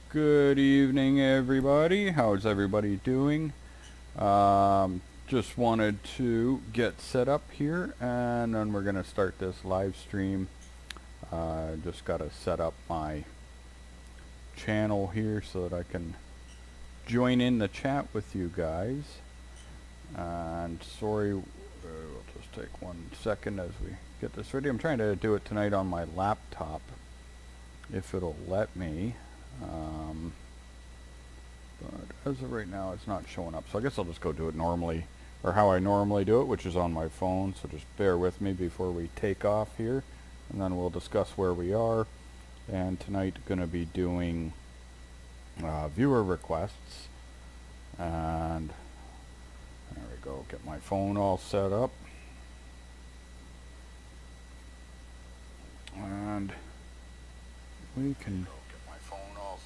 Good evening, everybody. How's everybody doing? Just wanted to get set up here, and then we're going to start this live stream. Just got to set up my channel here so that I can join in the chat with you guys. And sorry, we'll just take 1 second as we get this ready. I'm trying to do it tonight on my laptop, if it'll let me. But as of right now, it's not showing up. So I guess I'll just go do it normally, or how I normally do it, which is on my phone. So just bear with me before we take off here, and then we'll discuss where we are. And tonight, going to be doing viewer requests. And there we go. Get my phone all set up. And we can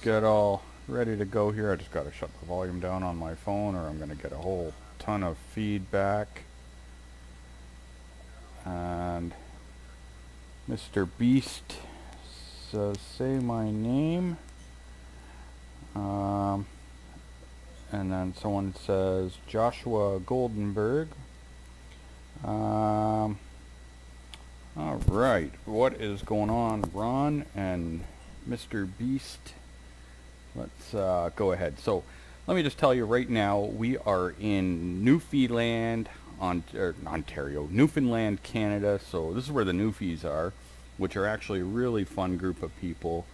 get all ready to go here. I just got to shut the volume down on my phone, or I'm going to get a whole ton of feedback. And Mr. Beast says, say my name. And then someone says Joshua Goldenberg. All right, what is going on, Ron and Mr. Beast? Let's go ahead. So let me just tell you right now, we are in Newfoundland, Ontario, Newfoundland, Canada. So this is where the Newfies are, which are actually a really fun group of people.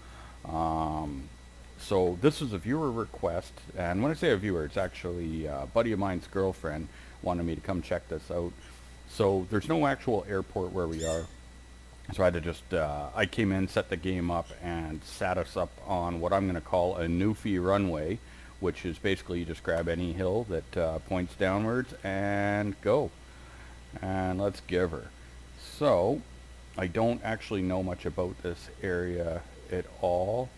So this is a viewer request, and when I say a viewer, it's actually a buddy of mine's girlfriend wanted me to come check this out. So there's no actual airport where we are. So I had to just, I came in, set the game up, and sat us up on what I'm going to call a Newfie runway, which is basically you just grab any hill that points downwards and go. And let's give her. So I don't actually know much about this area at all,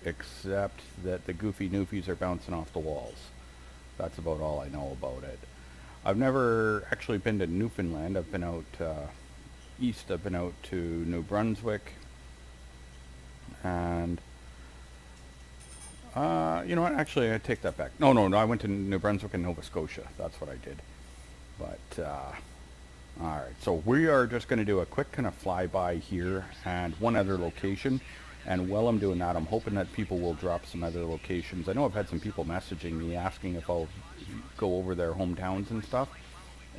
except that the goofy Newfies are bouncing off the walls. That's about all I know about it. I've never actually been to Newfoundland. I've been out east. I've been out to New Brunswick, and you know what, actually I take that back. No, I went to New Brunswick and Nova Scotia. That's what I did. But alright, so we are just going to do a quick kind of flyby here and one other location. And while I'm doing that, I'm hoping that people will drop some other locations. I know I've had some people messaging me asking if I'll go over their hometowns and stuff,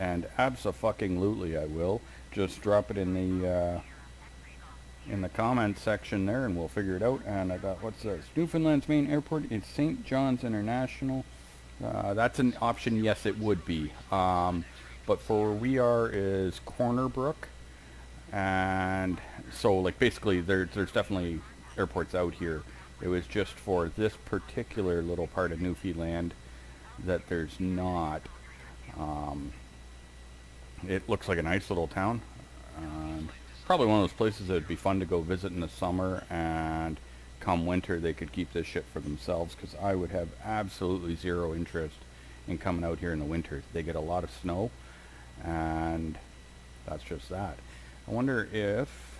and abso-fucking-lutely I will. Just drop it in the comment section there, and we'll figure it out. And I got, what's this? Newfoundland's main airport is St. John's International. That's an option. Yes, it would be. But for where we are is Corner Brook, and so like basically there's definitely airports out here. It was just for this particular little part of Newfoundland that there's not. It looks like a nice little town. Probably one of those places that would be fun to go visit in the summer, and come winter they could keep this shit for themselves, because I would have absolutely zero interest in coming out here in the winter. They get a lot of snow, and that's just that. I wonder if,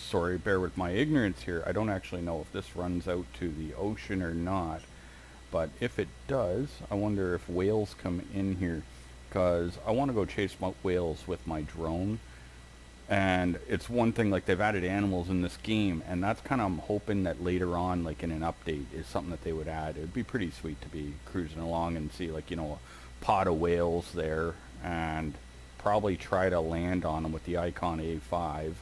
sorry, bear with my ignorance here, I don't actually know if this runs out to the ocean or not, but if it does, I wonder if whales come in here, because I want to go chase whales with my drone. And it's one thing, like, they've added animals in this game, and that's kind of, I'm hoping that later on, like in an update, is something that they would add. It would be pretty sweet to be cruising along and see, like, you know, a pod of whales there, and probably try to land on them with the Icon A5.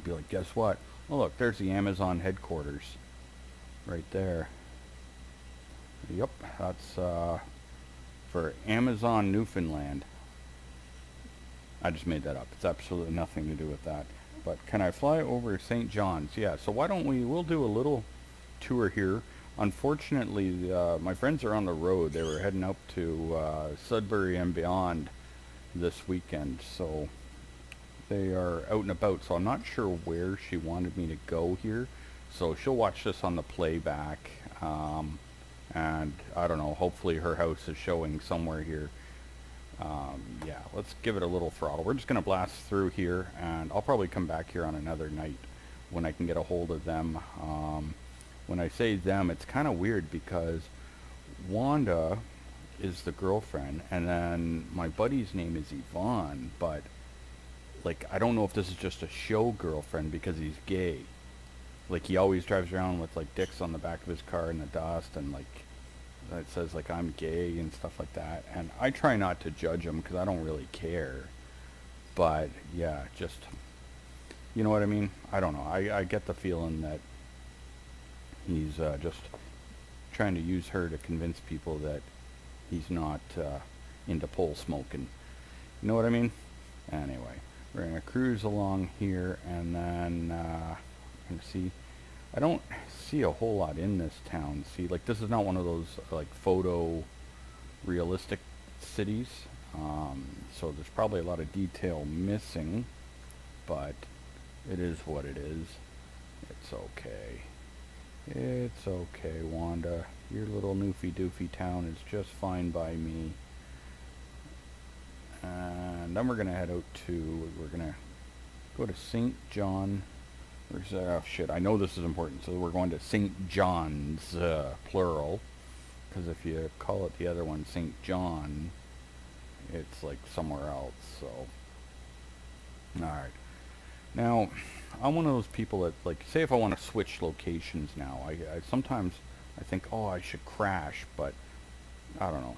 Be like, guess what? Oh look, there's the Amazon headquarters right there. Yep, that's for Amazon Newfoundland. I just made that up. It's absolutely nothing to do with that. But can I fly over St. John's? Yeah, so why don't we'll do a little tour here. Unfortunately, my friends are on the road. They were heading up to Sudbury and beyond this weekend, so they are out and about. So I'm not sure where she wanted me to go here. So she'll watch this on the playback, and I don't know, hopefully her house is showing somewhere here. Yeah, let's give it a little throttle. We're just going to blast through here, and I'll probably come back here on another night when I can get a hold of them. When I say them, it's kind of weird because Wanda is the girlfriend, and then my buddy's name is Yvonne, but like I don't know if this is just a show girlfriend because he's gay. Like he always drives around with like dicks on the back of his car in the dust, and like it says like I'm gay and stuff like that. And I try not to judge him because I don't really care. But yeah, just you know what I mean. I don't know. I get the feeling that he's just trying to use her to convince people that he's not into pole smoking. You know what I mean? Anyway, we're gonna cruise along here, and then see. I don't see a whole lot in this town. See, like this is not one of those like photo realistic cities. So there's probably a lot of detail missing, but it is what it is. It's okay. It's okay, Wanda. Your little noofy doofy town is just fine by me. And then we're gonna head out to, we're gonna go to St. John. Where's that? Oh shit, I know this is important. So we're going to St. John's, plural. Because if you call it the other one St. John, it's like somewhere else, so. Alright. Now, I'm one of those people that, like, say if I want to switch locations now, I sometimes I think, oh, I should crash, but I don't know.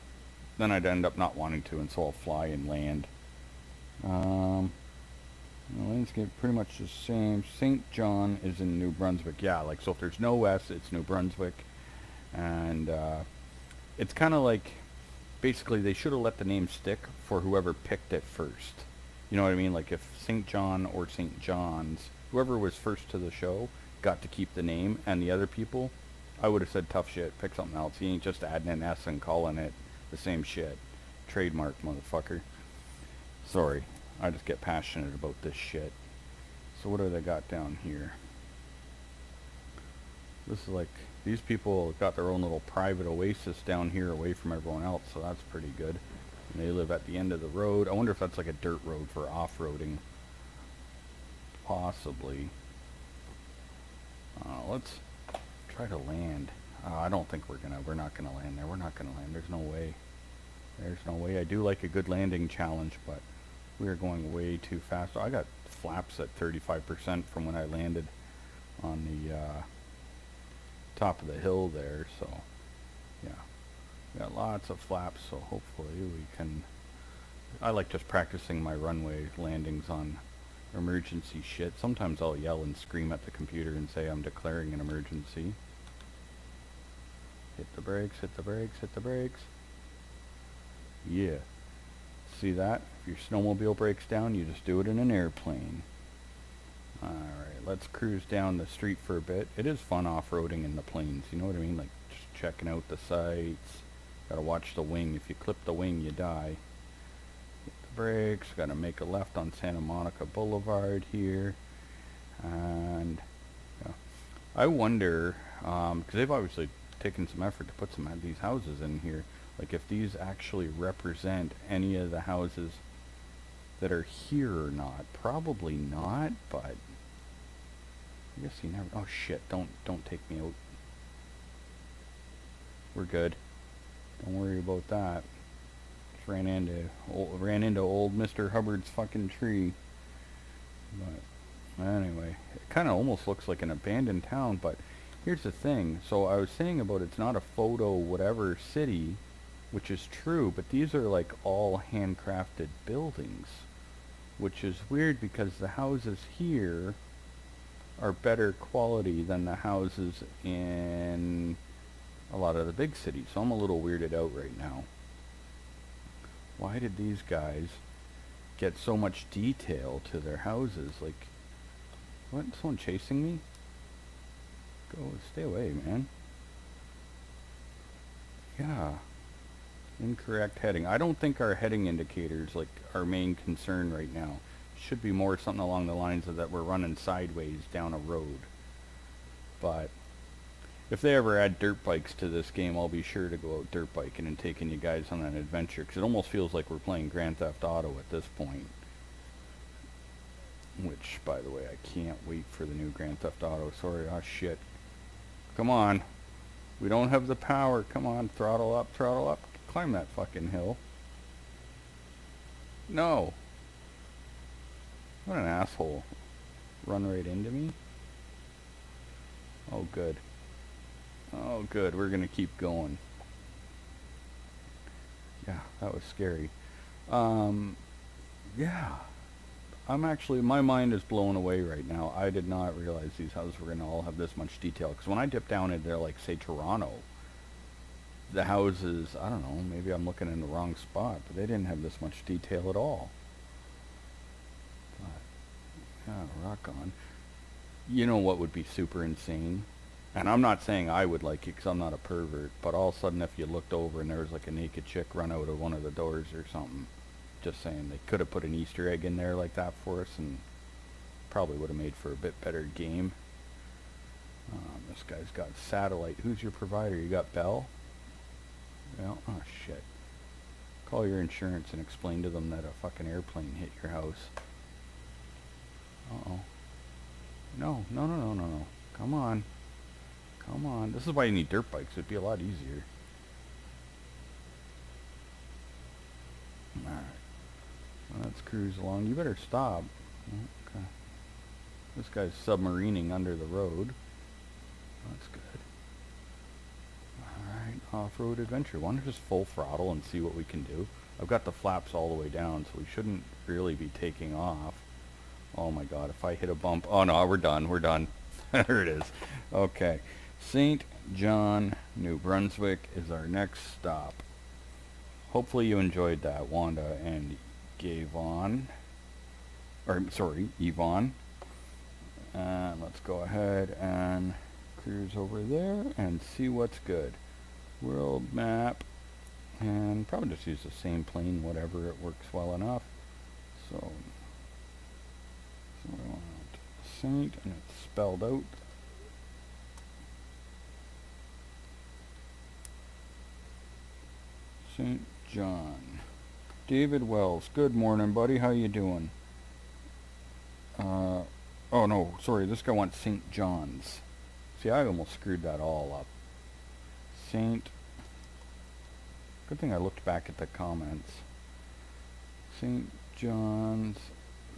Then I'd end up not wanting to, and so I'll fly and land. The landscape pretty much the same. St. John is in New Brunswick. Yeah, like, so if there's no S, it's New Brunswick. And it's kind of like, basically, they should have let the name stick for whoever picked it first. You know what I mean? Like, if St. John or St. John's, whoever was first to the show, got to keep the name, and the other people, I would have said, tough shit, pick something else. You ain't just adding an S and calling it the same shit. Trademark, motherfucker. Sorry. I just get passionate about this shit. So what do they got down here? This is like, these people got their own little private oasis down here away from everyone else, so that's pretty good. And they live at the end of the road. I wonder if that's like a dirt road for off-roading. Possibly. Let's try to land. I don't think we're not gonna land there. We're not gonna land. There's no way. There's no way. I do like a good landing challenge, but we are going way too fast. I got flaps at 35% from when I landed on the top of the hill there, so yeah, we got lots of flaps, so hopefully we can. I like just practicing my runway landings on emergency shit. Sometimes I'll yell and scream at the computer and say I'm declaring an emergency. Hit the brakes, hit the brakes, hit the brakes. Yeah. See that? If your snowmobile breaks down, you just do it in an airplane. Alright, let's cruise down the street for a bit. It is fun off-roading in the planes, you know what I mean? Like, just checking out the sights. Gotta watch the wing. If you clip the wing, you die. Hit the brakes. Gotta make a left on Santa Monica Boulevard here. And, yeah. I wonder, because they've obviously taken some effort to put some of these houses in here. Like if these actually represent any of the houses that are here or not. Probably not, but I guess you never. Oh shit! Don't take me out. We're good. Don't worry about that. Just ran into old Mr. Hubbard's fucking tree. But anyway, it kind of almost looks like an abandoned town. But here's the thing. So I was saying about it's not a photo whatever city. Which is true, but these are like all handcrafted buildings, which is weird because the houses here are better quality than the houses in a lot of the big cities. So I'm a little weirded out right now. Why did these guys get so much detail to their houses? Like, what? Someone chasing me? Go, stay away, man. Yeah. Incorrect heading. I don't think our heading indicators, like our main concern right now, should be more something along the lines of that we're running sideways down a road. But if they ever add dirt bikes to this game, I'll be sure to go out dirt biking and taking you guys on an adventure, because it almost feels like we're playing Grand Theft Auto at this point. Which, by the way, I can't wait for the new Grand Theft Auto. Sorry, oh shit. Come on. We don't have the power. Come on, throttle up, throttle up. Climb that fucking hill. No. What an asshole. Run right into me? Oh, good. Oh, good. We're going to keep going. Yeah, that was scary. Yeah. I'm actually, my mind is blown away right now. I did not realize these houses were going to all have this much detail. Because when I dip down into, like, say, Toronto, the houses, I don't know, maybe I'm looking in the wrong spot, but they didn't have this much detail at all. But, yeah, rock on. You know what would be super insane? And I'm not saying I would like it because I'm not a pervert, but all of a sudden if you looked over and there was like a naked chick run out of one of the doors or something, just saying, they could have put an Easter egg in there like that for us and probably would have made for a bit better game. This guy's got satellite. Who's your provider? You got Bell? Well, oh shit. Call your insurance and explain to them that a fucking airplane hit your house. Uh-oh. No, no, no, no, no, no. Come on. Come on. This is why you need dirt bikes. It'd be a lot easier. Alright. Let's cruise along. You better stop. Okay. This guy's submarining under the road. That's good. Alright. Off-road adventure. Why don't we just full throttle and see what we can do? I've got the flaps all the way down, so we shouldn't really be taking off. Oh my god, if I hit a bump... Oh no, we're done. We're done. There it is. Okay. St. John, New Brunswick is our next stop. Hopefully you enjoyed that, Wanda and Gavon. Or, sorry, Yvonne. And let's go ahead and cruise over there and see what's good. World map. And probably just use the same plane, whatever, it works well enough. So I want Saint, and it's spelled out. St. John. David Wells. Good morning, buddy. How you doing? Oh no, sorry. This guy wants St. John's. See, I almost screwed that all up. Saint. Good thing I looked back at the comments. St. John's.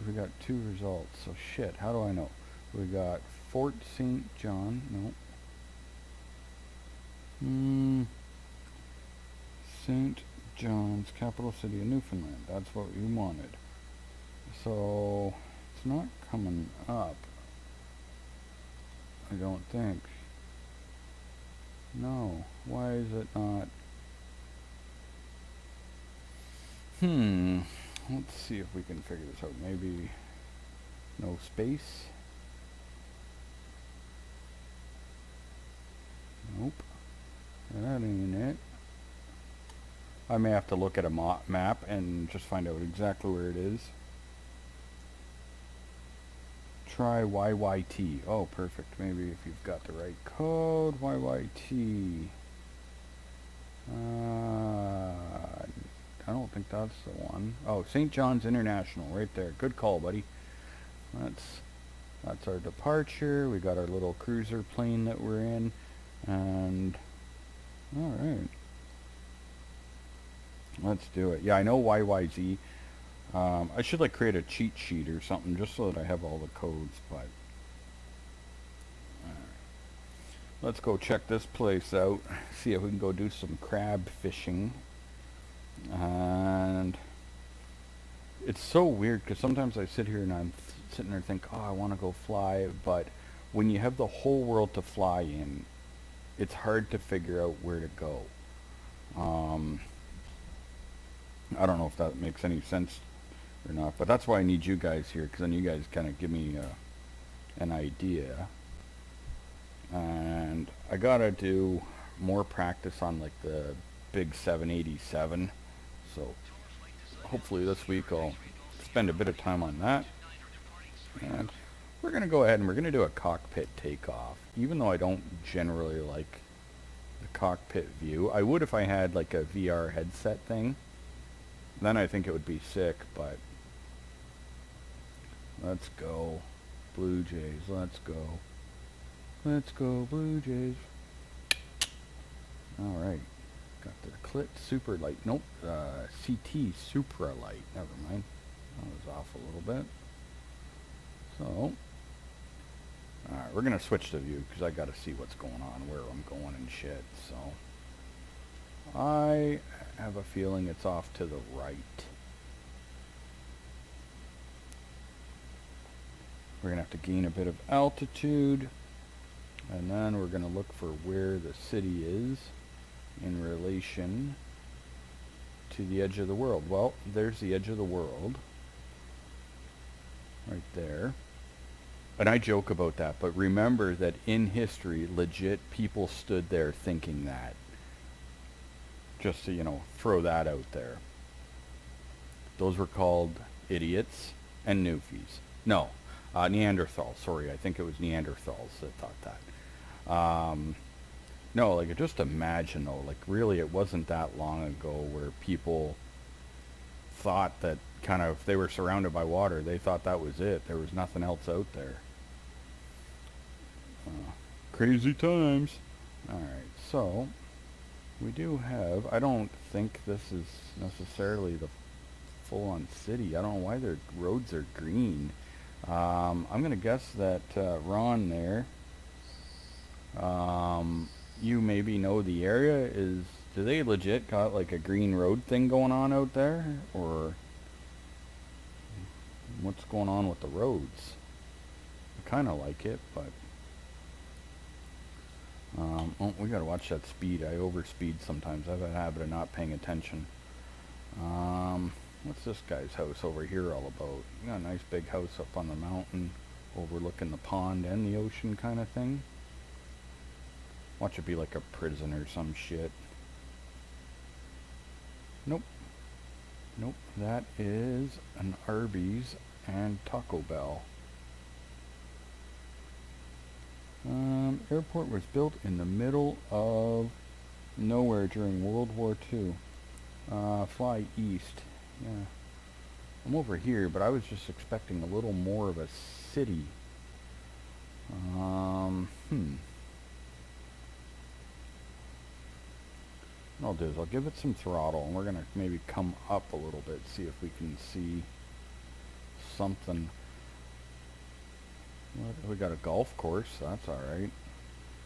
We got 2 results. So shit. How do I know? We got Fort St. John. No. St. John's, capital city of Newfoundland. That's what we wanted. So, it's not coming up. I don't think. No. Why is it not? Let's see if we can figure this out. Maybe no space. Nope. That ain't it. I may have to look at a map and just find out exactly where it is. Try YYT. Oh, perfect. Maybe if you've got the right code. YYT. I don't think that's the one. Oh, St. John's International, right there. Good call, buddy. That's our departure. We got our little cruiser plane that we're in. And, alright. Let's do it. Yeah, I know YYZ. I should like create a cheat sheet or something just so that I have all the codes, but let's go check this place out, see if we can go do some crab fishing. And it's so weird because sometimes I sit here and I'm sitting there and think, oh, I want to go fly, but when you have the whole world to fly in, it's hard to figure out where to go. I don't know if that makes any sense or not, but that's why I need you guys here, because then you guys kind of give me an idea. And I gotta do more practice on like the big 787, so hopefully this week I'll spend a bit of time on that. And we're gonna go ahead and we're gonna do a cockpit takeoff, even though I don't generally like the cockpit view. I would if I had like a VR headset thing. Then I think it would be sick, but Let's go. Blue Jays, let's go. Let's go, Blue Jays. Alright. Got the Clit Super Light. Nope. CT Supra Light. Never mind. That was off a little bit. So. Alright, we're going to switch the view because I got to see what's going on, where I'm going and shit. So. I have a feeling it's off to the right. We're going to have to gain a bit of altitude. And then we're going to look for where the city is in relation to the edge of the world. Well, there's the edge of the world. Right there. And I joke about that, but remember that in history, legit people stood there thinking that. Just to, you know, throw that out there. Those were called idiots and newfies. No, Neanderthals. Sorry, I think it was Neanderthals that thought that. No, like, just imagine, though, like, really, it wasn't that long ago where people thought that kind of, they were surrounded by water. They thought that was it. There was nothing else out there. Crazy times. Alright, so, we do have, I don't think this is necessarily the full-on city. I don't know why their roads are green. I'm going to guess that Ron there, you maybe know the area. Do they legit got like a green road thing going on out there? Or what's going on with the roads? I kind of like it, but oh, we gotta watch that speed. I overspeed sometimes. I have a habit of not paying attention. What's this guy's house over here all about? You got a nice big house up on the mountain overlooking the pond and the ocean kind of thing. Watch it be like a prison or some shit. Nope. Nope. That is an Arby's and Taco Bell. Airport was built in the middle of nowhere during World War II. Fly east. Yeah. I'm over here, but I was just expecting a little more of a city. What I'll do is I'll give it some throttle, and we're going to maybe come up a little bit, see if we can see something. What? We got a golf course. That's alright.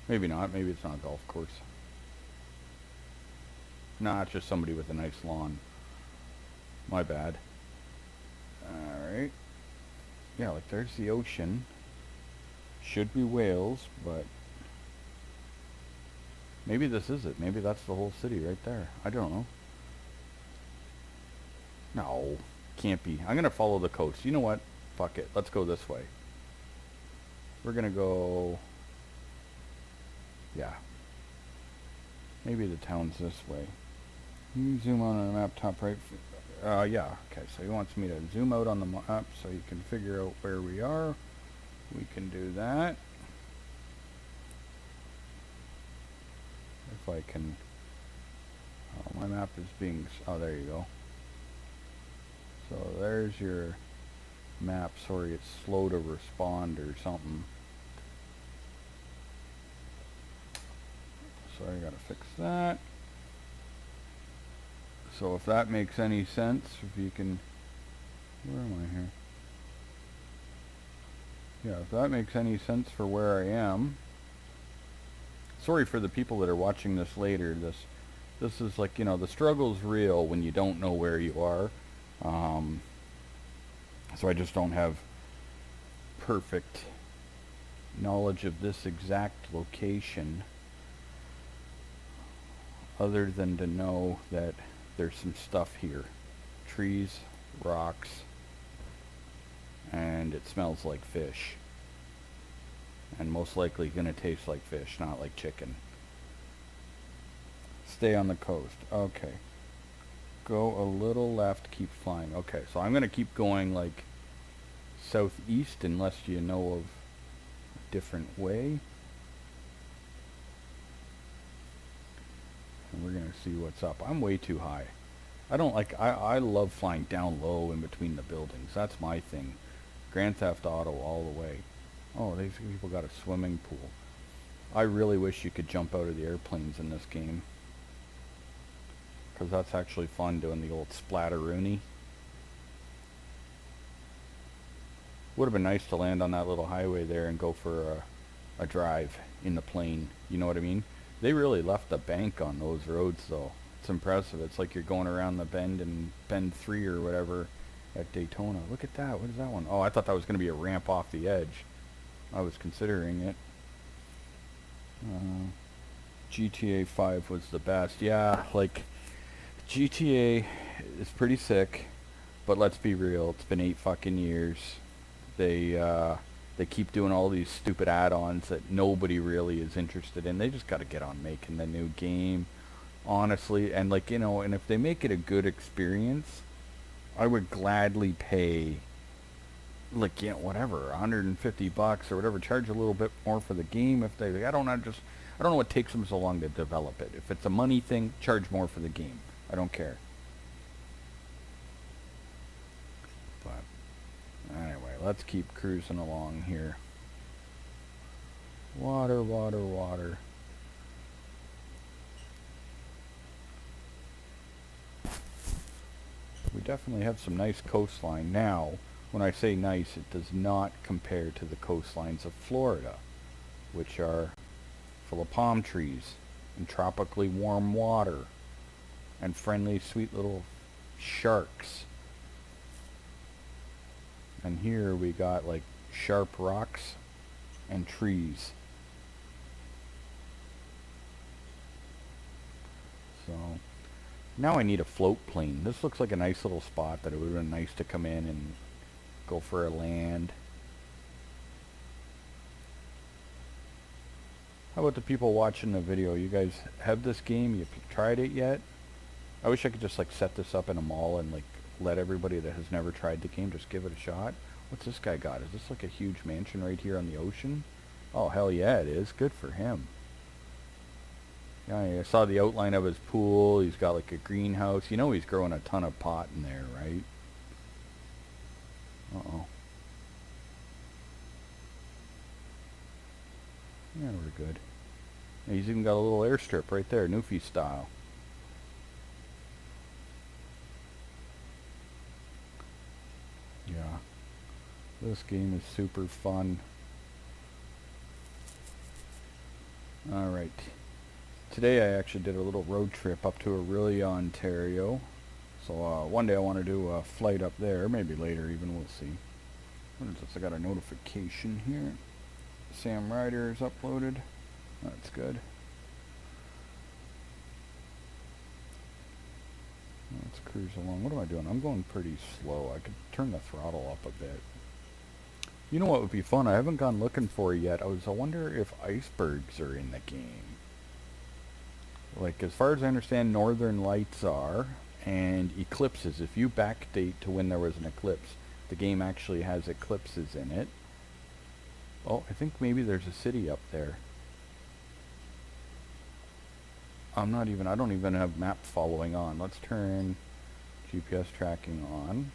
Maybe not. Maybe it's not a golf course. Nah, it's just somebody with a nice lawn. My bad. Alright. Yeah, like there's the ocean. Should be Wales, but maybe this is it. Maybe that's the whole city right there. I don't know. No, can't be. I'm going to follow the coast. You know what? Fuck it. Let's go this way. We're going to go... Yeah. Maybe the town's this way. You zoom on the map top right. Yeah. Okay, so he wants me to zoom out on the map so you can figure out where we are. We can do that. If I can... Oh, my map is being... Oh, there you go. So there's your map. Sorry, it's slow to respond or something. So I gotta fix that. So if that makes any sense, if you can... Where am I here? Yeah, if that makes any sense for where I am. Sorry for the people that are watching this later. This is like, you know, the struggle's real when you don't know where you are. So I just don't have perfect knowledge of this exact location, other than to know that there's some stuff here. Trees, rocks, and it smells like fish. And most likely gonna taste like fish, not like chicken. Stay on the coast. Okay. Go a little left, keep flying. Okay, so I'm gonna keep going like southeast unless you know of a different way. And we're gonna see what's up. I'm way too high. I don't like, I love flying down low in between the buildings. That's my thing. Grand Theft Auto all the way. Oh, these people got a swimming pool. I really wish you could jump out of the airplanes in this game. Because that's actually fun, doing the old splatteroony. Would have been nice to land on that little highway there and go for a drive in the plane. You know what I mean? They really left a bank on those roads, though. It's impressive. It's like you're going around the bend in Bend 3 or whatever at Daytona. Look at that. What is that one? Oh, I thought that was going to be a ramp off the edge. I was considering it. GTA 5 was the best. Yeah, like, GTA is pretty sick, but let's be real. It's been 8 fucking years. They keep doing all these stupid add-ons that nobody really is interested in. They just got to get on making the new game, honestly. And like, you know, and if they make it a good experience, I would gladly pay, like, you know, whatever, $150 or whatever. Charge a little bit more for the game if they. I don't know what takes them so long to develop it. If it's a money thing, charge more for the game. I don't care. But anyway, let's keep cruising along here. Water, water, water. We definitely have some nice coastline. Now, when I say nice, it does not compare to the coastlines of Florida, which are full of palm trees and tropically warm water and friendly, sweet little sharks. And here we got like sharp rocks and trees. So now I need a float plane. This looks like a nice little spot that it would have been nice to come in and go for a land. How about the people watching the video? You guys have this game? You tried it yet? I wish I could just like set this up in a mall and like let everybody that has never tried the game just give it a shot. What's this guy got? Is this like a huge mansion right here on the ocean? Oh, hell yeah, it is. Good for him. Yeah, I saw the outline of his pool. He's got like a greenhouse. You know he's growing a ton of pot in there, right? Uh-oh. Yeah, we're good. And he's even got a little airstrip right there, Newfie style. Yeah. This game is super fun. Alright. Today I actually did a little road trip up to Orillia, Ontario. So one day I want to do a flight up there. Maybe later even, we'll see. What is this? I got a notification here. Sam Ryder is uploaded. That's good. Let's cruise along. What am I doing? I'm going pretty slow. I could turn the throttle up a bit. You know what would be fun? I haven't gone looking for it yet. I wonder if icebergs are in the game. Like, as far as I understand, northern lights are, and eclipses. If you backdate to when there was an eclipse, the game actually has eclipses in it. Oh, I think maybe there's a city up there. I don't even have map following on. Let's turn GPS tracking on.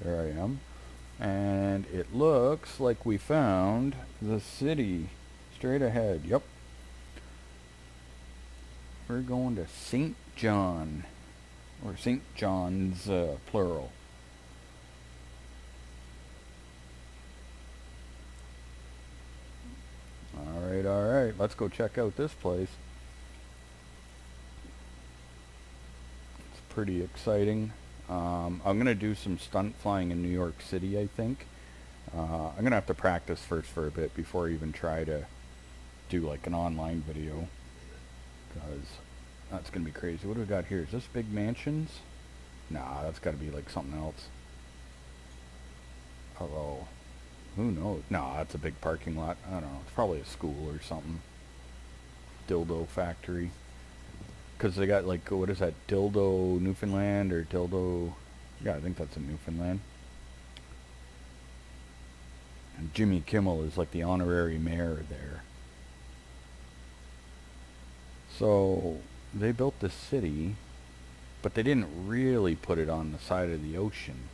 There I am. And it looks like we found the city straight ahead. Yep. We're going to St. John, or St. John's, plural. Alright, let's go check out this place. It's pretty exciting. I'm going to do some stunt flying in New York City, I think. I'm going to have to practice first for a bit before I even try to do like an online video. Because that's going to be crazy. What do we got here? Is this big mansions? Nah, that's got to be like something else. Hello. Who knows? No, that's a big parking lot. I don't know. It's probably a school or something. Dildo factory. Because they got like, what is that? Dildo Newfoundland or Dildo... Yeah, I think that's in Newfoundland. And Jimmy Kimmel is like the honorary mayor there. So, they built this city. but they didn't really put it on the side of the ocean.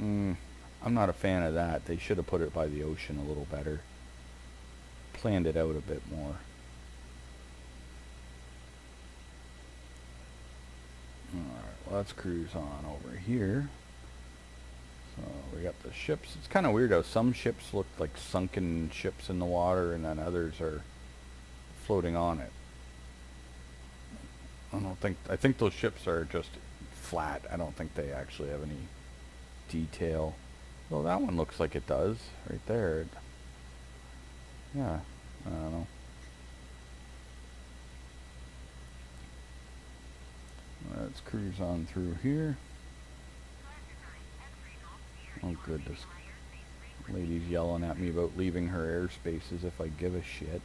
I'm not a fan of that. They should have put it by the ocean a little better. Planned it out a bit more. Alright, let's cruise on over here. So we got the ships. It's kind of weird how some ships look like sunken ships in the water and then others are floating on it. I think those ships are just flat. I don't think they actually have any detail. Well, that one looks like it does right there. Yeah, I don't know. Let's cruise on through here. Oh goodness. Lady's yelling at me about leaving her airspace as if I give a shit.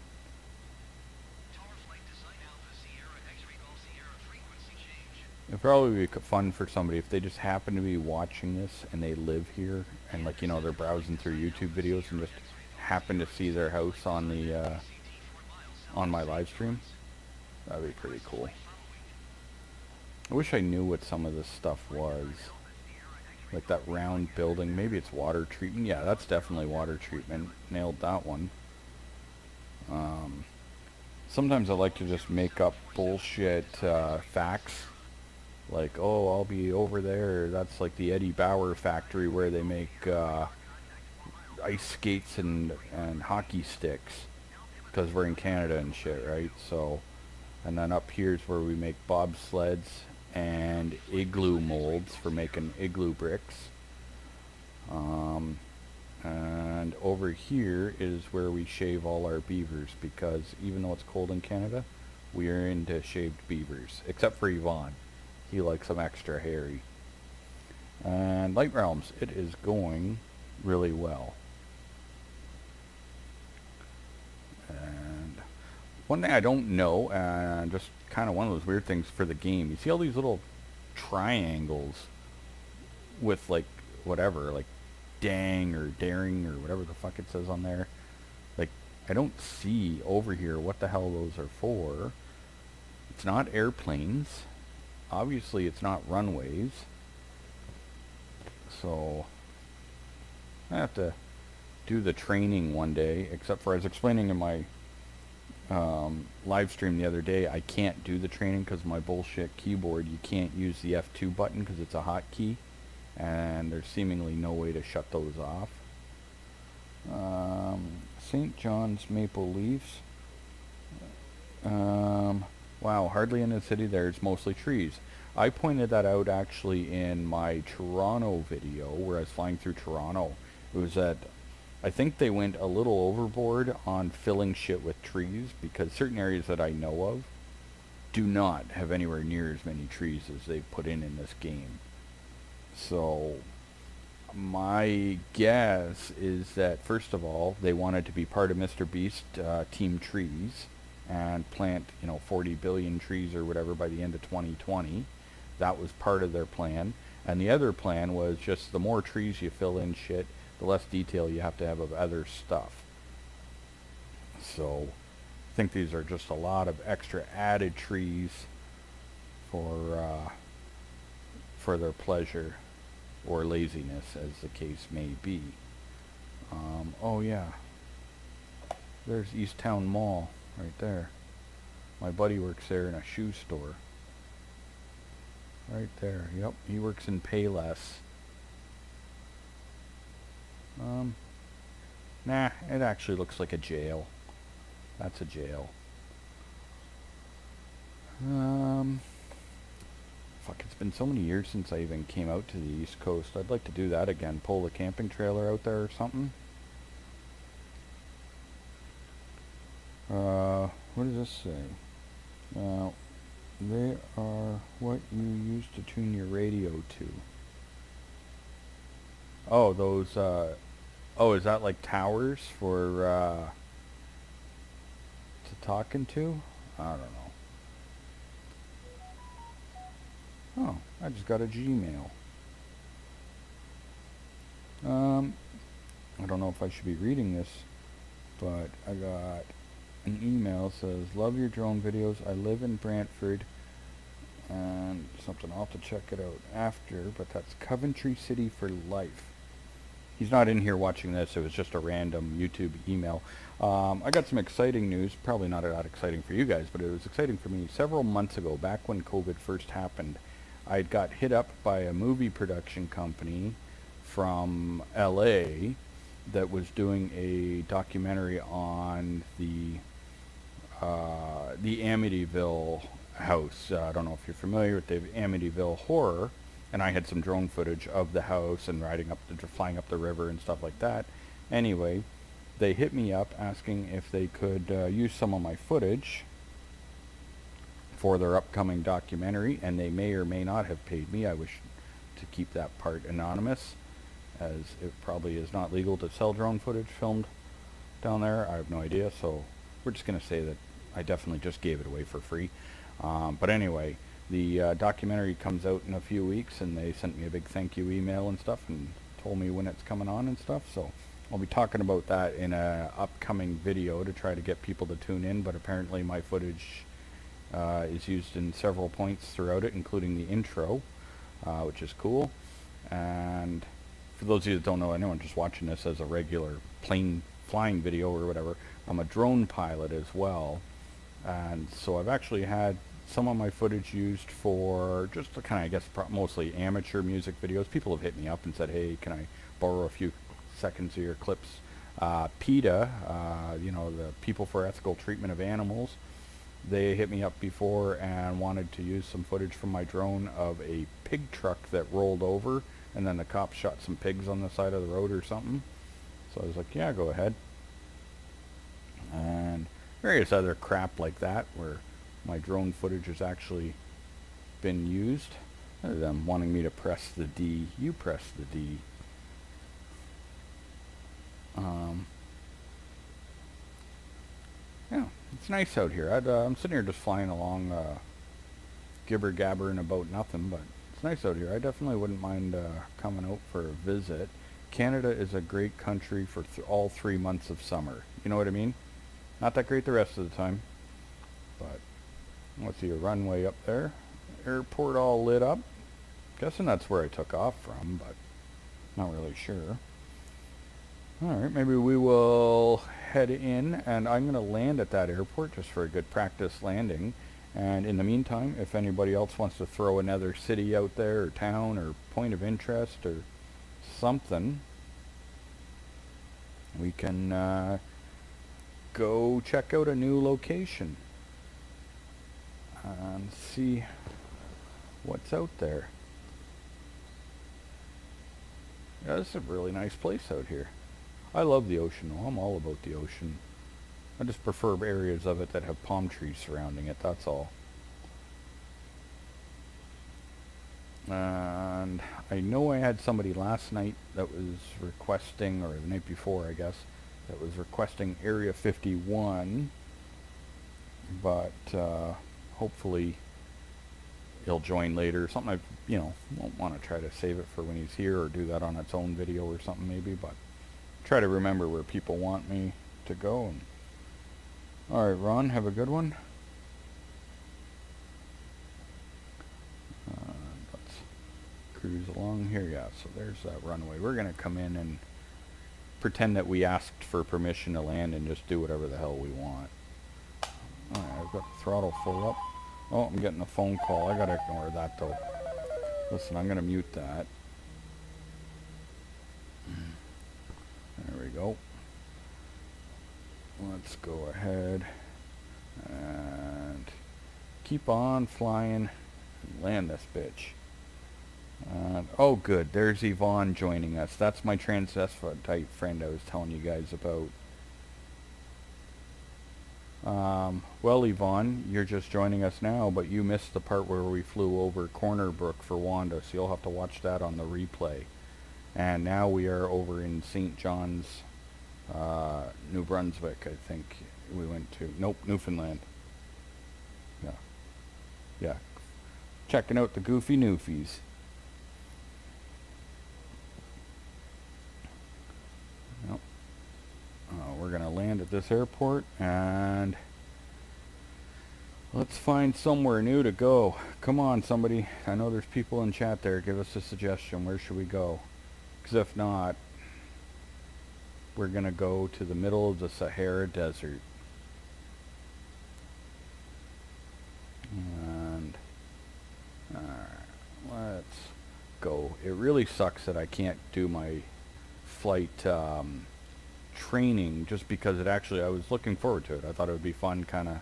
It'd probably be fun for somebody if they just happen to be watching this and they live here and, like, you know, they're browsing through YouTube videos and just happen to see their house on the on my live stream. That'd be pretty cool. I wish I knew what some of this stuff was. Like that round building. Maybe it's water treatment. Yeah, that's definitely water treatment. Nailed that one. Sometimes I like to just make up bullshit facts. Like, oh, I'll be over there. That's like the Eddie Bauer factory where they make ice skates and hockey sticks. Because we're in Canada and shit, right? So, and then up here's where we make bobsleds and igloo molds for making igloo bricks. And over here is where we shave all our beavers, because even though it's cold in Canada, we are into shaved beavers. Except for Yvonne. He likes them extra hairy. And Light Realms, it is going really well. And one thing I don't know, and just kind of one of those weird things for the game, you see all these little triangles with, like, whatever, like dang or daring or whatever the fuck it says on there. Like, I don't see over here what the hell those are for. It's not airplanes. Obviously it's not runways. So I have to do the training one day, except for, I was explaining in my live stream the other day, I can't do the training because my bullshit keyboard, you can't use the F2 button because it's a hotkey, and there's seemingly no way to shut those off. St. John's Maple Leafs. Wow, hardly in the city there, it's mostly trees. I pointed that out actually in my Toronto video where I was flying through Toronto. It was that I think they went a little overboard on filling shit with trees, because certain areas that I know of do not have anywhere near as many trees as they've put in this game. So my guess is that, first of all, they wanted to be part of Mr. Beast Team Trees and plant, 40 billion trees or whatever by the end of 2020. That was part of their plan. And the other plan was just the more trees you fill in shit, the less detail you have to have of other stuff. So I think these are just a lot of extra added trees for their pleasure or laziness, as the case may be. Oh yeah, there's East Town Mall right there. My buddy works there in a shoe store. Right there, yep, he works in Payless. Nah, it actually looks like a jail. That's a jail. Fuck, it's been so many years since I even came out to the East Coast. I'd like to do that again. Pull a camping trailer out there or something. What does this say? They are what you use to tune your radio to. Oh, those, oh, is that like towers for, to talking to? I don't know. Oh, I just got a Gmail. I don't know if I should be reading this, but I got an email that says, love your drone videos. I live in Brantford. And something, I'll have to check it out after, but that's Coventry City for Life. He's not in here watching this. It was just a random YouTube email. I got some exciting news. Probably not that exciting for you guys, but it was exciting for me. Several months ago, back when COVID first happened, I got hit up by a movie production company from LA that was doing a documentary on the Amityville house. I don't know if you're familiar with the Amityville horror, and I had some drone footage of the house and flying up the river and stuff like that. Anyway, they hit me up asking if they could use some of my footage for their upcoming documentary, and they may or may not have paid me. I wish to keep that part anonymous, as it probably is not legal to sell drone footage filmed down there. I have no idea, so we're just going to say that I definitely just gave it away for free. But anyway, the documentary comes out in a few weeks, and they sent me a big thank you email and stuff and told me when it's coming on and stuff. So I'll be talking about that in a upcoming video to try to get people to tune in. But apparently my footage is used in several points throughout it, including the intro, which is cool. And for those of you that don't know, anyone just watching this as a regular plane flying video or whatever, I'm a drone pilot as well. And so I've actually had some of my footage used for just the kind of, I guess, mostly amateur music videos. People have hit me up and said, hey, can I borrow a few seconds of your clips? PETA, you know, the People for Ethical Treatment of Animals, they hit me up before and wanted to use some footage from my drone of a pig truck that rolled over, and then the cops shot some pigs on the side of the road or something. So I was like, yeah, go ahead. And various other crap like that where my drone footage has actually been used. Other than wanting me to press the D, you press the D. Yeah, it's nice out here. I'm sitting here just flying along, gibber-gabbering about nothing, but it's nice out here. I definitely wouldn't mind coming out for a visit. Canada is a great country for all 3 months of summer. You know what I mean? Not that great the rest of the time, but let's see a runway up there. Airport all lit up. Guessing that's where I took off from, but not really sure. Alright, maybe we will head in, and I'm going to land at that airport just for a good practice landing. And in the meantime, if anybody else wants to throw another city out there, or town, or point of interest, or something, we can go check out a new location and see what's out there. Yeah, this is a really nice place out here. I love the ocean though. I'm all about the ocean. I just prefer areas of it that have palm trees surrounding it, that's all. And I know I had somebody last night that was requesting, or the night before I guess, that was requesting Area 51, but hopefully he'll join later. Something I, won't want to try to save it for when he's here, or do that on its own video or something maybe, but try to remember where people want me to go. And alright, Ron, have a good one. Let's cruise along here. Yeah, so there's that runway. We're going to come in and pretend that we asked for permission to land and just do whatever the hell we want. Alright, I've got the throttle full up. Oh, I'm getting a phone call. I gotta ignore that though. Listen, I'm gonna mute that. There we go. Let's go ahead and keep on flying and land this bitch. Oh good, there's Yvonne joining us. That's my transvestite friend I was telling you guys about. Well, Yvonne, you're just joining us now, but you missed the part where we flew over Corner Brook for Wanda, so you'll have to watch that on the replay. And now we are over in St. John's, New Brunswick, I think we went to. Nope, Newfoundland. Yeah. Yeah. Checking out the Goofy Newfies. Yep. We're going to land at this airport, and Let's find somewhere new to go. Come on, somebody. I know there's people in chat there. Give us a suggestion. Where should we go? Because if not, we're going to go to the middle of the Sahara Desert. And let's go. It really sucks that I can't do my flight training just because I was looking forward to it. I thought it would be fun kind of,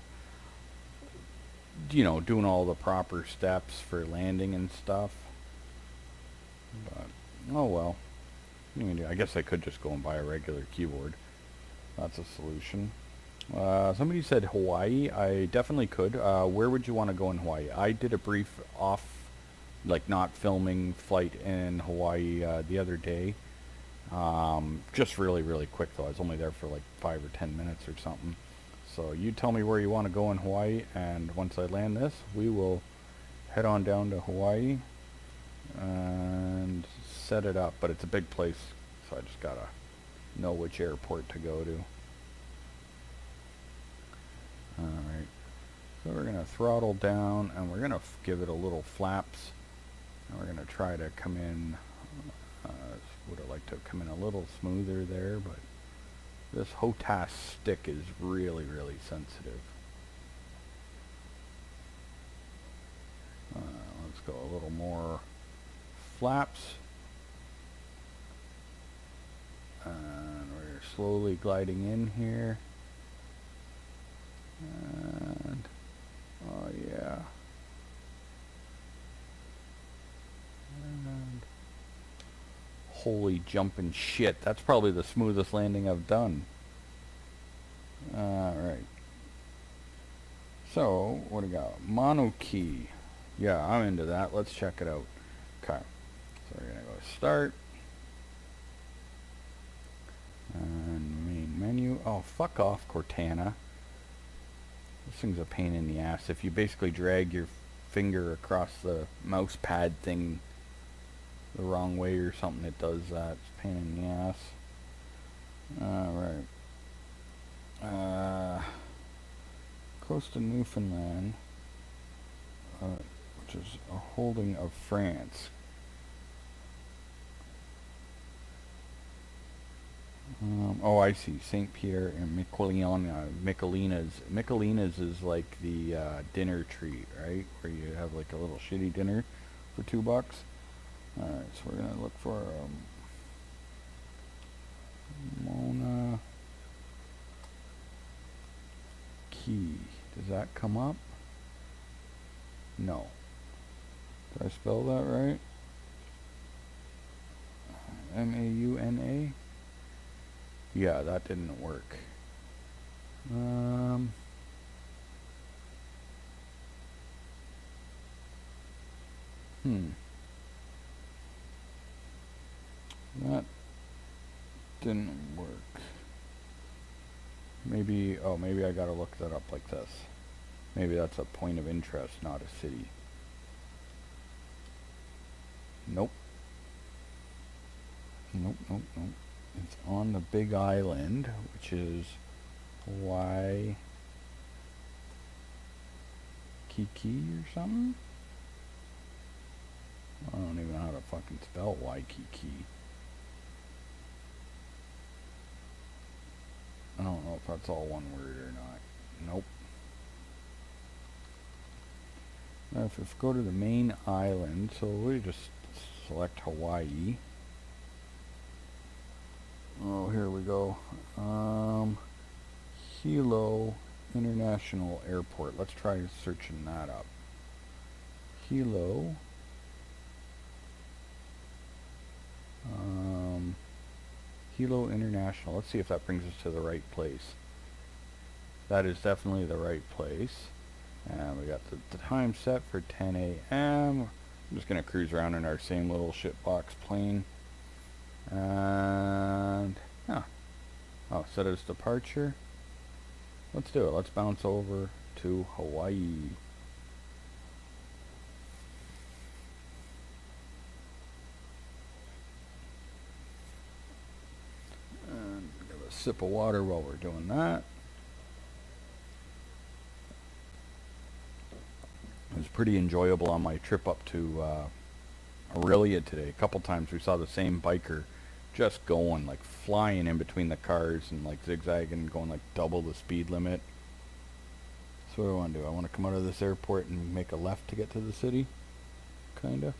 doing all the proper steps for landing and stuff. But, oh well. I guess I could just go and buy a regular keyboard. That's a solution. Somebody said Hawaii. I definitely could. Where would you want to go in Hawaii? I did a brief off, like not filming flight in Hawaii the other day. Just really, really quick though. I was only there for like 5 or 10 minutes or something. So you tell me where you want to go in Hawaii, and once I land this, we will head on down to Hawaii and set it up. But it's a big place, so I just gotta know which airport to go to. Alright, so we're going to throttle down, and we're going to give it a little flaps, and we're going to try to come in, would have liked to come in a little smoother there, but this HOTAS stick is really, really sensitive. Let's go a little more flaps, and we're slowly gliding in here. And oh yeah, and holy jumping shit, that's probably the smoothest landing I've done. Alright, so what do we got? Mono key. Yeah, I'm into that. Let's check it out. Okay, so we're gonna go start and main menu. Oh, fuck off, Cortana. This thing's a pain in the ass. If you basically drag your finger across the mouse pad thing the wrong way or something, it does that. It's a pain in the ass. Alright. Coast of Newfoundland, which is a holding of France. Oh, I see. St. Pierre and Michelina's is like the dinner treat, right? Where you have like a little shitty dinner for $2. Alright, so we're going to look for Mona Key. Does that come up? No. Did I spell that right? M-A-U-N-A? Yeah, that didn't work. That didn't work. Maybe I gotta look that up like this. Maybe that's a point of interest, not a city. Nope. Nope. It's on the big island, which is Waikiki or something? I don't even know how to fucking spell Waikiki. I don't know if that's all one word or not. Nope. Now if we go to the main island, so we just select Hawaii. Oh, here we go. Hilo International Airport. Let's try searching that up. Hilo. Hilo International. Let's see if that brings us to the right place. That is definitely the right place. And we got the time set for 10 a.m. I'm just going to cruise around in our same little shitbox plane. And oh, set as departure. Let's do it. Let's bounce over to Hawaii. And give a sip of water while we're doing that. pretty enjoyable on my trip up to Aurelia today. A couple times we saw the same biker just going, like flying in between the cars and like zigzagging, going like double the speed limit. So what do I want to do? I want to come out of this airport and make a left to get to the city? Kinda.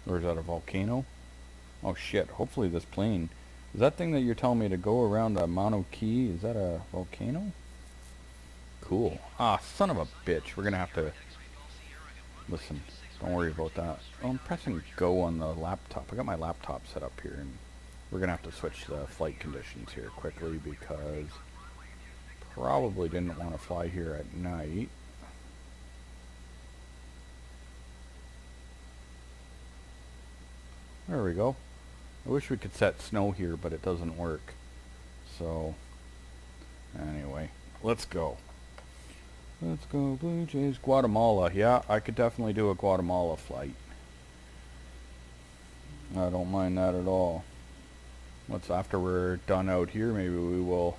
Or is that a volcano? Oh shit, hopefully this plane... Is that thing that you're telling me to go around Mono Key, is that a volcano? Cool. Ah, son of a bitch. We're gonna have to... Listen, don't worry about that. Oh, I'm pressing go on the laptop. I got my laptop set up here, and we're gonna have to switch the flight conditions here quickly because probably didn't want to fly here at night. There we go. I wish we could set snow here, but it doesn't work. So, anyway, let's go. Let's go, Blue Jays. Guatemala. Yeah, I could definitely do a Guatemala flight. I don't mind that at all. Once after we're done out here, maybe we will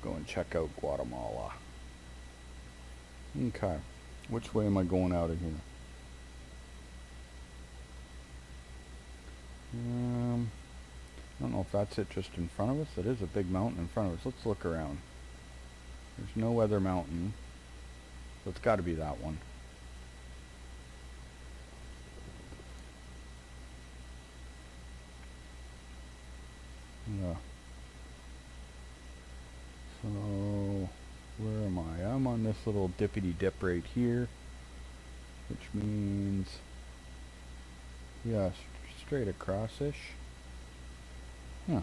go and check out Guatemala. Okay. Which way am I going out of here? I don't know if that's it just in front of us. It is a big mountain in front of us. Let's look around. There's no other mountain. So it's got to be that one. Yeah. So, where am I? I'm on this little dippity dip right here, which means, yeah, straight across-ish. Huh.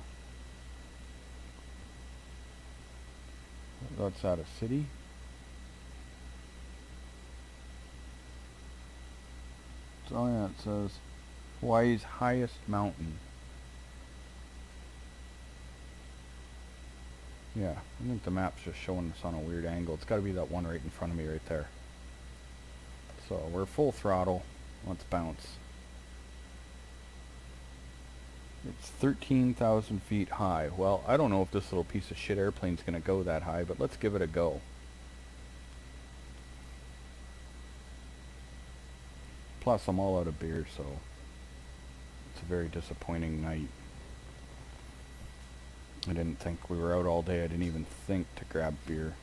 That's out of city. Oh yeah, it says Hawaii's highest mountain. Yeah, I think the map's just showing us on a weird angle. It's got to be that one right in front of me right there. So we're full throttle. Let's bounce. It's 13,000 feet high. Well, I don't know if this little piece of shit airplane's going to go that high, but let's give it a go. Plus, I'm all out of beer, so it's a very disappointing night. I didn't think we were out all day. I didn't even think to grab beer.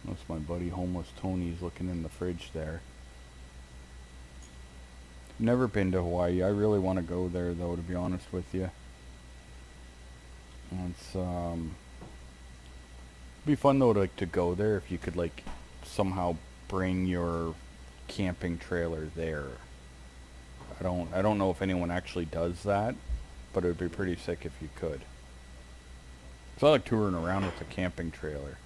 That's my buddy Homeless Tony's looking in the fridge there. Never been to Hawaii. I really want to go there, though, to be honest with you. It's be fun though to go there if you could like somehow bring your camping trailer there. I don't know if anyone actually does that, but it would be pretty sick if you could. So I like touring around with a camping trailer.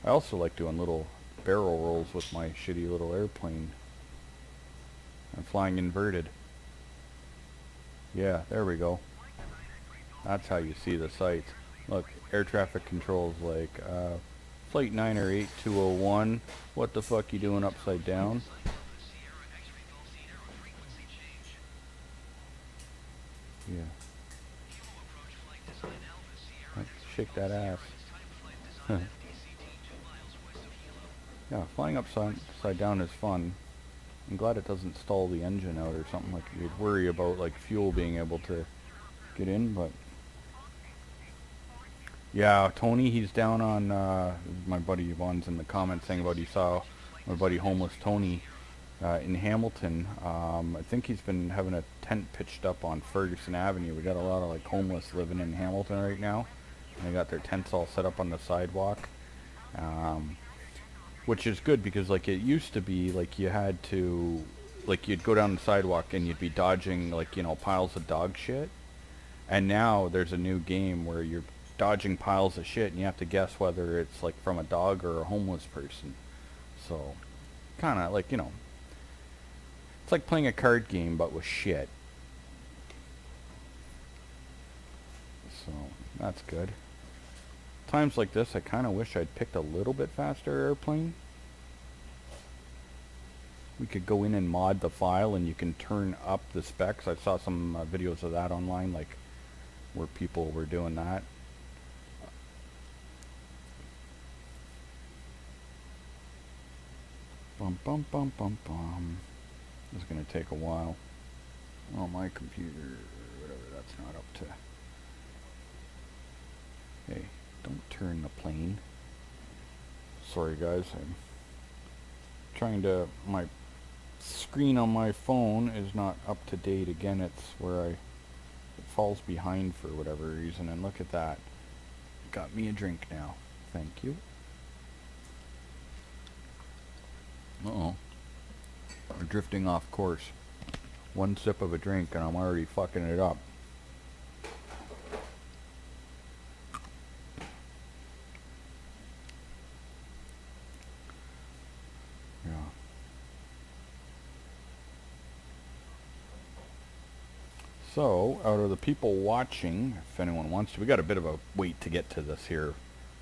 I also like doing little barrel rolls with my shitty little airplane. I'm flying inverted. Yeah, there we go. That's how you see the sights. Look, air traffic control's like, Flight 98201, what the fuck you doing upside down? Yeah. Shake that ass. Yeah, flying upside down is fun. I'm glad it doesn't stall the engine out or something like you'd worry about like fuel being able to get in, but yeah, Tony, he's down on my buddy Yvonne's in the comments saying about he saw my buddy Homeless Tony in Hamilton. I think he's been having a tent pitched up on Ferguson Avenue. We got a lot of like homeless living in Hamilton right now. And they got their tents all set up on the sidewalk. Which is good because like it used to be like you had to like you'd go down the sidewalk and you'd be dodging like, you know, piles of dog shit. And now there's a new game where you're dodging piles of shit and you have to guess whether it's like from a dog or a homeless person. So kind of like, you know, it's like playing a card game but with shit. So that's good. Times like this, I kind of wish I'd picked a little bit faster airplane. We could go in and mod the file and you can turn up the specs. I saw some videos of that online, like where people were doing that. Bum bum bum bum bum. This is going to take a while. Oh, my computer, whatever, that's not up to... Hey, don't turn the plane. Sorry guys, I'm trying to... My screen on my phone is not up to date. Again, it's where it falls behind for whatever reason. And look at that. Got me a drink now. Thank you. Uh-oh. We're drifting off course. One sip of a drink and I'm already fucking it up. Yeah. So, out of the people watching, if anyone wants to, we got a bit of a wait to get to this here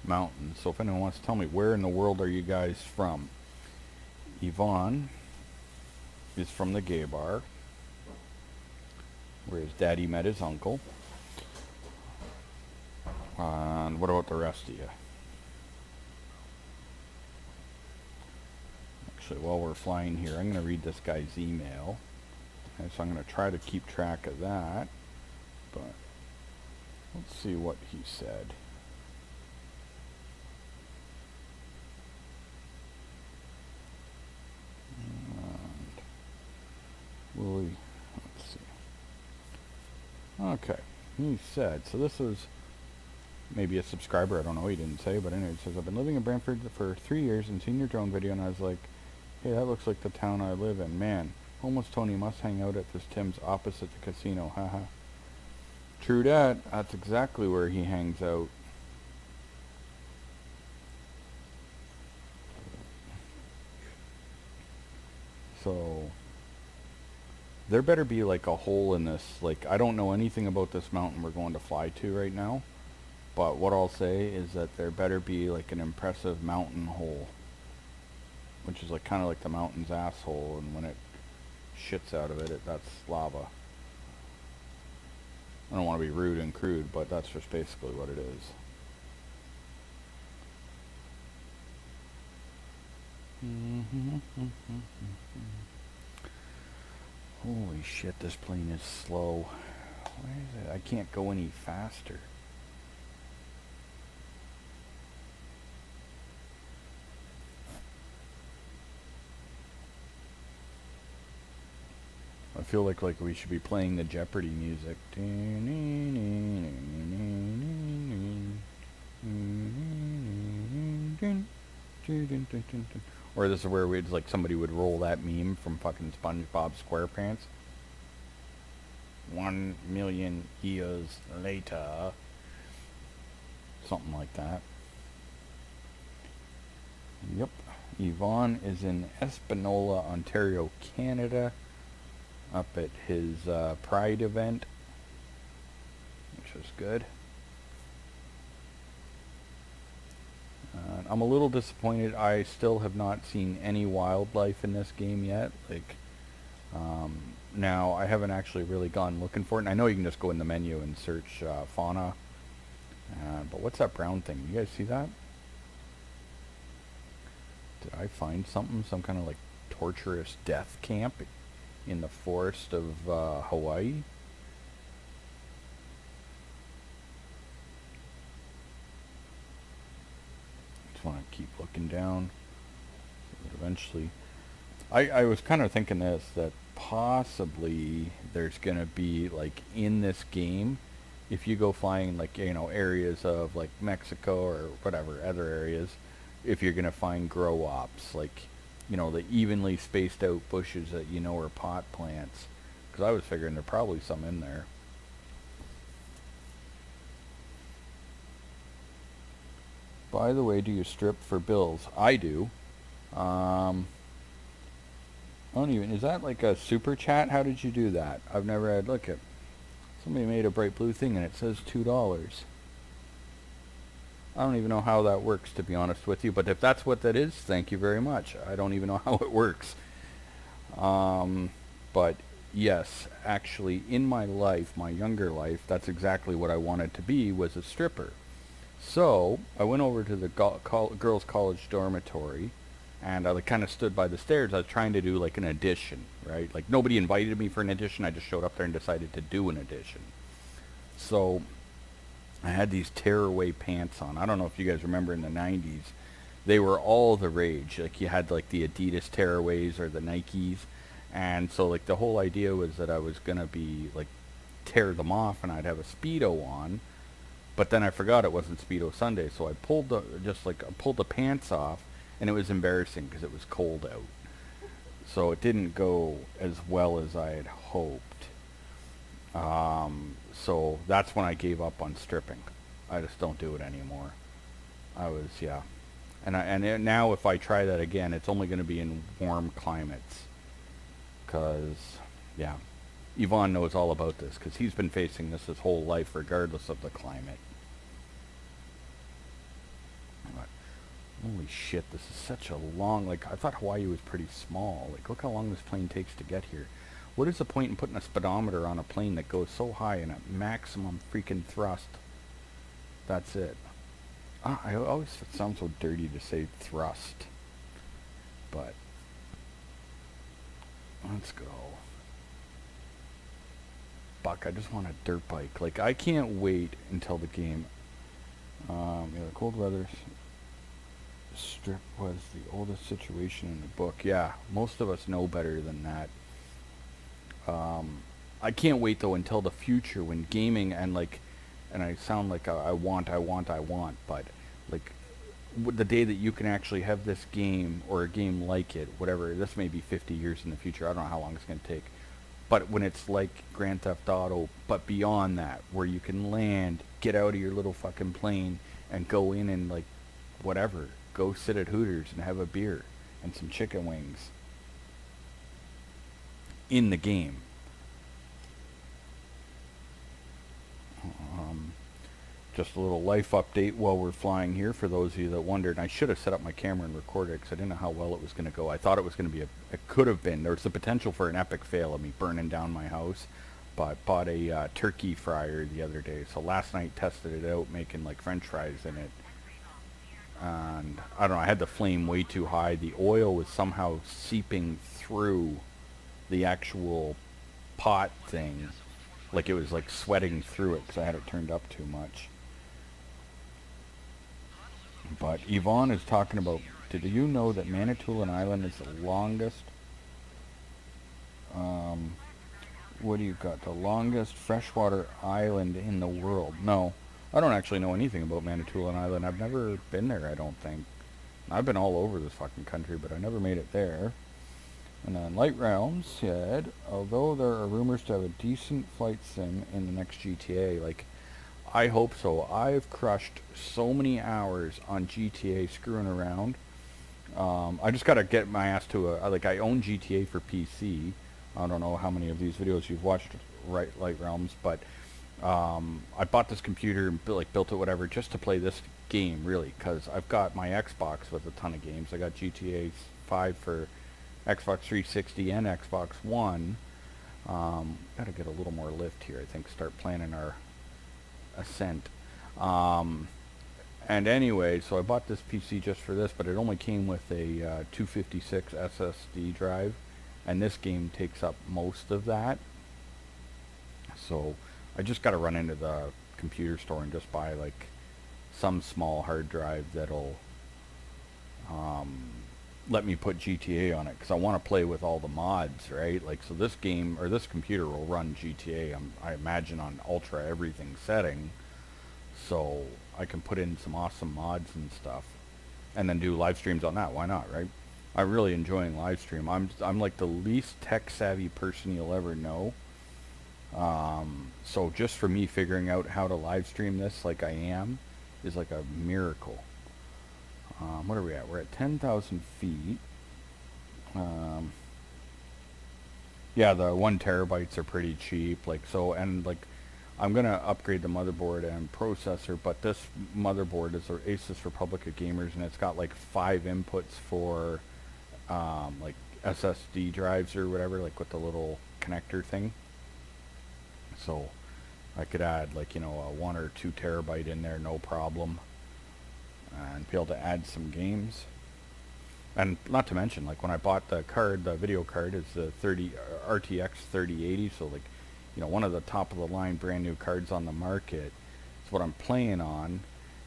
mountain. So if anyone wants to tell me, where in the world are you guys from? Yvonne is from the gay bar, where his daddy met his uncle. And what about the rest of you? Actually, while we're flying here, I'm going to read this guy's email. Okay, so I'm going to try to keep track of that. But let's see what he said. And Willie, let's see. Okay, he said, so this is maybe a subscriber, I don't know, he didn't say, but anyway, it says, I've been living in Brantford for 3 years and seen your drone video, and I was like, hey, that looks like the town I live in. Man, homeless Tony must hang out at this Tim's opposite the casino, haha. True dat, that's exactly where he hangs out. So, there better be like a hole in this, like, I don't know anything about this mountain we're going to fly to right now, but what I'll say is that there better be like an impressive mountain hole, which is like kind of like the mountain's asshole, and when it shits out of it, that's lava. I don't want to be rude and crude, but that's just basically what it is. Holy shit, this plane is slow. Why is it? I can't go any faster. I feel like we should be playing the Jeopardy music. Or this is where we'd like somebody would roll that meme from fucking SpongeBob SquarePants. 1 million years later. Something like that. Yep. Yvonne is in Espanola, Ontario, Canada, up at his Pride event, which is good. I'm a little disappointed. I still have not seen any wildlife in this game yet. Like, now I haven't actually really gone looking for it. And I know you can just go in the menu and search fauna. But what's that brown thing? You guys see that? Did I find something? Some kind of like torturous death camp in the forest of Hawaii? Want to keep looking down, so that eventually I was kind of thinking this, that possibly there's gonna be like in this game, if you go flying like, you know, areas of like Mexico or whatever other areas, if you're gonna find grow ops, like, you know, the evenly spaced out bushes that you know are pot plants, because I was figuring there probably some in there. By the way, do you strip for bills? I do. I don't even, is that like a super chat? How did you do that? I've never had, look at, somebody made a bright blue thing and it says $2. I don't even know how that works, to be honest with you, but if that's what that is, thank you very much. I don't even know how it works. But yes, actually in my life, my younger life, that's exactly what I wanted to be, was a stripper. So I went over to the girls' college dormitory, and I like kind of stood by the stairs. I was trying to do like an addition, right? Like nobody invited me for an addition. I just showed up there and decided to do an addition. So I had these tearaway pants on. I don't know if you guys remember in the 90s. They were all the rage. Like you had like the Adidas tearaways or the Nikes. And so like the whole idea was that I was going to be like tear them off and I'd have a Speedo on. But then I forgot it wasn't Speedo Sunday, so I pulled the pants off, and it was embarrassing because it was cold out. So it didn't go as well as I had hoped. So that's when I gave up on stripping. I just don't do it anymore. Yeah. Now if I try that again, it's only going to be in warm climates. Because, yeah. Yvonne knows all about this because he's been facing this his whole life regardless of the climate. But, holy shit, this is such a long, like, I thought Hawaii was pretty small. Like, look how long this plane takes to get here. What is the point in putting a speedometer on a plane that goes so high and at maximum freaking thrust? That's it. I always, it sounds so dirty to say thrust. But, let's go. Fuck, I just want a dirt bike. Like, I can't wait until the game. Yeah, the cold weather strip was the oldest situation in the book. Yeah, most of us know better than that. I can't wait though until the future when gaming and like, and I sound like I want, but like the day that you can actually have this game or a game like it, whatever, this may be 50 years in the future. I don't know how long it's going to take. But when it's like Grand Theft Auto, but beyond that, where you can land, get out of your little fucking plane, and go in and like, whatever, go sit at Hooters and have a beer and some chicken wings in the game. Just a little life update while we're flying here for those of you that wondered. I should have set up my camera and recorded it because I didn't know how well it was going to go. I thought it was going to be it could have been. There was the potential for an epic fail of me burning down my house. But bought a turkey fryer the other day. So last night tested it out, making like French fries in it. And I don't know, I had the flame way too high. The oil was somehow seeping through the actual pot thing. Like it was like sweating through it because I had it turned up too much. But Yvonne is talking about, did you know that Manitoulin Island is the longest, what do you got, the longest freshwater island in the world? No, I don't actually know anything about Manitoulin Island. I've never been there, I don't think. I've been all over this fucking country, but I never made it there. And then Light Realms said, although there are rumors to have a decent flight sim in the next GTA, like, I hope so. I've crushed so many hours on GTA screwing around. I just got to get my ass to like, I own GTA for PC. I don't know how many of these videos you've watched, right, Light Realms, but I bought this computer and built it, whatever, just to play this game, really, because I've got my Xbox with a ton of games. I got GTA 5 for Xbox 360 and Xbox One. Got to get a little more lift here, I think, start planning our ascent. And anyway, so I bought this PC just for this, but it only came with a 256 SSD drive, and this game takes up most of that. So I just got to run into the computer store and just buy like some small hard drive that'll let me put GTA on it, because I want to play with all the mods, right? Like, so this game, or this computer will run GTA, I imagine, on ultra everything setting, so I can put in some awesome mods and stuff, and then do live streams on that. Why not, right? I'm really enjoying live stream. I'm like the least tech savvy person you'll ever know. So just for me figuring out how to live stream this like I am is like a miracle. What are we at? We're at 10,000 feet. Yeah, the 1 terabytes are pretty cheap. Like, so, and like, I'm gonna upgrade the motherboard and processor, but this motherboard is an Asus Republic of Gamers, and it's got like 5 inputs for like SSD drives or whatever, like with the little connector thing. So I could add like, you know, a 1 or 2 terabyte in there, no problem, and be able to add some games. And not to mention, like when I bought the card, the video card is the 30 RTX 3080, so like, you know, one of the top of the line brand new cards on the market. It's what I'm playing on,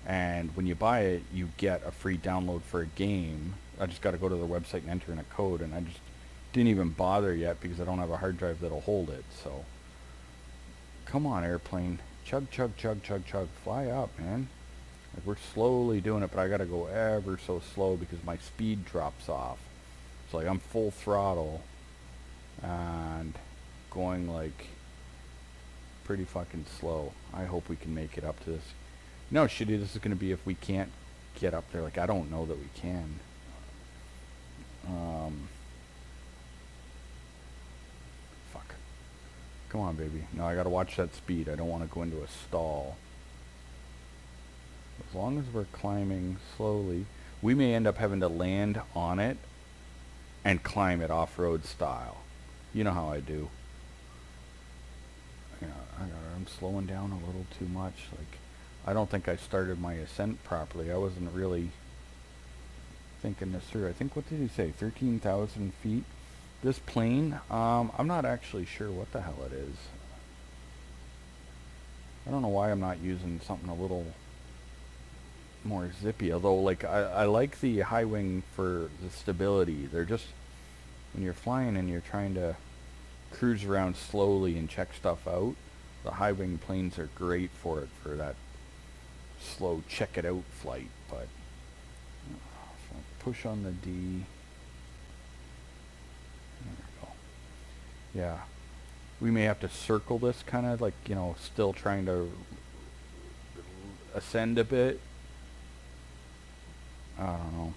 and when you buy it, you get a free download for a game. I just got to go to their website and enter in a code, and I just didn't even bother yet because I don't have a hard drive that'll hold it. So, come on, airplane, chug, chug, chug, chug, chug, fly up, man. Like we're slowly doing it, but I gotta go ever so slow because my speed drops off. So like I'm full throttle and going like pretty fucking slow. I hope we can make it up to this. You know how shitty this is gonna be if we can't get up there. Like I don't know that we can. Fuck. Come on, baby. No, I gotta watch that speed. I don't want to go into a stall. As long as we're climbing slowly, we may end up having to land on it and climb it off-road style. You know how I do. Yeah, I'm slowing down a little too much. Like, I don't think I started my ascent properly. I wasn't really thinking this through. I think, what did he say? 13,000 feet. This plane, I'm not actually sure what the hell it is. I don't know why I'm not using something a little more zippy, although like I like the high wing for the stability. They're just, when you're flying and you're trying to cruise around slowly and check stuff out, the high wing planes are great for it, for that slow check it out flight. But so push on the D. There we go. Yeah, we may have to circle this, kind of like, you know, still trying to ascend a bit. I don't know.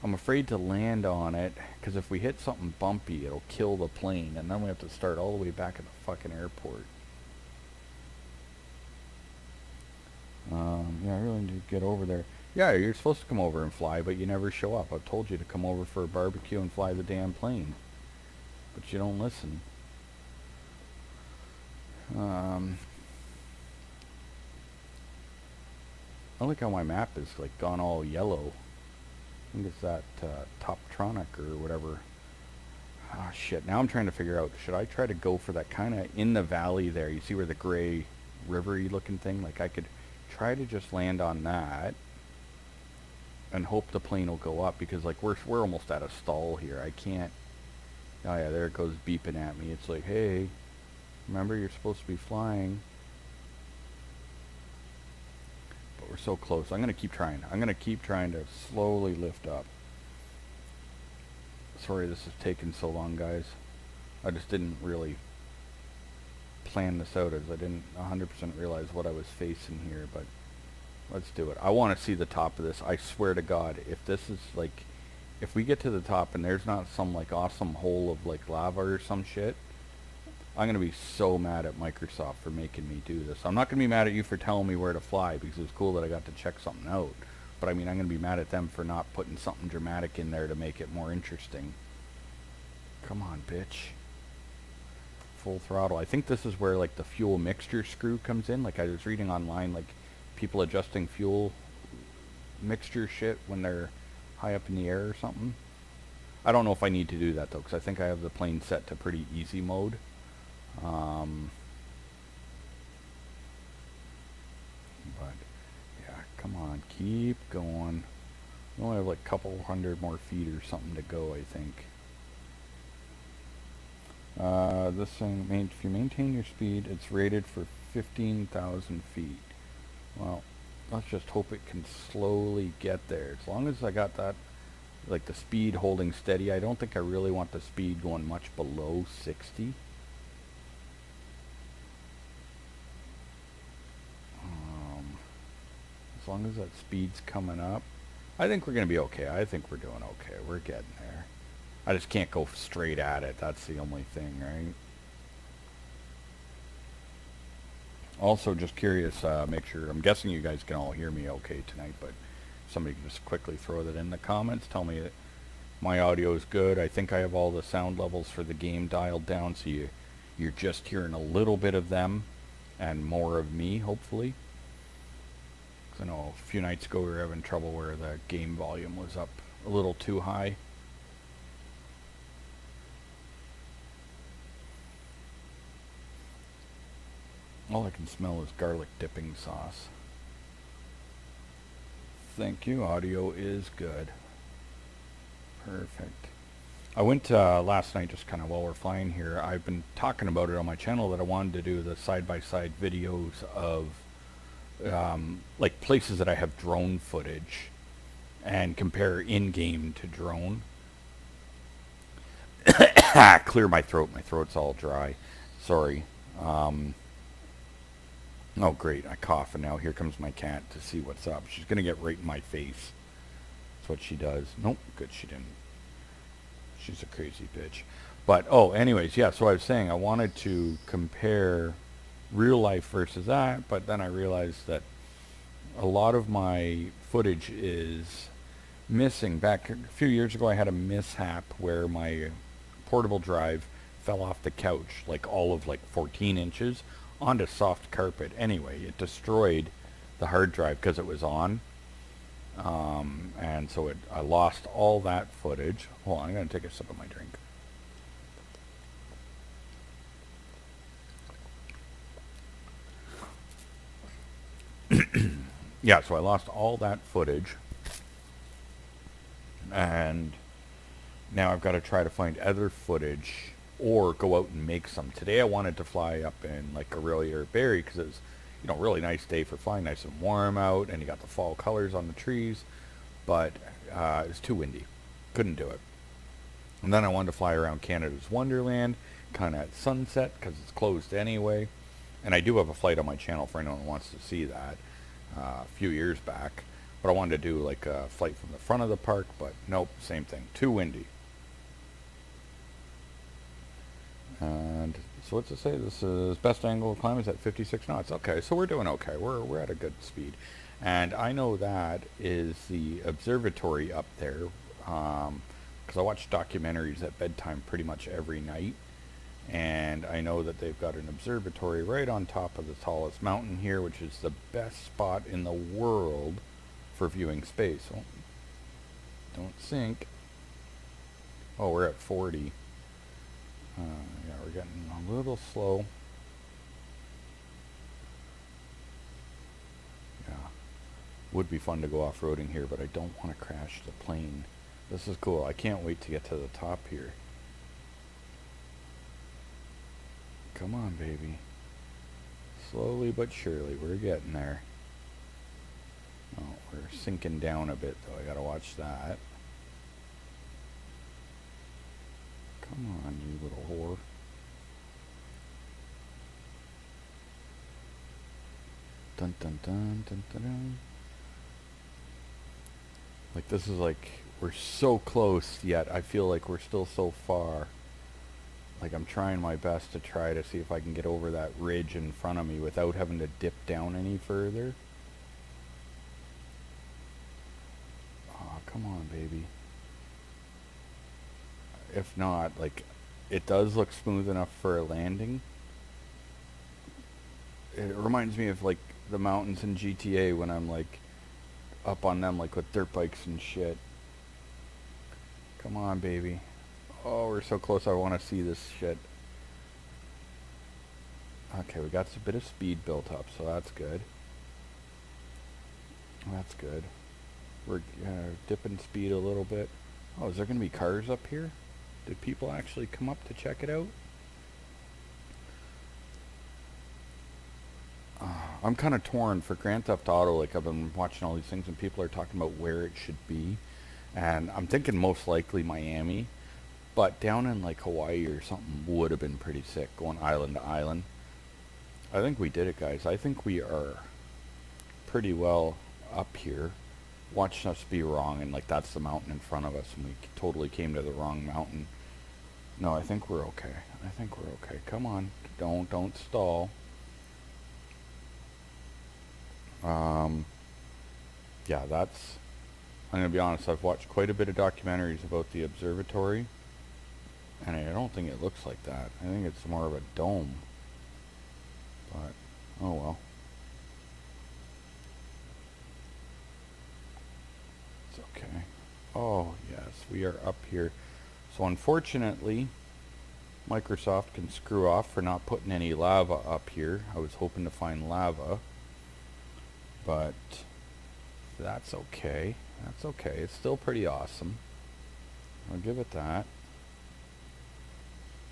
I'm afraid to land on it, because if we hit something bumpy, it'll kill the plane, and then we have to start all the way back at the fucking airport. Yeah, I really need to get over there. Yeah, you're supposed to come over and fly, but you never show up. I've told you to come over for a barbecue and fly the damn plane, but you don't listen. I like how my map is like gone all yellow. I think it's that Toptronic or whatever. Ah, shit. Now I'm trying to figure out, should I try to go for that kind of in the valley there? You see where the gray rivery looking thing? Like I could try to just land on that and hope the plane will go up, because like we're almost at a stall here. I can't. Oh yeah, there it goes beeping at me. It's like, hey, remember you're supposed to be flying. But we're so close. I'm gonna keep trying. I'm gonna keep trying to slowly lift up. Sorry this is taking so long, guys. I just didn't really plan this out, as I didn't 100% realize what I was facing here, but let's do it. I want to see the top of this. I swear to God, if this is like, if we get to the top and there's not some like awesome hole of like lava or some shit, I'm going to be so mad at Microsoft for making me do this. I'm not going to be mad at you for telling me where to fly, because it was cool that I got to check something out. But I mean, I'm going to be mad at them for not putting something dramatic in there to make it more interesting. Come on, bitch. Full throttle. I think this is where like the fuel mixture screw comes in. Like I was reading online, like people adjusting fuel mixture shit when they're high up in the air or something. I don't know if I need to do that though, because I think I have the plane set to pretty easy mode. But yeah, come on, keep going. We only have like a couple hundred more feet or something to go, I think. This thing, if you maintain your speed, it's rated for 15,000 feet. Well, let's just hope it can slowly get there. As long as I got that, like the speed holding steady. I don't think I really want the speed going much below 60. As long as that speed's coming up, I think we're going to be okay. I think we're doing okay. We're getting there. I just can't go straight at it. That's the only thing, right? Also, just curious, make sure, I'm guessing you guys can all hear me okay tonight, but somebody can just quickly throw that in the comments. Tell me that my audio is good. I think I have all the sound levels for the game dialed down, so you're just hearing a little bit of them and more of me, hopefully. 'Cause I know a few nights ago we were having trouble where the game volume was up a little too high. All I can smell is garlic dipping sauce. Thank you. Audio is good. Perfect. I went last night, just kind of while we're flying here. I've been talking about it on my channel that I wanted to do the side-by-side videos of like places that I have drone footage and compare in-game to drone. Clear my throat. My throat's all dry. Sorry. Oh, great. I cough, and now here comes my cat to see what's up. She's going to get right in my face. That's what she does. Nope. Good, she didn't. She's a crazy bitch. But, oh, anyways, yeah, so I was saying I wanted to compare real life versus that, but then I realized that a lot of my footage is missing. Back a few years ago, I had a mishap where my portable drive fell off the couch, like all of like 14 inches, onto soft carpet. Anyway, it destroyed the hard drive because it was on. And so I lost all that footage. Hold on, I'm going to take a sip of my drink. Yeah, so I lost all that footage. And now I've got to try to find other footage or go out and make some. Today I wanted to fly up in like Aurelia or Barrie because it was, you know, really nice day for flying, nice and warm out, and you got the fall colors on the trees. But it was too windy. Couldn't do it. And then I wanted to fly around Canada's Wonderland, kind of at sunset, because it's closed anyway. And I do have a flight on my channel for anyone who wants to see that a few years back. But I wanted to do like a flight from the front of the park, but nope, same thing. Too windy. And so what's it say? This is best angle of climb is at 56 knots. Okay, so we're doing okay. We're at a good speed. And I know that is the observatory up there, because I watch documentaries at bedtime pretty much every night. And I know that they've got an observatory right on top of the tallest mountain here, which is the best spot in the world for viewing space. Oh, don't sink. Oh, we're at 40. Yeah, we're getting a little slow. Yeah. Would be fun to go off-roading here, but I don't want to crash the plane. This is cool. I can't wait to get to the top here. Come on, baby. Slowly but surely, we're getting there. Oh, we're sinking down a bit, though. I gotta watch that. Come on, you little whore. Dun dun dun dun dun dun. Like, this is like, we're so close, yet I feel like we're still so far. Like, I'm trying my best to try to see if I can get over that ridge in front of me without having to dip down any further. Oh, come on, baby. If not, like, it does look smooth enough for a landing. It reminds me of, like, the mountains in GTA when I'm, like, up on them, like, with dirt bikes and shit. Come on, baby. Oh, we're so close. I want to see this shit. Okay, we got a bit of speed built up, so that's good. That's good. We're dipping speed a little bit. Oh, is there going to be cars up here? Did people actually come up to check it out? I'm kind of torn for Grand Theft Auto. Like, I've been watching all these things and people are talking about where it should be. And I'm thinking most likely Miami. But down in like Hawaii or something would have been pretty sick, going island to island. I think we did it, guys. I think we are pretty well up here. Watching us be wrong, and like that's the mountain in front of us, and we totally came to the wrong mountain. No, I think we're okay. I think we're okay. Come on, don't stall. Yeah, that's. I'm gonna be honest. I've watched quite a bit of documentaries about the observatory, and I don't think it looks like that. I think it's more of a dome. But oh well. It's okay. Oh, yes, we are up here. So unfortunately, Microsoft can screw off for not putting any lava up here. I was hoping to find lava, but that's okay. That's okay. It's still pretty awesome. I'll give it that.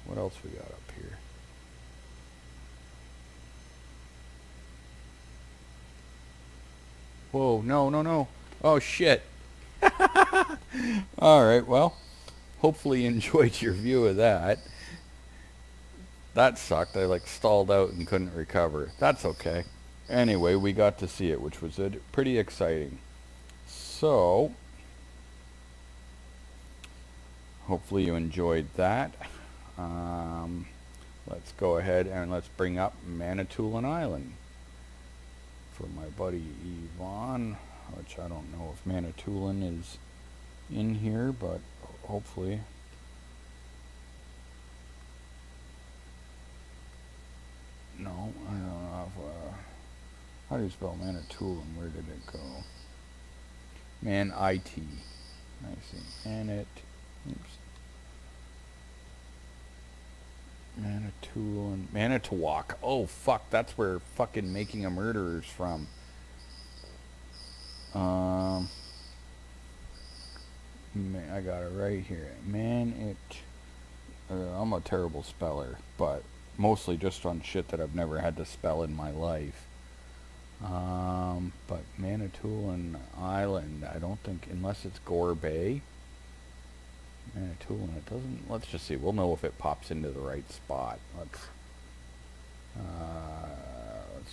What else we got up here? Whoa, no, no, no. Oh, shit. Alright, well, hopefully you enjoyed your view of that. That sucked. I like stalled out and couldn't recover. That's okay. Anyway, we got to see it, which was pretty exciting. So, hopefully you enjoyed that. Let's go ahead and let's bring up Manitoulin Island for my buddy Yvonne, which I don't know if Manitoulin is in here, but hopefully. No, I don't know if, how do you spell Manitoulin? Where did it go? Man-I-T. I see. Oops. Manitoulin. Manitowoc. Oh, fuck. That's where fucking Making a Murderer's from. I got it right here. I'm a terrible speller, but mostly just on shit that I've never had to spell in my life. But Manitoulin Island, I don't think, unless it's Gore Bay. Manitoulin, it doesn't, let's just see, we'll know if it pops into the right spot. Let's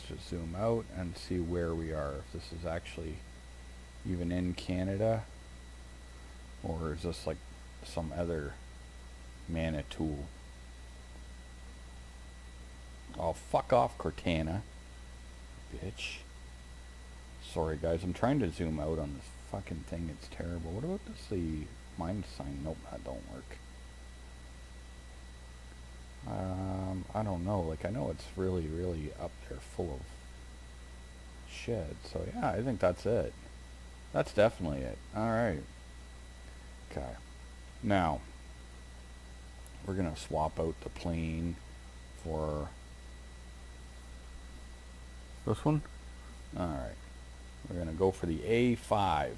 just zoom out and see where we are, if this is actually even in Canada, or is this like some other Manitoul? Oh, fuck off, Cortana, bitch. Sorry guys, I'm trying to zoom out on this fucking thing, it's terrible. What about this, the mind sign? Nope, that don't work. I don't know, like I know it's really, really up there full of shit, so yeah, I think that's it. That's definitely it. Alright. Okay. Now, we're gonna swap out the plane for this one. Alright. We're gonna go for the A5.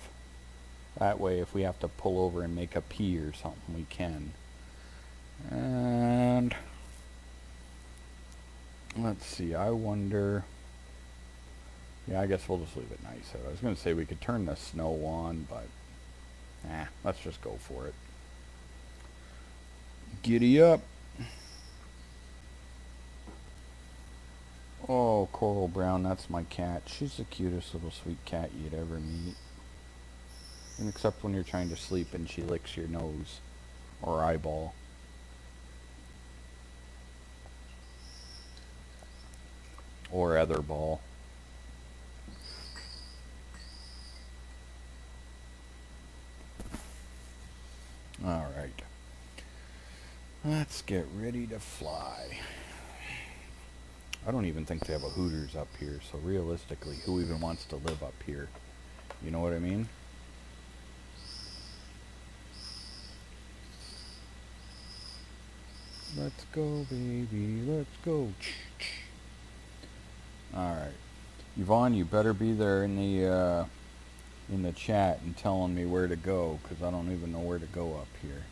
That way, if we have to pull over and make a P or something, we can. And let's see, I wonder. Yeah, I guess we'll just leave it nice. I was going to say we could turn the snow on, but let's just go for it. Giddy up. Oh, Coral Brown, that's my cat. She's the cutest little sweet cat you'd ever meet. And except when you're trying to sleep and she licks your nose or eyeball. Or other ball. Alright. Let's get ready to fly. I don't even think they have a Hooters up here, so realistically, who even wants to live up here? You know what I mean? Let's go, baby, let's go. Alright. Yvonne, you better be there in the chat and telling me where to go, because I don't even know where to go up here.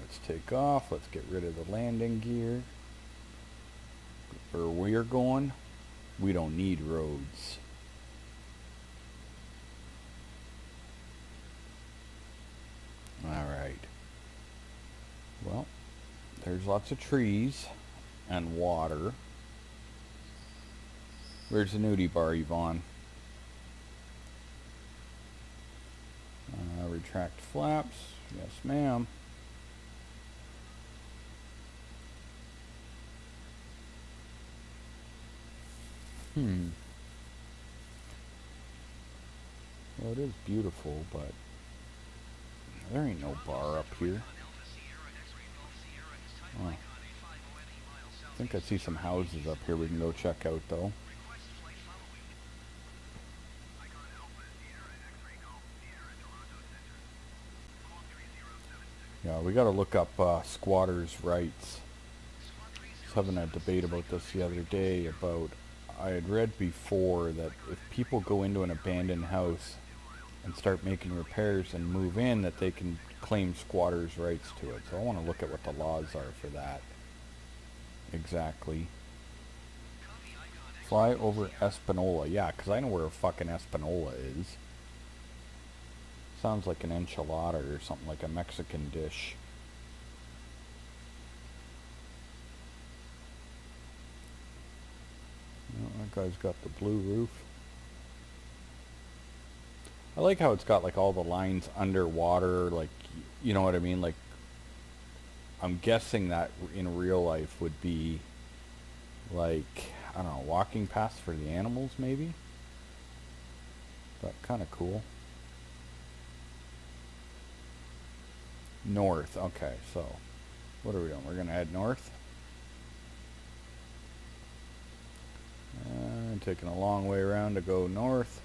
Let's take off. Let's get rid of the landing gear. Where we're going, we don't need roads. Alright. Well, there's lots of trees and water. Where's the nudie bar, Yvonne? Retract flaps. Yes, ma'am. Well, it is beautiful, but there ain't no bar up here. Oh. I think I see some houses up here we can go check out, though. Yeah, we got to look up squatters' rights. I was having a debate about this the other day about, I had read before that if people go into an abandoned house and start making repairs and move in, that they can claim squatters' rights to it. So I want to look at what the laws are for that. Exactly. Fly over Espanola. Yeah, because I know where fucking Espanola is. Sounds like an enchilada or something, like a Mexican dish. Oh, that guy's got the blue roof. I like how it's got like all the lines underwater, like, you know what I mean? Like, I'm guessing that in real life would be like, I don't know, walking paths for the animals maybe? But kind of cool. North, okay, so what are we doing? We're going to head north. Taking a long way around to go north.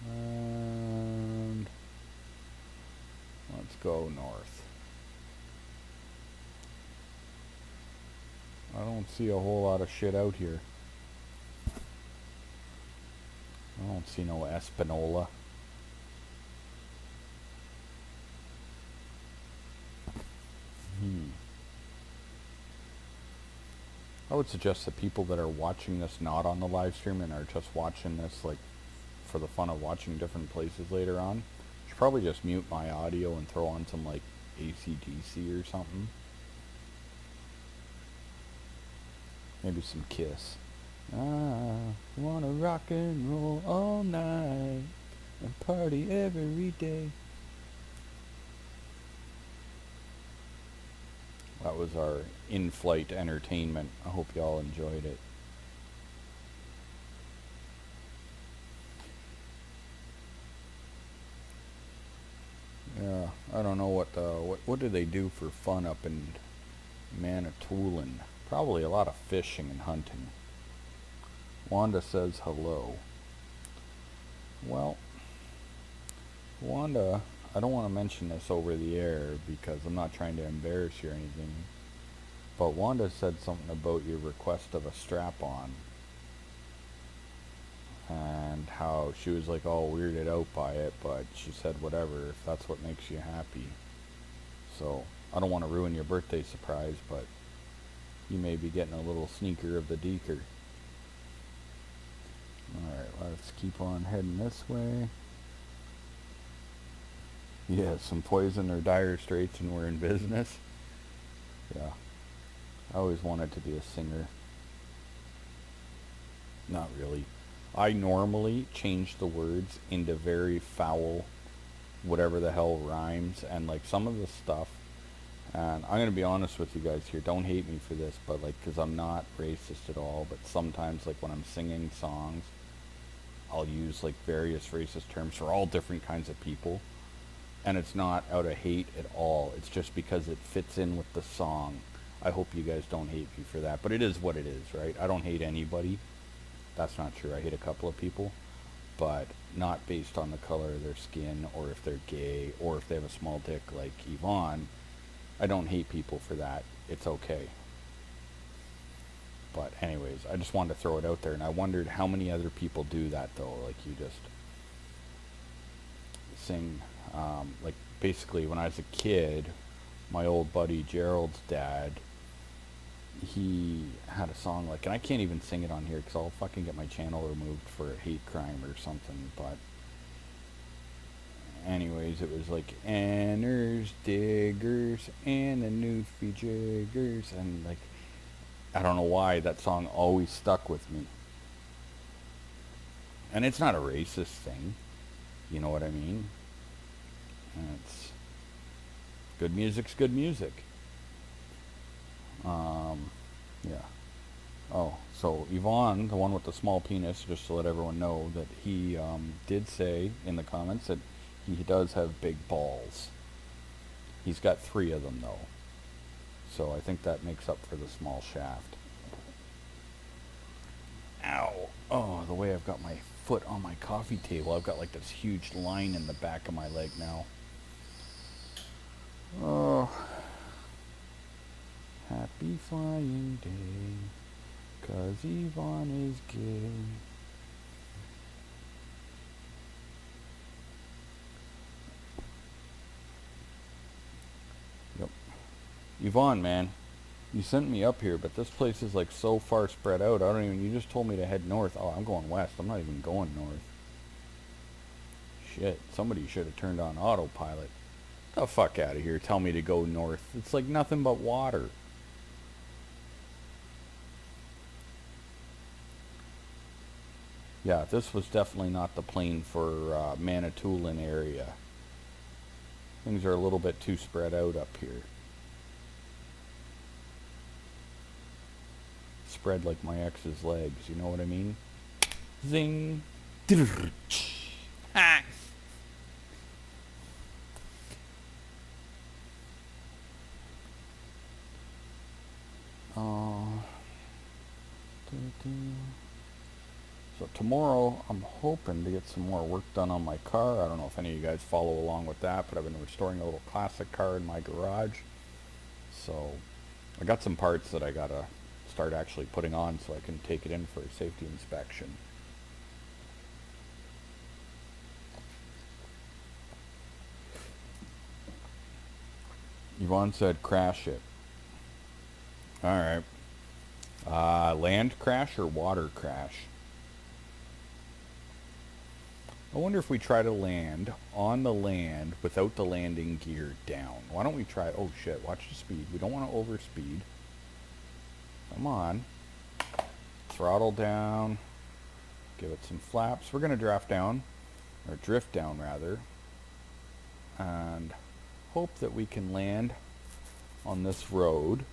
And let's go north. I don't see a whole lot of shit out here. I don't see no Espanola. I would suggest that people that are watching this not on the live stream and are just watching this like for the fun of watching different places later on, should probably just mute my audio and throw on some like AC/DC or something. Maybe some Kiss. I wanna rock and roll all night and party every day. That was our in-flight entertainment. I hope y'all enjoyed it. Yeah, I don't know what do they do for fun up in Manitoulin? Probably a lot of fishing and hunting. Wanda says hello. Well, Wanda, I don't want to mention this over the air because I'm not trying to embarrass you or anything, but Wanda said something about your request of a strap-on and how she was like all weirded out by it, but she said whatever, if that's what makes you happy. So I don't want to ruin your birthday surprise, but you may be getting a little sneaker of the deeker. Alright, let's keep on heading this way. Yeah, some poison or dire straits and we're in business. Yeah. I always wanted to be a singer. Not really. I normally change the words into very foul, whatever the hell rhymes, and like some of the stuff, and I'm going to be honest with you guys here, don't hate me for this, but like, because I'm not racist at all, but sometimes like when I'm singing songs, I'll use like various racist terms for all different kinds of people, and it's not out of hate at all, it's just because it fits in with the song. I hope you guys don't hate me for that, but it is what it is, right? I don't hate anybody. That's not true. I hate a couple of people, but not based on the color of their skin or if they're gay or if they have a small dick like Yvonne. I don't hate people for that. It's okay. But anyways, I just wanted to throw it out there, and I wondered how many other people do that though. Like you just sing, like basically when I was a kid, my old buddy Gerald's dad, he had a song like, and I can't even sing it on here because I'll fucking get my channel removed for a hate crime or something, but anyways, it was like Anners, Diggers, and the Newfie Jiggers, and like, I don't know why that song always stuck with me. And it's not a racist thing, you know what I mean? And it's good music's good music. Yeah. Oh, so Yvonne, the one with the small penis, just to let everyone know that he did say in the comments that he does have big balls. He's got 3 of them though. So I think that makes up for the small shaft. Ow. Oh, the way I've got my foot on my coffee table. I've got like this huge line in the back of my leg now. Oh, happy flying day, 'cause Yvonne is gay. Yep. Yvonne, man, you sent me up here, but this place is like so far spread out. I don't even, you just told me to head north. Oh, I'm going west. I'm not even going north. Shit, somebody should have turned on autopilot. The fuck out of here. Tell me to go north. It's like nothing but water. Yeah, this was definitely not the plane for Manitoulin area. Things are a little bit too spread out up here. Spread like my ex's legs, you know what I mean? Zing. Ha! So tomorrow I'm hoping to get some more work done on my car. I don't know if any of you guys follow along with that, but I've been restoring a little classic car in my garage. So I got some parts that I gotta start actually putting on so I can take it in for a safety inspection. Yvonne said crash it. Alright. Land crash or water crash? I wonder if we try to land on the land without the landing gear down. Why don't we try... Oh shit, watch the speed. We don't want to overspeed. Come on. Throttle down. Give it some flaps. We're going to draft down. Or drift down, rather. And hope that we can land on this road.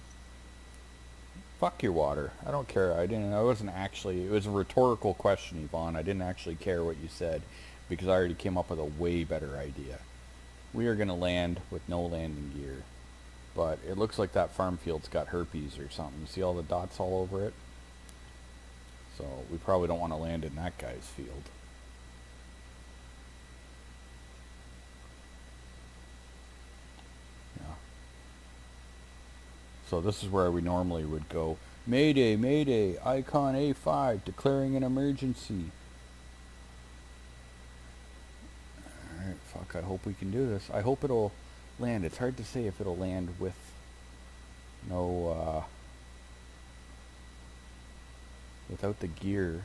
Fuck your water. I don't care. I wasn't actually... It was a rhetorical question, Yvonne. I didn't actually care what you said because I already came up with a way better idea. We are going to land with no landing gear. But it looks like that farm field's got herpes or something. You see all the dots all over it? So we probably don't want to land in that guy's field. Yeah. So this is where we normally would go. Mayday, mayday, Icon A5 declaring an emergency. Alright, fuck, I hope we can do this. I hope it'll land. It's hard to say if it'll land with no, without the gear.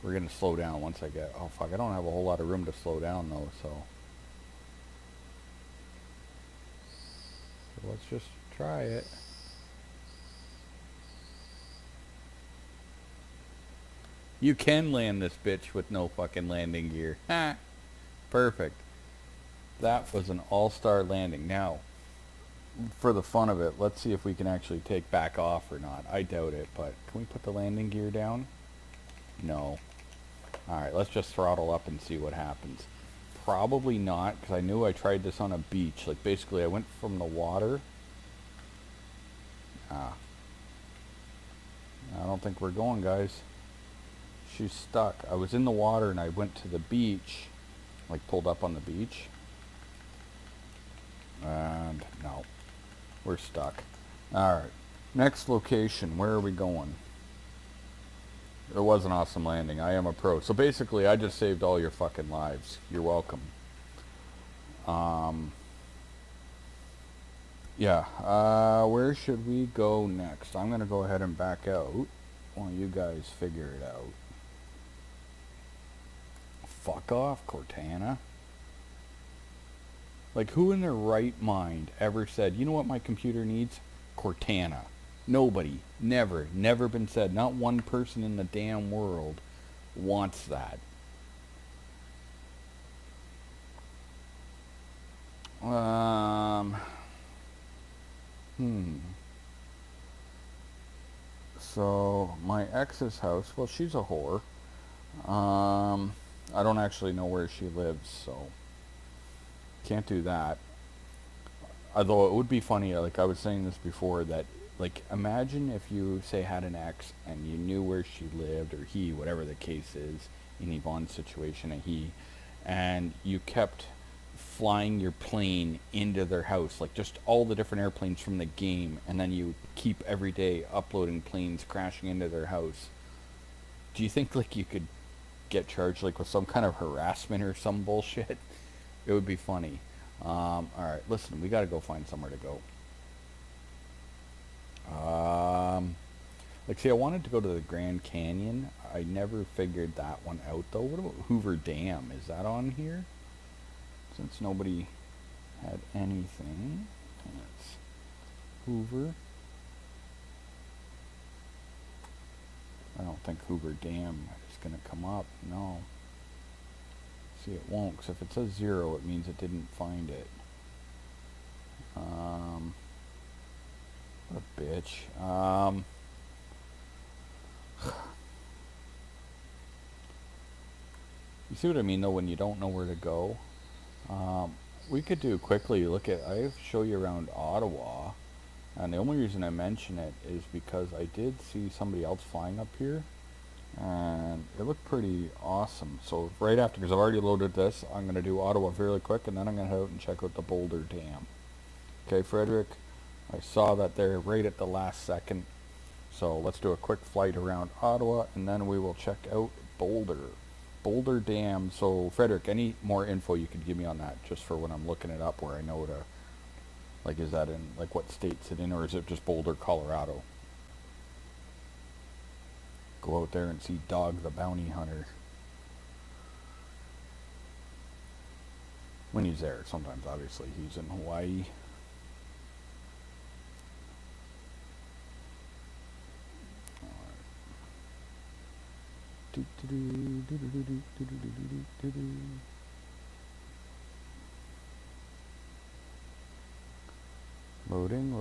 We're gonna slow down once I get... Oh fuck, I don't have a whole lot of room to slow down though, so let's just try it. You can land this bitch with no fucking landing gear. Ha! Perfect. That was an all-star landing. Now, for the fun of it, let's see if we can actually take back off or not. I doubt it, but can we put the landing gear down? No. Alright, let's just throttle up and see what happens. Probably not, because I knew I tried this on a beach. Like, basically, I went from the water. I don't think we're going, guys. She's stuck. I was in the water and I went to the beach. Like, pulled up on the beach. And, no. We're stuck. Alright. Next location. Where are we going? It was an awesome landing. I am a pro. So basically, I just saved all your fucking lives. You're welcome. Yeah. Where should we go next? I'm going to go ahead and back out while you guys figure it out. Fuck off, Cortana. Like, who in their right mind ever said, you know what my computer needs? Cortana. Nobody. Never. Never been said. Not one person in the damn world wants that. So, my ex's house, well, she's a whore. I don't actually know where she lives, so can't do that. Although it would be funny, like I was saying this before, that like, imagine if you, say, had an ex and you knew where she lived, or he, whatever the case is, in Yvonne's situation, a he, and you kept flying your plane into their house, like just all the different airplanes from the game, and then you keep every day uploading planes crashing into their house. Do you think like you could get charged like with some kind of harassment or some bullshit? It would be funny. All right, listen, we got to go find somewhere to go. Like, see, I wanted to go to the Grand Canyon. I never figured that one out, though. What about Hoover Dam? Is that on here? Since nobody had anything. That's Hoover. I don't think Hoover Dam is going to come up. No. See, it won't, because if it says 0, it means it didn't find it. What a bitch. You see what I mean, though, when you don't know where to go? We could do quickly, look at, I show you around Ottawa, and the only reason I mention it is because I did see somebody else flying up here, and it looked pretty awesome. So right after, because I've already loaded this, I'm going to do Ottawa fairly quick, and then I'm going to head out and check out the Boulder Dam. Okay, Frederick, I saw that there right at the last second, so let's do a quick flight around Ottawa, and then we will check out Boulder Dam. So Frederick, any more info you could give me on that, just for when I'm looking it up, where I know to, like, is that in, like, what state's it in, or is it just Boulder, Colorado? Go out there and see Dog the Bounty Hunter when he's there. Sometimes, obviously, he's in Hawaii. Loading.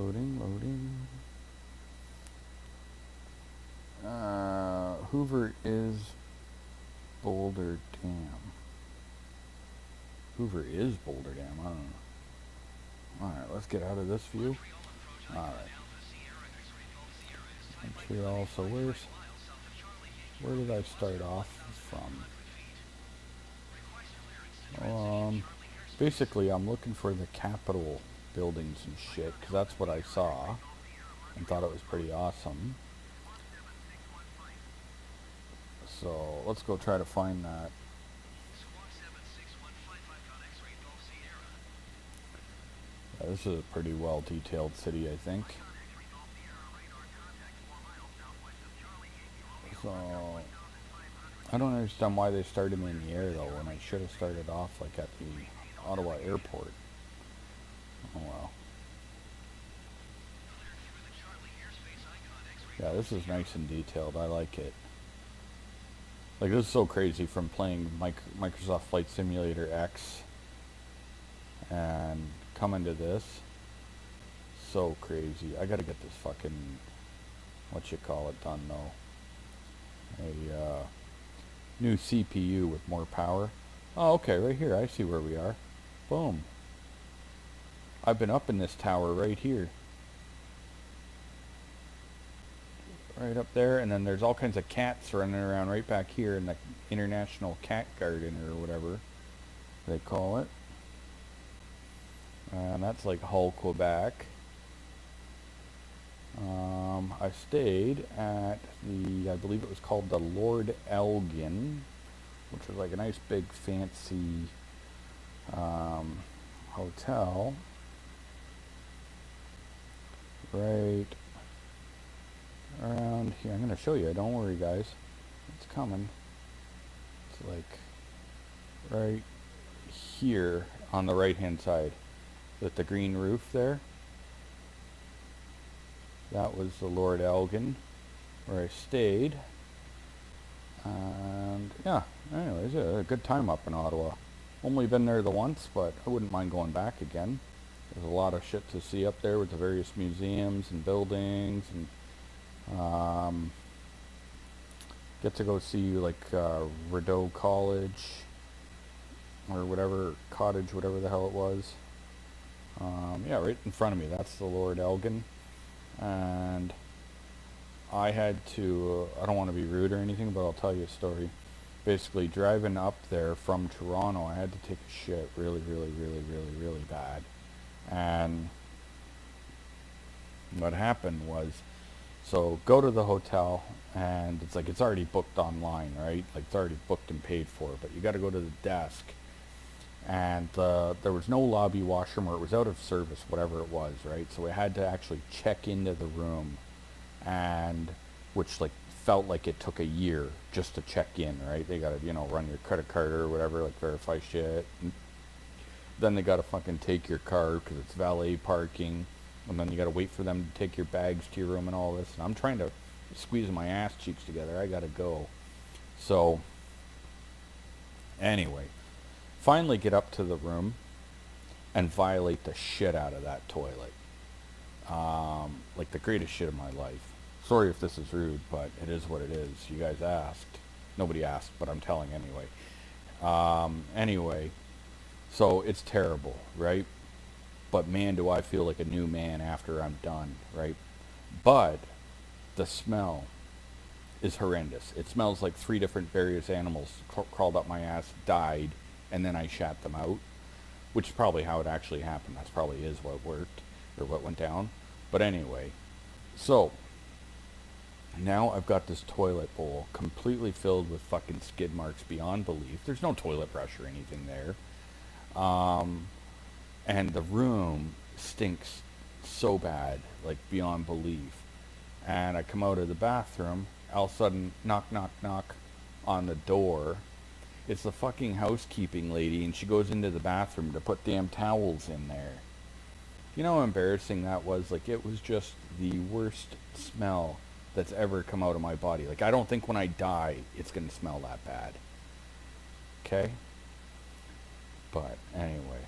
Hoover is Boulder Dam. Hoover is Boulder Dam, I don't know. Alright, let's get out of this view. Alright. Montreal, so where did I start off from? Basically, I'm looking for the Capitol buildings and shit, because that's what I saw and thought it was pretty awesome. So let's go try to find that. Yeah, this is a pretty well detailed city, I think. So I don't understand why they started me in the air, though, when I should have started off like at the Ottawa airport. Oh well. Yeah, this is nice and detailed. I like it. Like, this is so crazy from playing Microsoft Flight Simulator X and coming to this. So crazy. I gotta get this fucking, what you call it, done, though. A new CPU with more power. Oh, okay, right here. I see where we are. Boom. I've been up in this tower right here. Right up there, and then there's all kinds of cats running around right back here in the International Cat Garden, or whatever they call it. And that's like Hull, Quebec. I stayed at the, I believe it was called the Lord Elgin, which was like a nice big fancy hotel right around here. I'm going to show you, don't worry guys, it's coming. It's like right here on the right hand side with the green roof there. That was the Lord Elgin where I stayed. And yeah, anyways, yeah, a good time up in Ottawa. Only been there the once, but I wouldn't mind going back again. There's a lot of shit to see up there with the various museums and buildings, and get to go see like Rideau College or whatever, cottage, whatever the hell it was. Yeah, right in front of me, that's the Lord Elgin. and I had to, I don't want to be rude or anything, but I'll tell you a story. Basically, driving up there from Toronto, I had to take a shit really, really, really, really, really bad. And what happened was, so go to the hotel, and it's like it's already booked online, right? Like it's already booked and paid for, but you got to go to the desk, and there was no lobby washroom, or it was out of service, whatever it was, right? So we had to actually check into the room, and which like felt like it took a year just to check in, right? They got to, run your credit card or whatever, like verify shit. And then they got to fucking take your car because it's valet parking, and then you got to wait for them to take your bags to your room and all this. And I'm trying to squeeze my ass cheeks together. I got to go. So anyway, finally get up to the room and violate the shit out of that toilet. Like the greatest shit of my life. Sorry if this is rude, but it is what it is. You guys asked. Nobody asked, but I'm telling anyway. Anyway, so it's terrible, right? But man, do I feel like a new man after I'm done, right? But the smell is horrendous. It smells like 3 different various animals crawled up my ass, died, and then I shat them out, which is probably how it actually happened. That's probably is what worked, or what went down. But anyway, so now I've got this toilet bowl completely filled with fucking skid marks beyond belief. There's no toilet brush or anything there. And the room stinks so bad, like beyond belief. And I come out of the bathroom, all of a sudden, knock, knock, knock on the door. It's the fucking housekeeping lady, and she goes into the bathroom to put damn towels in there. You know how embarrassing that was? Like, it was just the worst smell that's ever come out of my body. Like, I don't think when I die, it's going to smell that bad. Okay? But anyway,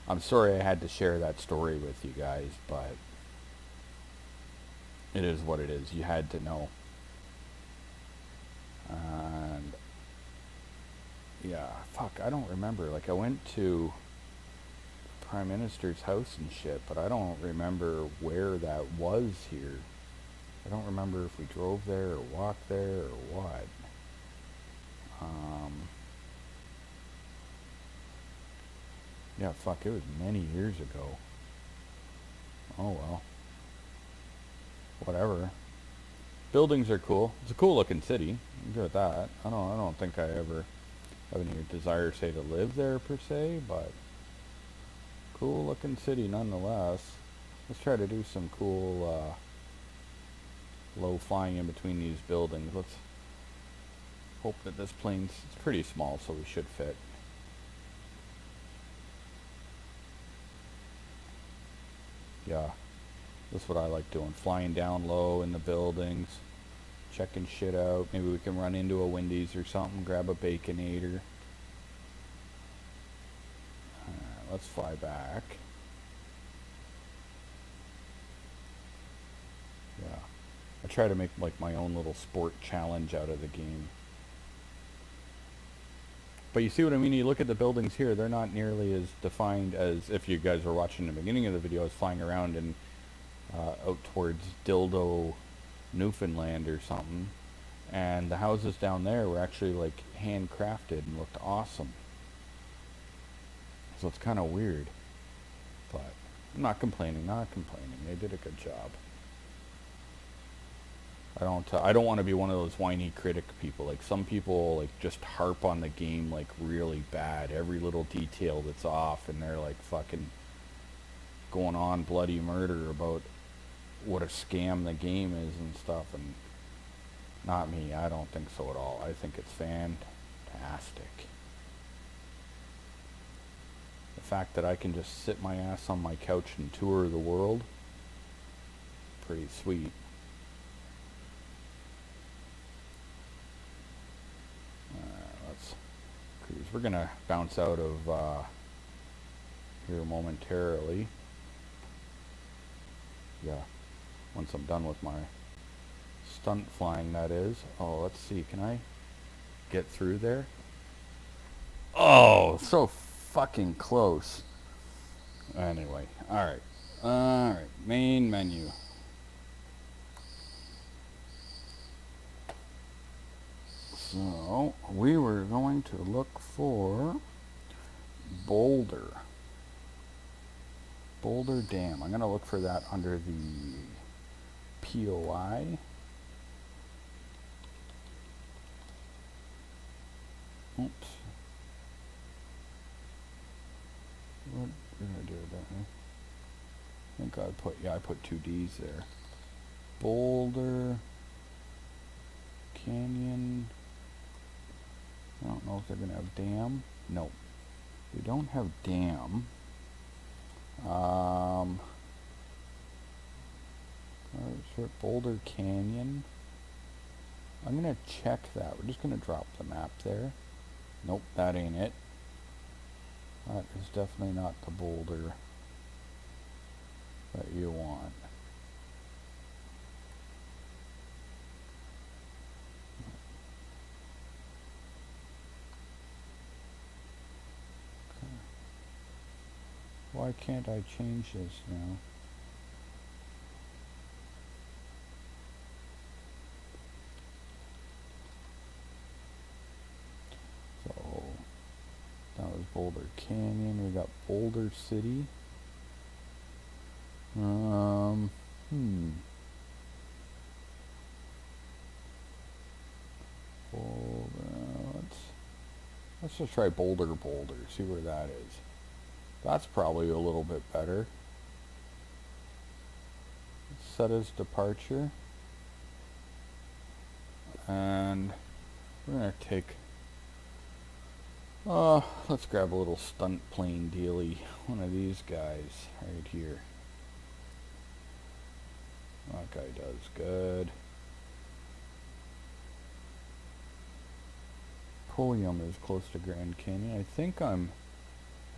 I'm sorry I had to share that story with you guys, but it is what it is. You had to know. And yeah, fuck, I don't remember. Like, I went to Prime Minister's house and shit, but I don't remember where that was here. I don't remember if we drove there or walked there or what. Yeah, fuck, it was many years ago. Oh well. Whatever. Buildings are cool. It's a cool looking city. I'm good with that. I don't think I ever have any desire, say, to live there per se, but cool looking city nonetheless. Let's try to do some cool low flying in between these buildings. Let's hope that this plane's, it's pretty small, so we should fit. Yeah, that's what I like doing. Flying down low in the buildings, checking shit out. Maybe we can run into a Wendy's or something, grab a Baconator. Let's fly back. Yeah, I try to make like my own little sport challenge out of the game. But you see what I mean? You look at the buildings here, they're not nearly as defined as if you guys were watching the beginning of the video. I was flying around and out towards Dildo, Newfoundland or something. And the houses down there were actually like handcrafted and looked awesome. So it's kind of weird. But I'm not complaining, not complaining. They did a good job. I don't want to be one of those whiny critic people. Like some people like just harp on the game like really bad. Every little detail that's off, and they're like fucking going on bloody murder about what a scam the game is and stuff. And not me. I don't think so at all. I think it's fantastic. The fact that I can just sit my ass on my couch and tour the world, pretty sweet. Let's cruise. We're gonna bounce out of here momentarily. Yeah, once I'm done with my stunt flying, that is. Oh, let's see. Can I get through there? Oh, so fucking close. Anyway, all right, main menu. So we were going to look for Boulder. Boulder Dam. I'm going to look for that under the POI. Oops. What did I do with that? I think I put two D's there. Boulder Canyon. I don't know if they're going to have dam. No. They don't have dam. Boulder Canyon. I'm going to check that. We're just going to drop the map there. Nope, that ain't it. That is definitely not the boulder that you want. Okay. Why can't I change this now? So that was Boulder Canyon. We got Boulder City. Let's just try Boulder, see where that is. That's probably a little bit better. Set as departure. And we're going to take... let's grab a little stunt plane dealy. One of these guys right here. That guy does good. Pulliam is close to Grand Canyon. I think I'm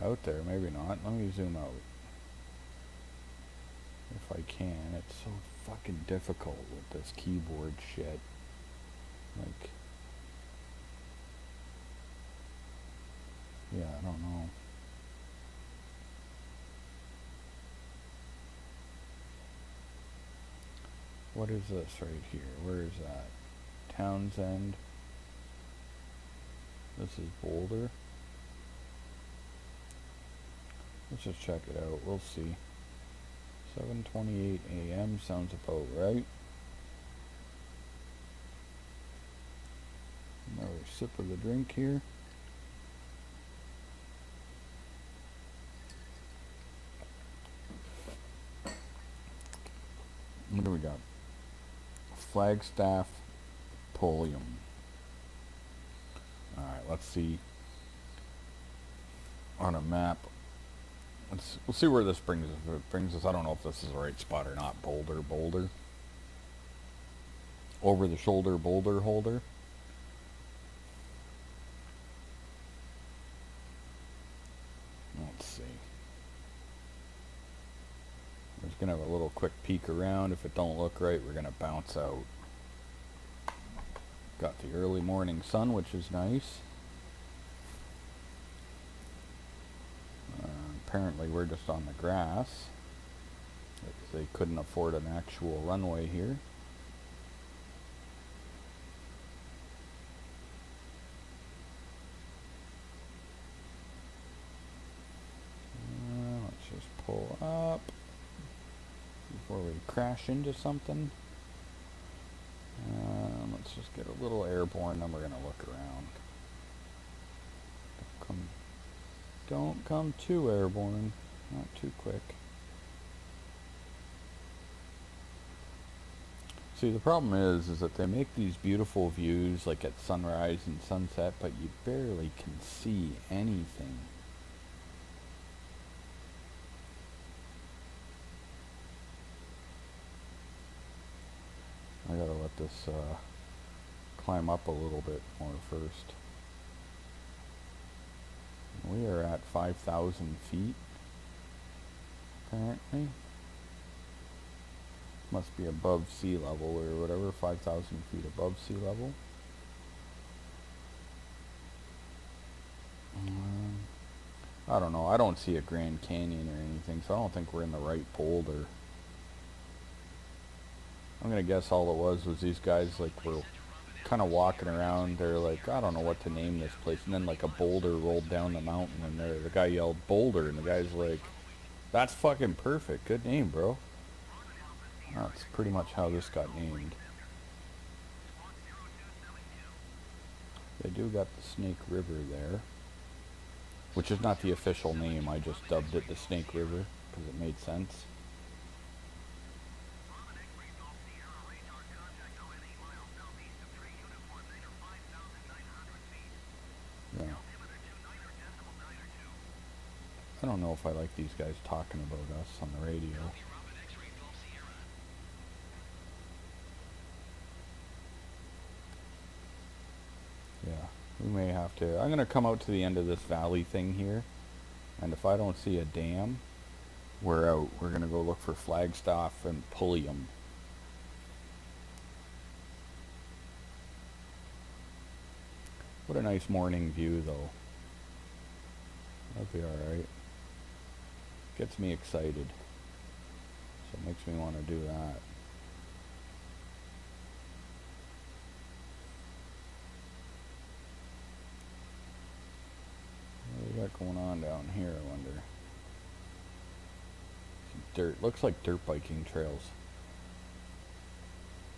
out there. Maybe not. Let me zoom out. If I can. It's so fucking difficult with this keyboard shit. Like... yeah, I don't know. What is this right here? Where is that? Townsend. This is Boulder. Let's just check it out. We'll see. 7:28 a.m. sounds about right. Another sip of the drink here. What do we got? Flagstaff, Pulliam. Alright, let's see on a map. We'll see where this brings us. If it brings us, I don't know if this is the right spot or not. Boulder. Over the shoulder boulder holder. Let's see. We're just going to have a little quick peek around. If it don't look right, we're going to bounce out. Got the early morning sun, which is nice. Apparently we're just on the grass. They couldn't afford an actual runway here. Let's just pull up before we crash into something. Let's just get a little airborne, then we're going to look around. Don't come too airborne, not too quick. See, the problem is that they make these beautiful views like at sunrise and sunset, but you barely can see anything. I gotta let this climb up a little bit more first. We are at 5,000 feet, apparently. Must be above sea level or whatever, 5,000 feet above sea level. I don't know, I don't see a Grand Canyon or anything, so I don't think we're in the right boulder. I'm gonna guess all it was these guys like were kind of walking around. They're like, I don't know what to name this place. And then like a boulder rolled down the mountain, and the guy yelled boulder, and the guy's like, that's fucking perfect. Good name, bro. That's pretty much how this got named. They do got the Snake River there, which is not the official name. I just dubbed it the Snake River because it made sense. Yeah. I don't know if I like these guys talking about us on the radio. Yeah, we may have to. I'm going to come out to the end of this valley thing here, and if I don't see a dam, we're out. We're going to go look for Flagstaff and Pulliam. What a nice morning view, though. That'll be alright. Gets me excited. So it makes me want to do that. What do we got going on down here, I wonder? Some dirt. Looks like dirt biking trails.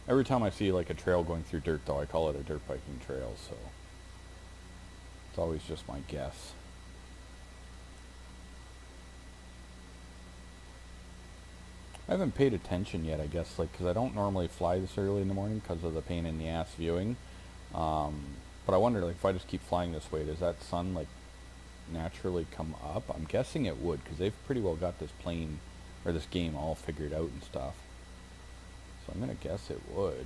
Every time I see like a trail going through dirt, though, I call it a dirt biking trail, so it's always just my guess. I haven't paid attention yet, I guess, like, because I don't normally fly this early in the morning because of the pain in the ass viewing. But I wonder, like, if I just keep flying this way, does that sun, like, naturally come up? I'm guessing it would, because they've pretty well got this plane, or this game all figured out and stuff. So I'm going to guess it would.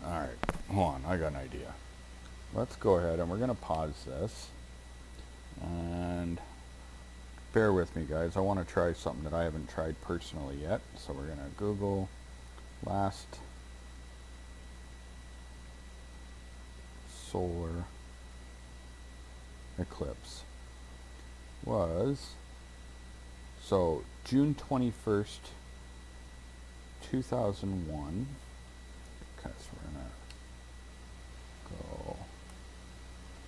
Alright, hold on, I got an idea. Let's go ahead and we're going to pause this. And bear with me, guys. I want to try something that I haven't tried personally yet. So we're going to Google last solar eclipse was, so June 21st, 2001. Okay, so we're going to go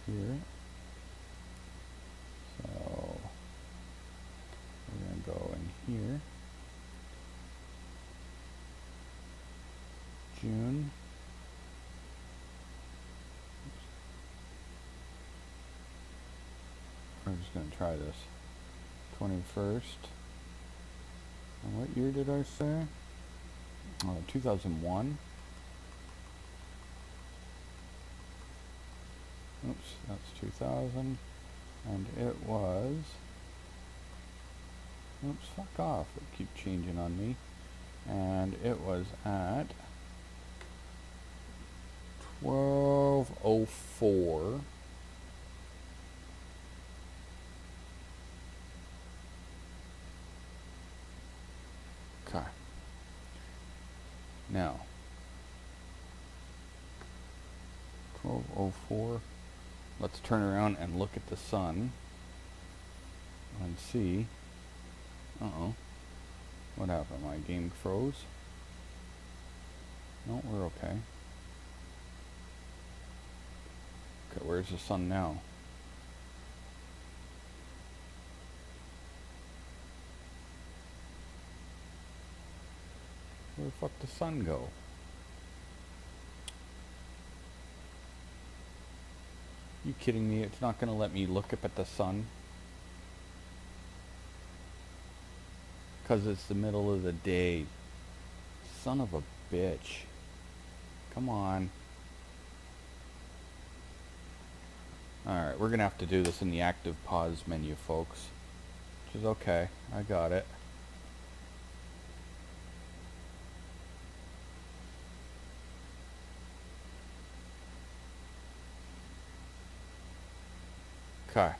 here. So we're going to go in here. June. We're just going to try this. 21st. And what year did I say? 2001. Oops, that's 2000. And it was, oops, fuck off, it keep changing on me. And it was at 12:04. Okay. Now, 12:04. Let's turn around and look at the sun and see. Uh-oh. What happened? My game froze? No, we're okay. Okay, where's the sun now? Where the fuck did the sun go? You kidding me? It's not going to let me look up at the sun? Because it's the middle of the day. Son of a bitch. Come on. Alright, we're going to have to do this in the active pause menu, folks. Which is okay. I got it. Okay.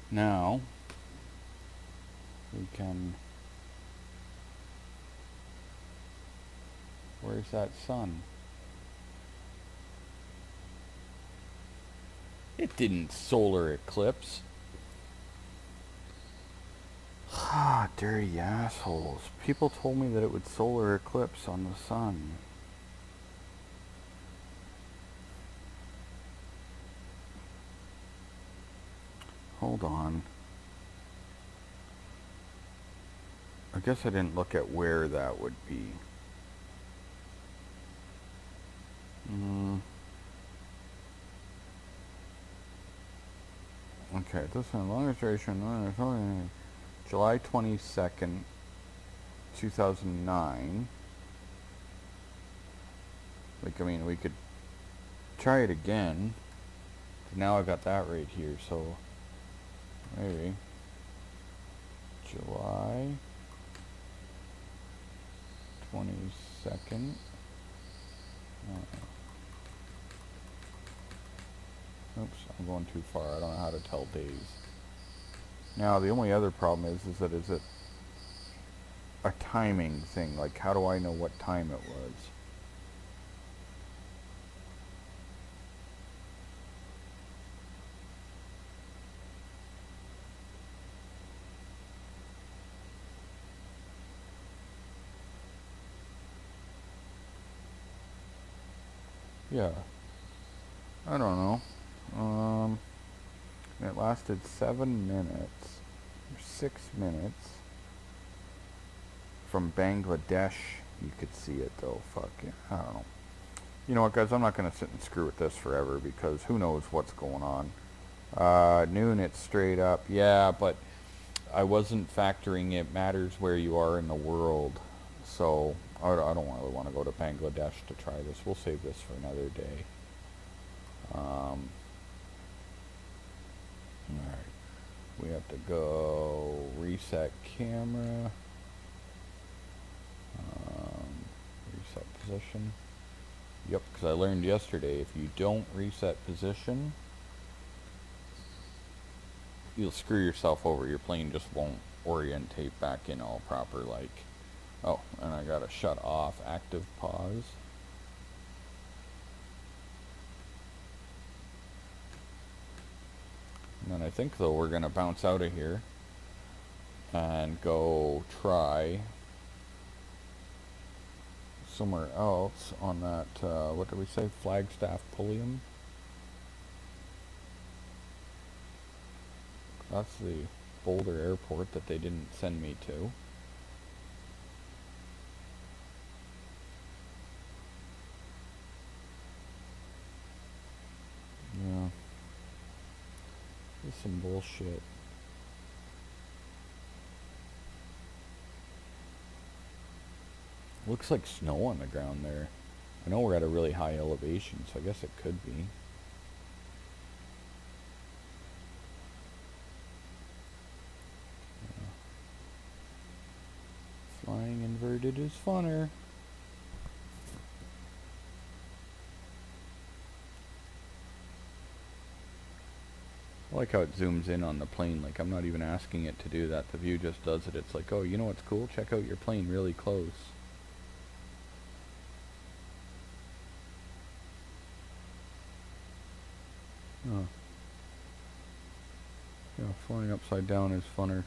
Now, we can... Where's that sun? It didn't solar eclipse. Ah, dirty assholes. People told me that it would solar eclipse on the sun. Hold on. I guess I didn't look at where that would be. Okay, this one, longest duration, July 22nd, 2009. Like, I mean, we could try it again. Now I got that right here, so maybe July 22nd. Oops, I'm going too far. I don't know how to tell days. Now, the only other problem is that is it a timing thing? Like, how do I know what time it was? Yeah. I don't know. It lasted 7 minutes. Or 6 minutes. From Bangladesh. You could see it though. Fuck yeah. I don't know. You know what, guys? I'm not going to sit and screw with this forever because who knows what's going on. Noon, it's straight up. Yeah, but I wasn't factoring it matters where you are in the world. So I don't really want to go to Bangladesh to try this. We'll save this for another day. Alright. We have to go reset camera. Reset position. Yep, because I learned yesterday if you don't reset position, you'll screw yourself over. Your plane just won't orientate back in all proper like. Oh, and I gotta shut off active pause. And then I think though we're gonna bounce out of here and go try somewhere else on that, what did we say, Flagstaff Pulliam? That's the Boulder airport that they didn't send me to. Yeah. This is some bullshit. Looks like snow on the ground there. I know we're at a really high elevation, so I guess it could be. Flying inverted is funner. I like how it zooms in on the plane. Like, I'm not even asking it to do that. The view just does it. It's like, oh, you know what's cool? Check out your plane really close. Oh. Yeah, flying upside down is funner.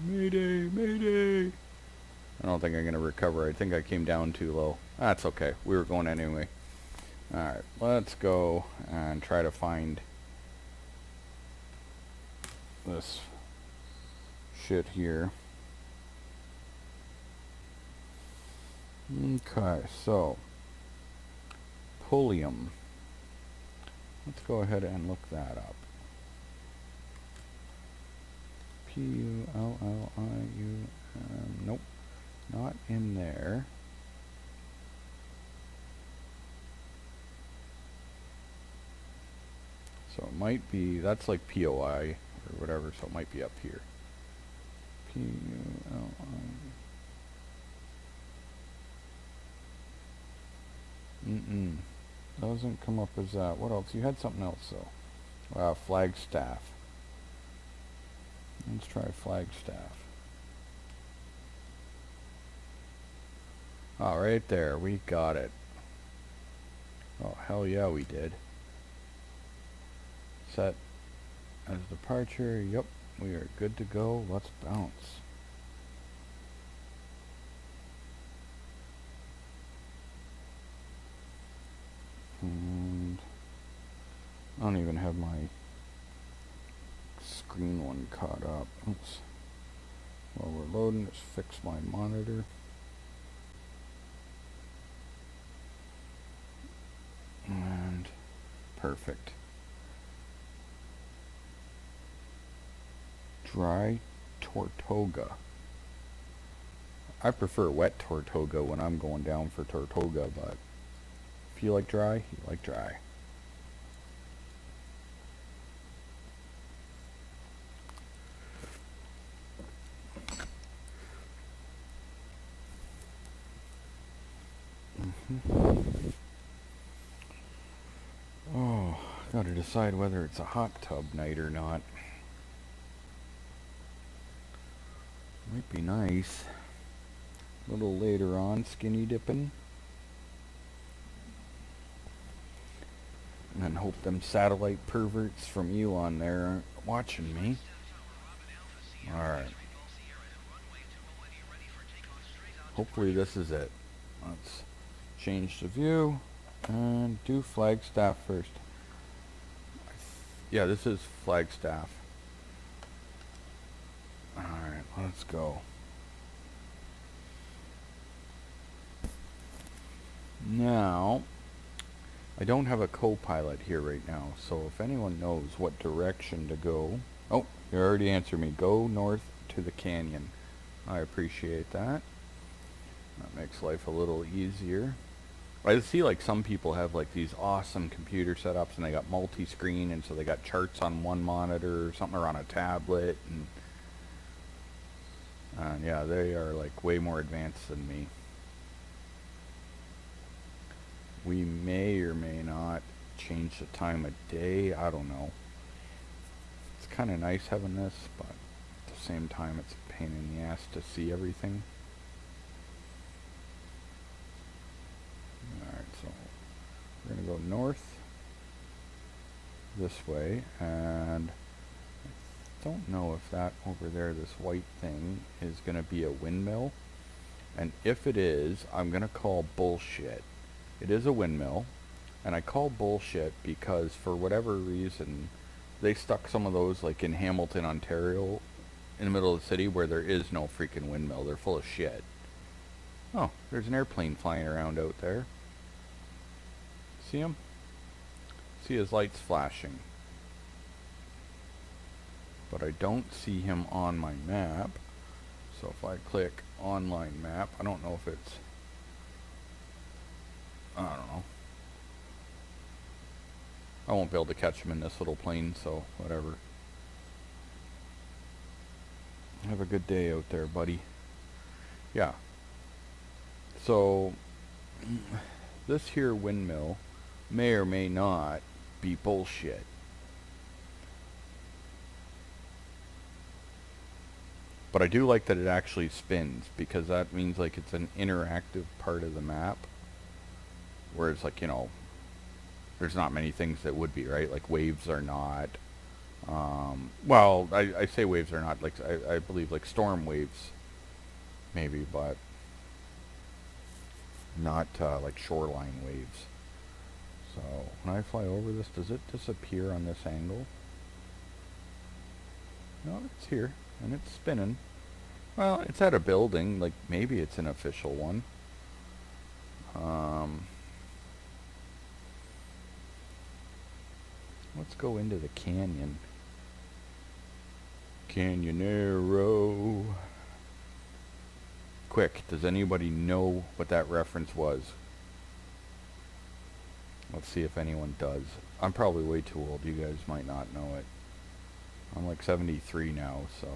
Mayday, mayday. I don't think I'm going to recover. I think I came down too low. That's okay. We were going anyway. Alright, let's go and try to find this shit here. Okay, so Pulliam. Let's go ahead and look that up. P-U-L-L-I-U-M. Nope, not in there. So it might be, that's like POI or whatever, so it might be up here. P-U-L-I. Doesn't come up as that. What else? You had something else though. Flagstaff. Let's try Flagstaff. Oh, right there. We got it. Oh, hell yeah, we did. Set as departure. Yep, we are good to go. Let's bounce. And I don't even have my screen one caught up. Oops. While we're loading, just fix my monitor. And perfect. Dry Tortuga. I prefer wet Tortuga when I'm going down for Tortuga, but if you like dry, you like dry. Oh, gotta decide whether it's a hot tub night or not. Might be nice. A little later on, skinny dipping. And then hope them satellite perverts from you on there aren't watching me. Alright. Hopefully this is it. Let's change the view and do Flagstaff first. Yeah, this is Flagstaff. Alright, let's go. Now, I don't have a co-pilot here right now, so if anyone knows what direction to go... Oh, you already answered me. Go north to the canyon. I appreciate that. That makes life a little easier. I see like some people have like these awesome computer setups and they got multi-screen, and so they got charts on one monitor or something, or on a tablet, and yeah, they are like way more advanced than me. We may or may not change the time of day. I don't know. It's kind of nice having this, but at the same time it's a pain in the ass to see everything. Alright, so we're going to go north this way, and I don't know if that over there, this white thing, is going to be a windmill. And if it is, I'm going to call bullshit. It is a windmill, and I call bullshit because for whatever reason they stuck some of those like in Hamilton, Ontario, in the middle of the city where there is no freaking windmill. They're full of shit. Oh, there's an airplane flying around out there. See him? See his lights flashing. But I don't see him on my map. So if I click online map, I don't know if it's... I don't know. I won't be able to catch him in this little plane, so whatever. Have a good day out there, buddy. Yeah. So, this here windmill may or may not be bullshit. But I do like that it actually spins, because that means like it's an interactive part of the map. Whereas like, you know, there's not many things that would be, right? Like waves are not. Well, I say waves are not, like I believe like storm waves maybe, but not like shoreline waves. So when I fly over this, does it disappear on this angle? No, it's here and it's spinning. Well, it's at a building, like maybe it's an official one. Let's go into the canyon. Canyonero. Quick, does anybody know what that reference was? Let's see if anyone does. I'm probably way too old. You guys might not know it. I'm like 73 now, so...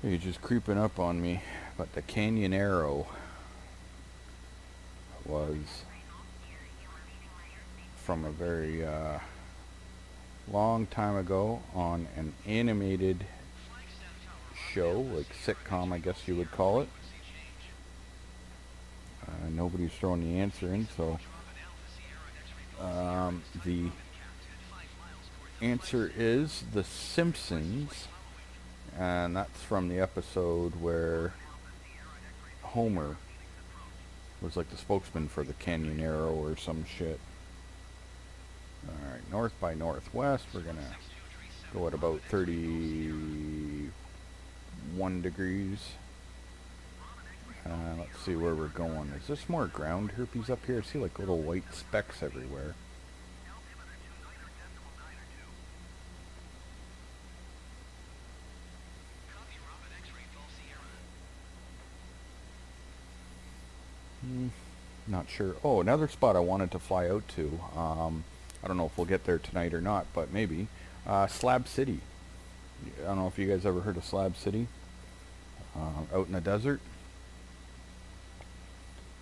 You're just creeping up on me. But the Canyonero was from a very long time ago on an animated show, like sitcom I guess you would call it. Nobody's throwing the answer in, so the answer is The Simpsons, and that's from the episode where Homer was like the spokesman for the Canyon Arrow or some shit. Alright, north by northwest, we're gonna go at about 31 degrees. Let's see where we're going. Is this more ground herpes up here? I see like little white specks everywhere. Not sure. Oh, another spot I wanted to fly out to. I don't know if we'll get there tonight or not, but maybe. Slab City. I don't know if you guys ever heard of Slab City. Out in the desert.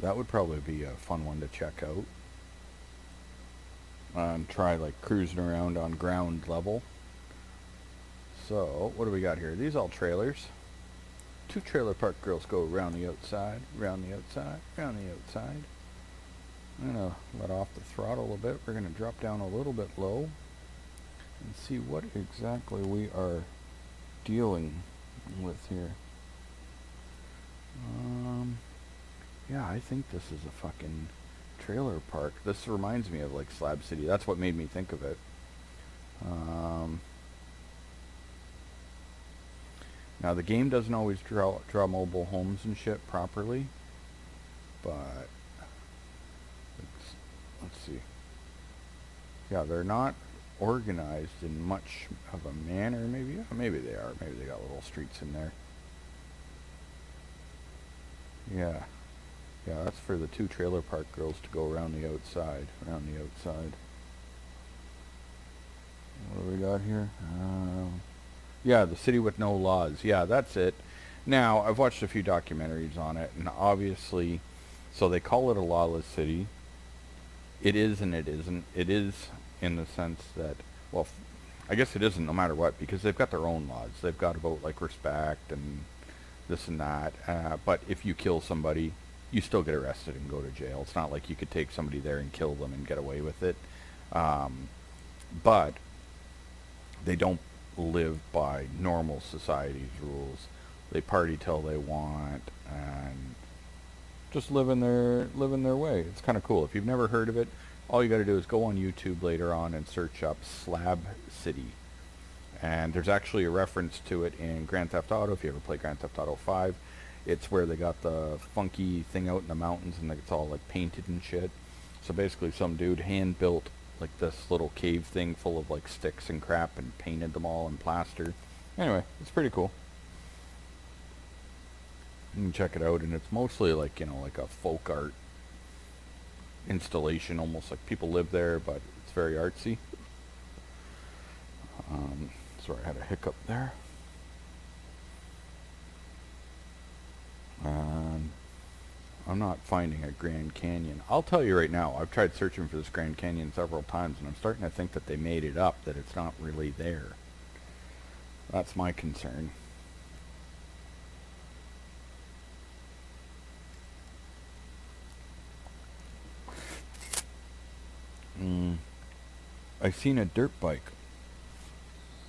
That would probably be a fun one to check out. And try like cruising around on ground level. So, what do we got here? These all trailers. 2 trailer park girls go around the outside, around the outside, around the outside. I'm going to let off the throttle a bit. We're going to drop down a little bit low and see what exactly we are dealing with here. Yeah, I think this is a fucking trailer park. This reminds me of like Slab City. That's what made me think of it. Now the game doesn't always draw mobile homes and shit properly, but let's see. Yeah, they're not organized in much of a manner. Maybe they are. Maybe they got little streets in there. Yeah, that's for the 2 trailer park girls to go around the outside. Around the outside. What do we got here? Yeah, the city with no laws. Yeah, that's it. Now, I've watched a few documentaries on it, and obviously, so they call it a lawless city. It is and it isn't. It is in the sense that, well, I guess it isn't no matter what, because they've got their own laws. They've got about, like, respect and this and that. But if you kill somebody, you still get arrested and go to jail. It's not like you could take somebody there and kill them and get away with it. But they don't live by normal society's rules. They party till they want and just live in their way. It's kind of cool. If you've never heard of it, all you got to do is go on YouTube later on and search up Slab City. And there's actually a reference to it in Grand Theft Auto. If you ever play Grand Theft Auto 5, it's where they got the funky thing out in the mountains and it's all like painted and shit. So basically some dude hand built like this little cave thing full of like sticks and crap and painted them all in plaster. Anyway, it's pretty cool. You can check it out, and it's mostly like, you know, like a folk art installation, almost like people live there, but it's very artsy. Sorry, I had a hiccup there. I'm not finding a Grand Canyon. I'll tell you right now, I've tried searching for this Grand Canyon several times, and I'm starting to think that they made it up, that it's not really there. That's my concern. I seen a dirt bike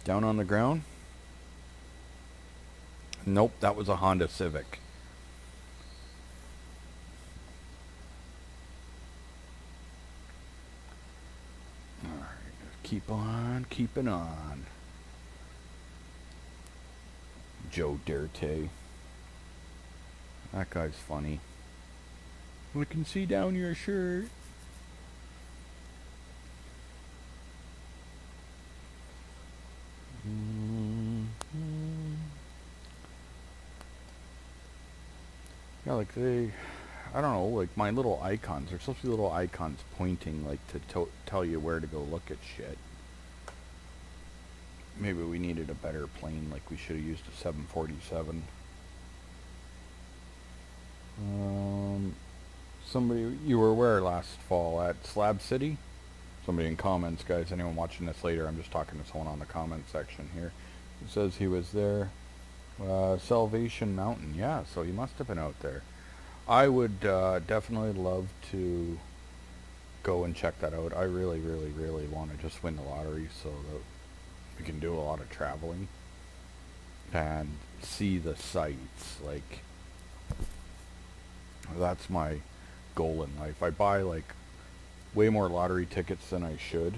down on the ground. Nope, that was a Honda Civic. Alright, keep on keeping on. Joe Dirte. That guy's funny. We can see down your shirt. Yeah, like I don't know, like my little icons. There's supposed to be little icons pointing, like to tell you where to go look at shit. Maybe we needed a better plane, like we should have used a 747. Somebody, you were where last fall? At Slab City? Somebody in comments, guys. Anyone watching this later, I'm just talking to someone on the comment section here. It says he was there. Salvation Mountain. Yeah, so he must have been out there. I would definitely love to go and check that out. I really, really, really want to just win the lottery so that we can do a lot of traveling and see the sights. Like, that's my goal in life. I buy like way more lottery tickets than I should,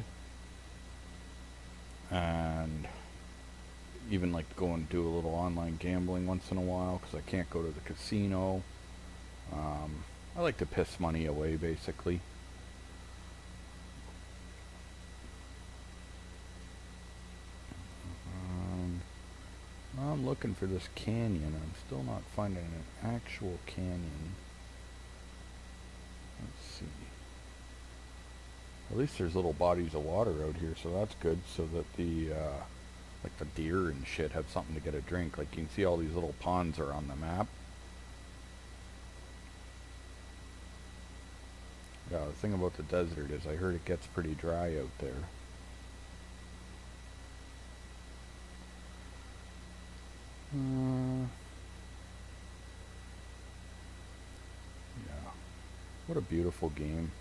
and even like go and do a little online gambling once in a while because I can't go to the casino. I like to piss money away, basically. I'm looking for this canyon. I'm still not finding an actual canyon. Let's see. At least there's little bodies of water out here, so that's good. So that the like the deer and shit have something to get a drink. Like you can see all these little ponds are on the map. Yeah, the thing about the desert is I heard it gets pretty dry out there. Yeah. What a beautiful game.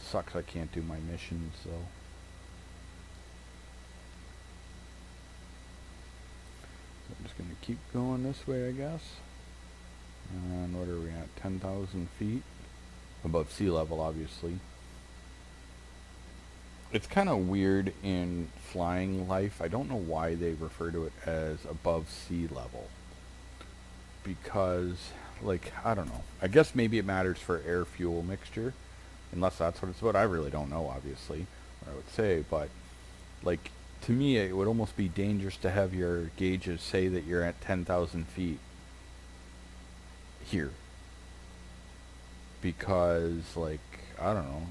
Sucks I can't do my missions, though. So I'm just going to keep going this way, I guess. And what are we at? 10,000 feet? Above sea level, obviously. It's kind of weird in flying life. I don't know why they refer to it as above sea level. Because, like, I don't know. I guess maybe it matters for air-fuel mixture. Unless that's what it's about. I really don't know, obviously, what I would say. But, like, to me, it would almost be dangerous to have your gauges say that you're at 10,000 feet here. Because, like, I don't know.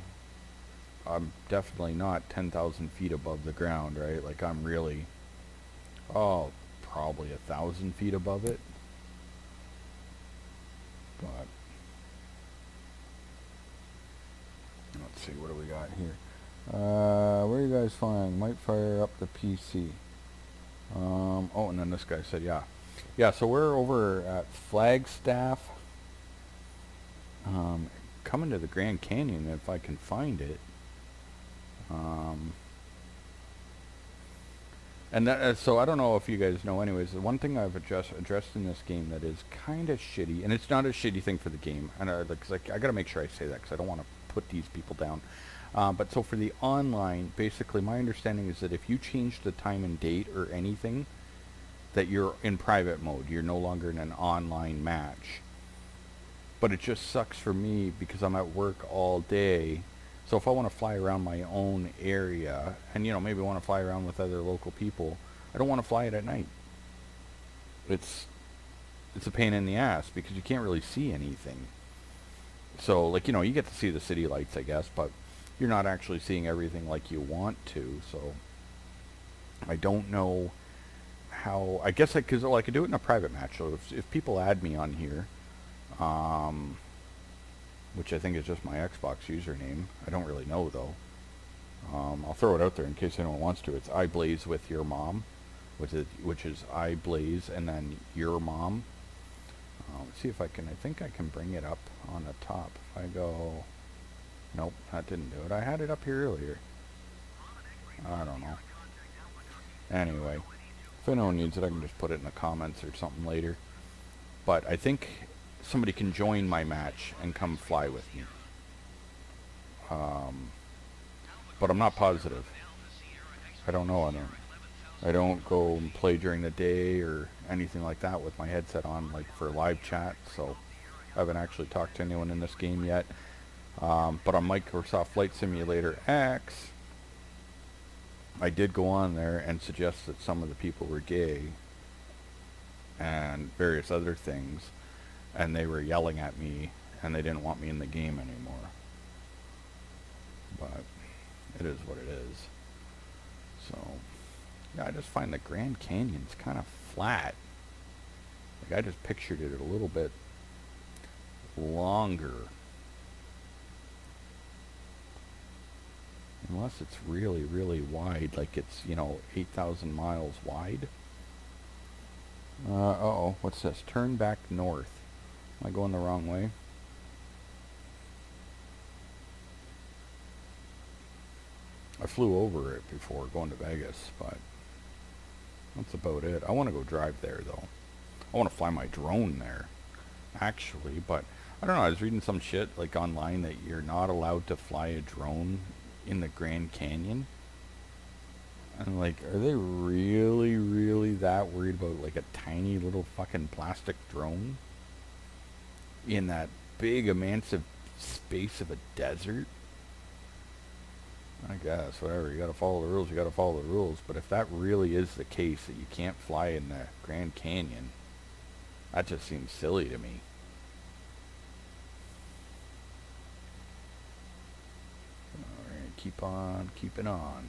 I'm definitely not 10,000 feet above the ground, right? Like, I'm really, probably 1,000 feet above it. But let's see, what do we got here? Where are you guys flying? Might fire up the PC. Oh, and then this guy said, yeah. Yeah, so we're over at Flagstaff. Coming to the Grand Canyon if I can find it. And that, so I don't know if you guys know anyways, the one thing I've addressed in this game that is kind of shitty, and it's not a shitty thing for the game, and I gotta make sure I say that because I don't want to put these people down. But so for the online, basically my understanding is that if you change the time and date or anything, that you're in private mode. You're no longer in an online match. But it just sucks for me because I'm at work all day. So if I want to fly around my own area and, you know, maybe want to fly around with other local people, I don't want to fly it at night. It's a pain in the ass because you can't really see anything. So, like, you know, you get to see the city lights, I guess, but you're not actually seeing everything like you want to. So I don't know how. I guess I could do it in a private match. So if people add me on here, which I think is just my Xbox username. I don't really know, though. I'll throw it out there in case anyone wants to. It's iBlaze with your mom, which is iBlaze and then your mom. Let's see if I can. I think I can bring it up on the top. If I go, nope, that didn't do it. I had it up here earlier. I don't know. Anyway, if anyone needs it, I can just put it in the comments or something later. But I think somebody can join my match and come fly with me. But I'm not positive. I don't know. I don't go and play during the day or anything like that with my headset on, like for live chat. So I haven't actually talked to anyone in this game yet. But on Microsoft Flight Simulator X, I did go on there and suggest that some of the people were gay and various other things. And they were yelling at me, and they didn't want me in the game anymore. But it is what it is. So, yeah, I just find the Grand Canyon's kind of flat. Like, I just pictured it a little bit longer. Unless it's really, really wide, like it's, 8,000 miles wide. Uh-oh, what's this? Turn back north. Am I going the wrong way? I flew over it before going to Vegas, but that's about it. I want to go drive there, though. I want to fly my drone there, actually, but I don't know. I was reading some shit, like, online that you're not allowed to fly a drone in the Grand Canyon. And, like, are they really, really that worried about, like, a tiny little fucking plastic drone in that big, immense space of a desert? I guess, whatever. You gotta follow the rules, you gotta follow the rules. But if that really is the case, that you can't fly in the Grand Canyon, that just seems silly to me. Alright, keep on keeping on.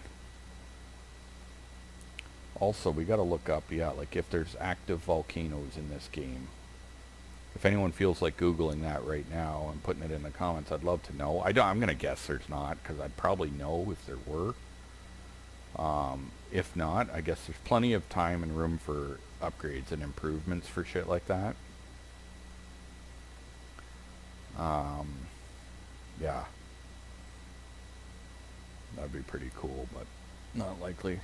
Also, we gotta look up, yeah, like if there's active volcanoes in this game. If anyone feels like Googling that right now and putting it in the comments, I'd love to know. I'm going to guess there's not, because I'd probably know if there were. If not, I guess there's plenty of time and room for upgrades and improvements for shit like that. Yeah. That'd be pretty cool, but not likely.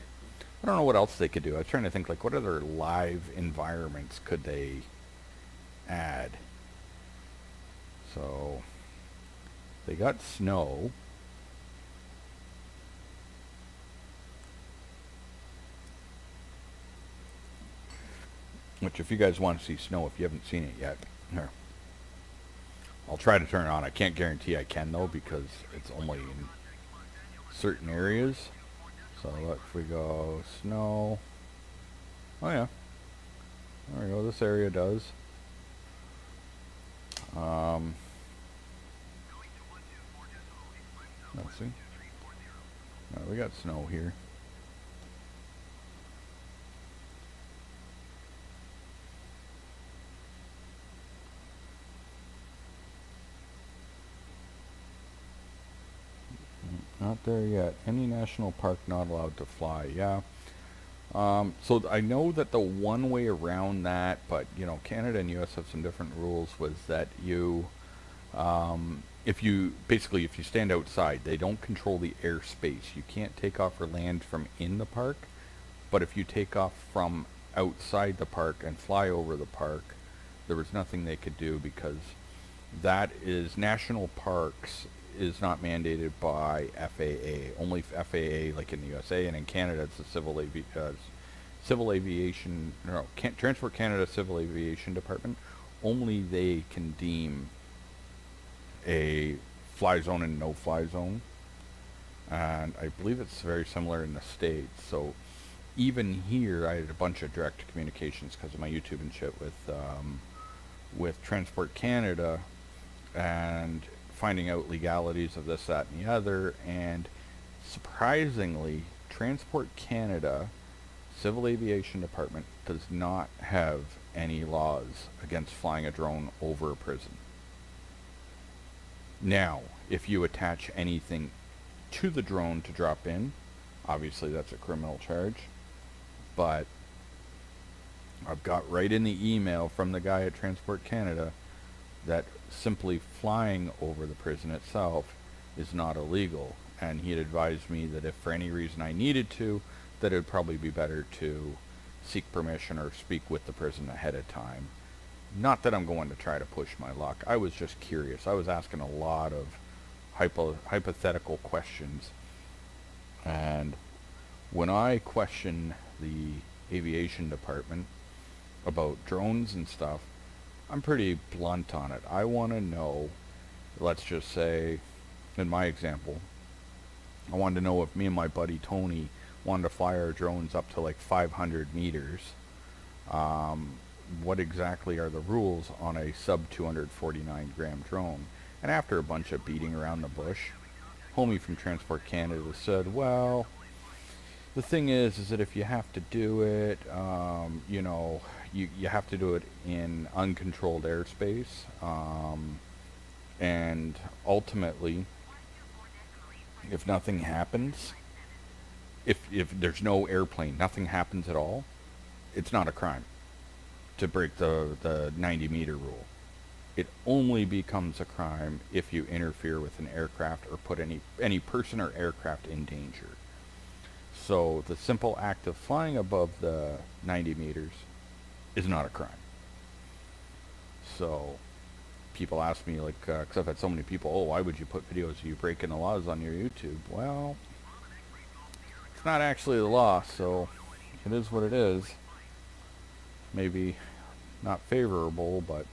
I don't know what else they could do. I was trying to think, like, what other live environments could they add? So they got snow. Which, if you guys want to see snow, if you haven't seen it yet, here, I'll try to turn it on. I can't guarantee I can, though, because it's only in certain areas. So if we go snow, oh yeah, there we go. This area does. Let's see. We got snow here. Not there yet. Any national park not allowed to fly. Yeah. So I know that the one way around that, but you know, Canada and U.S. have some different rules. Was that you, if you stand outside, they don't control the airspace. You can't take off or land from in the park, but if you take off from outside the park and fly over the park, there was nothing they could do, because that is national parks is not mandated by FAA. Only FAA, like in the USA, and in Canada, it's the Civil Aviation, no, Transport Canada Civil Aviation Department. Only they can deem a fly zone and no fly zone, and I believe it's very similar in the States. So even here, I had a bunch of direct communications because of my YouTube and shit with Transport Canada, and finding out legalities of this, that, and the other. And surprisingly, Transport Canada Civil Aviation Department does not have any laws against flying a drone over a prison. Now, if you attach anything to the drone to drop in, obviously that's a criminal charge. But I've got right in the email from the guy at Transport Canada that simply flying over the prison itself is not illegal, and he had advised me that if for any reason I needed to, that it would probably be better to seek permission or speak with the prison ahead of time. Not that I'm going to try to push my luck. I was just curious. I was asking a lot of hypothetical questions, and when I question the aviation department about drones and stuff, I'm pretty blunt on it. I want to know, let's just say, in my example, I wanted to know if me and my buddy Tony wanted to fly our drones up to like 500 meters. What exactly are the rules on a sub 249 gram drone? And after a bunch of beating around the bush, homie from Transport Canada said, well, the thing is that if you have to do it, you know, you have to do it in uncontrolled airspace, and ultimately, if nothing happens, if there's no airplane, nothing happens at all, it's not a crime. to break the 90-meter rule. It only becomes a crime if you interfere with an aircraft or put any person or aircraft in danger. So the simple act of flying above the 90 meters is not a crime. So people ask me, like, because I've had so many people, oh, why would you put videos of you breaking the laws on your YouTube? Well, it's not actually the law, so it is what it is. Maybe not favorable, but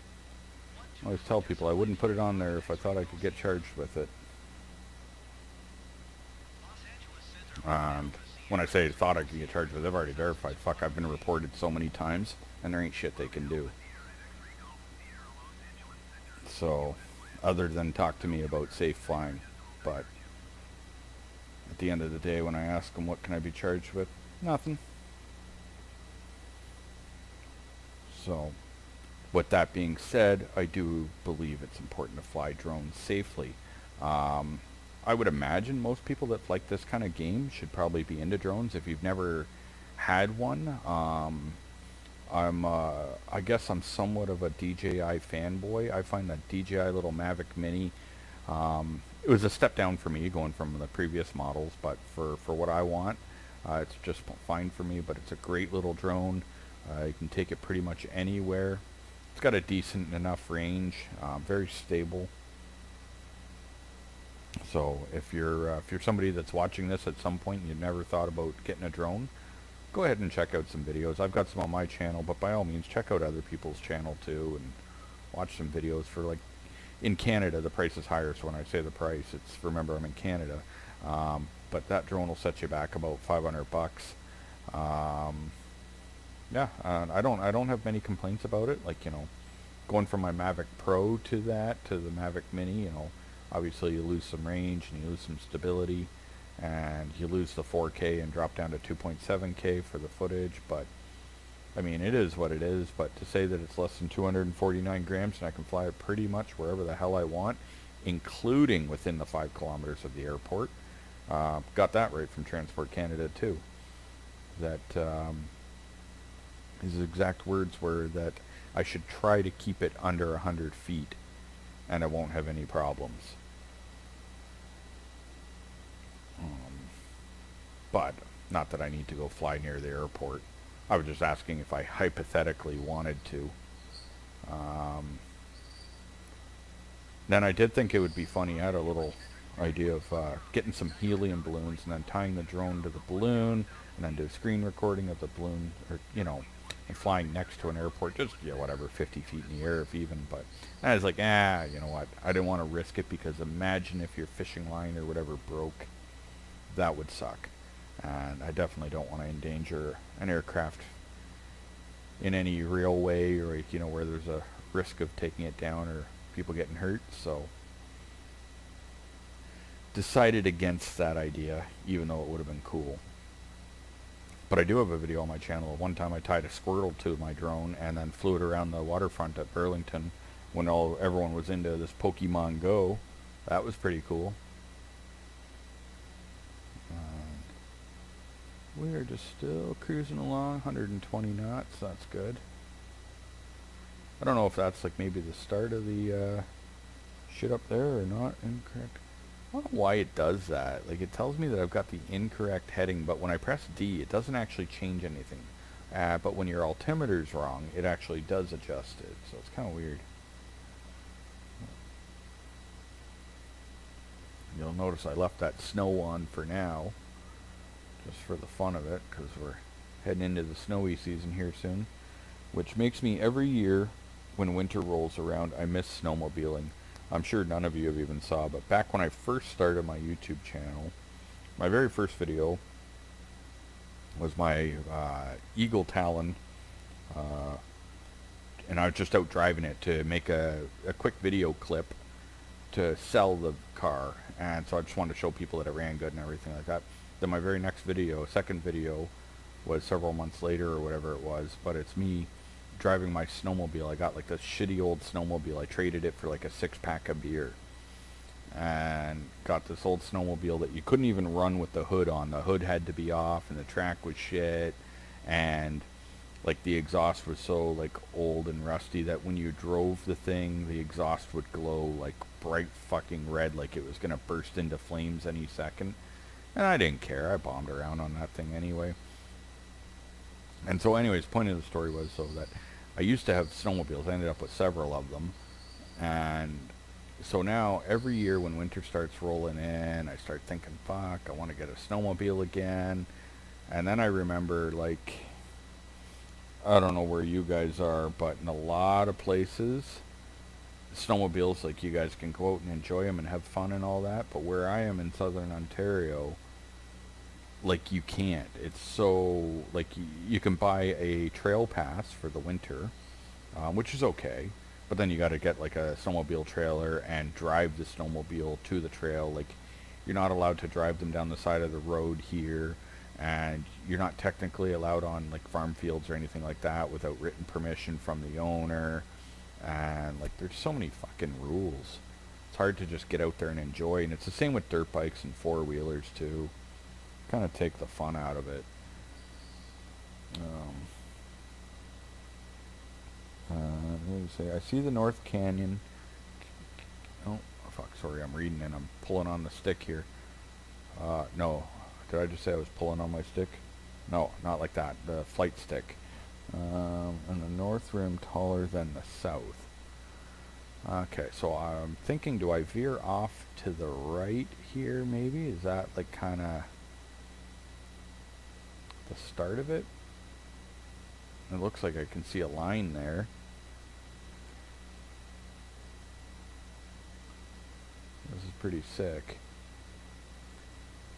I always tell people I wouldn't put it on there if I thought I could get charged with it. And when I say thought I could get charged with it, I've already verified. Fuck, I've been reported so many times, and there ain't shit they can do. So, other than talk to me about safe flying. But at the end of the day, when I ask them what can I be charged with, nothing. So, with that being said, I do believe it's important to fly drones safely. I would imagine most people that like this kind of game should probably be into drones. If you've never had one, I guess I'm somewhat of a DJI fanboy. I find that DJI little Mavic Mini, it was a step down for me going from the previous models, but for what I want, it's just fine for me. But it's a great little drone. You can take it pretty much anywhere. It's got a decent enough range, very stable. So if you're somebody that's watching this at some point and you've never thought about getting a drone, go ahead and check out some videos. I've got some on my channel, but by all means check out other people's channel too and watch some videos. For, like, in Canada the price is higher, so when I say the price, it's, remember, I'm in Canada, but that drone will set you back about $500. Yeah, I don't have many complaints about it. Like, going from my Mavic Pro to the Mavic Mini, obviously you lose some range and you lose some stability, and you lose the 4K and drop down to 2.7K for the footage. But I mean, it is what it is. But to say that it's less than 249 grams and I can fly it pretty much wherever the hell I want, including within the 5 kilometers of the airport, got that right from Transport Canada too. That his exact words were that I should try to keep it under 100 feet and I won't have any problems. But not that I need to go fly near the airport. I was just asking if I hypothetically wanted to. Then I did think it would be funny. I had a little idea of getting some helium balloons and then tying the drone to the balloon and then do a screen recording of the balloon, or and flying next to an airport, just whatever, 50 feet in the air if even. But I was like, you know what, I didn't want to risk it, because imagine if your fishing line or whatever broke. That would suck. And I definitely don't want to endanger an aircraft in any real way, or where there's a risk of taking it down or people getting hurt. So decided against that idea, even though it would have been cool. But I do have a video on my channel of one time I tied a squirrel to my drone and then flew it around the waterfront at Burlington when everyone was into this Pokemon Go. That was pretty cool. We are just still cruising along, 120 knots. That's good. I don't know if that's like maybe the start of the shit up there or not. Incorrect. I don't know why it does that. Like, it tells me that I've got the incorrect heading, but when I press D, it doesn't actually change anything. But when your altimeter's wrong, it actually does adjust it. So it's kind of weird. You'll notice I left that snow on for now, just for the fun of it, because we're heading into the snowy season here soon, which makes me, every year when winter rolls around, I miss snowmobiling. I'm sure none of you have even saw, but back when I first started my YouTube channel, my very first video was my Eagle Talon, and I was just out driving it to make a quick video clip to sell the car, and so I just wanted to show people that it ran good and everything like that. Then my very next video, second video, was several months later or whatever it was, but it's me driving my snowmobile. I got like this shitty old snowmobile. I traded it for like a 6-pack of beer, and got this old snowmobile that you couldn't even run with the hood on. The hood had to be off and the track was shit, and like the exhaust was so like old and rusty that when you drove the thing, the exhaust would glow like bright fucking red, like it was gonna burst into flames any second. And I didn't care. I bombed around on that thing anyway. And so, anyways, point of the story was so that I used to have snowmobiles. I ended up with several of them, and so now every year when winter starts rolling in, I start thinking, "Fuck, I want to get a snowmobile again." And then I remember, like, I don't know where you guys are, but in a lot of places, snowmobiles, like, you guys can go out and enjoy them and have fun and all that. But where I am in southern Ontario, like, you can't. It's so, like, you can buy a trail pass for the winter, which is okay. But then you got to get, like, a snowmobile trailer and drive the snowmobile to the trail. Like, you're not allowed to drive them down the side of the road here. And you're not technically allowed on, like, farm fields or anything like that without written permission from the owner. And, like, there's so many fucking rules. It's hard to just get out there and enjoy. And it's the same with dirt bikes and four-wheelers, too. Kind of take the fun out of it. Let me see. I see the North Canyon. Oh, fuck, sorry, I'm reading and I'm pulling on the stick here. No. Did I just say I was pulling on my stick? No, not like that. The flight stick. And the north rim taller than the south. Okay, so I'm thinking, do I veer off to the right here, maybe? Is that, like, kind of the start of it? It looks like I can see a line there. This is pretty sick.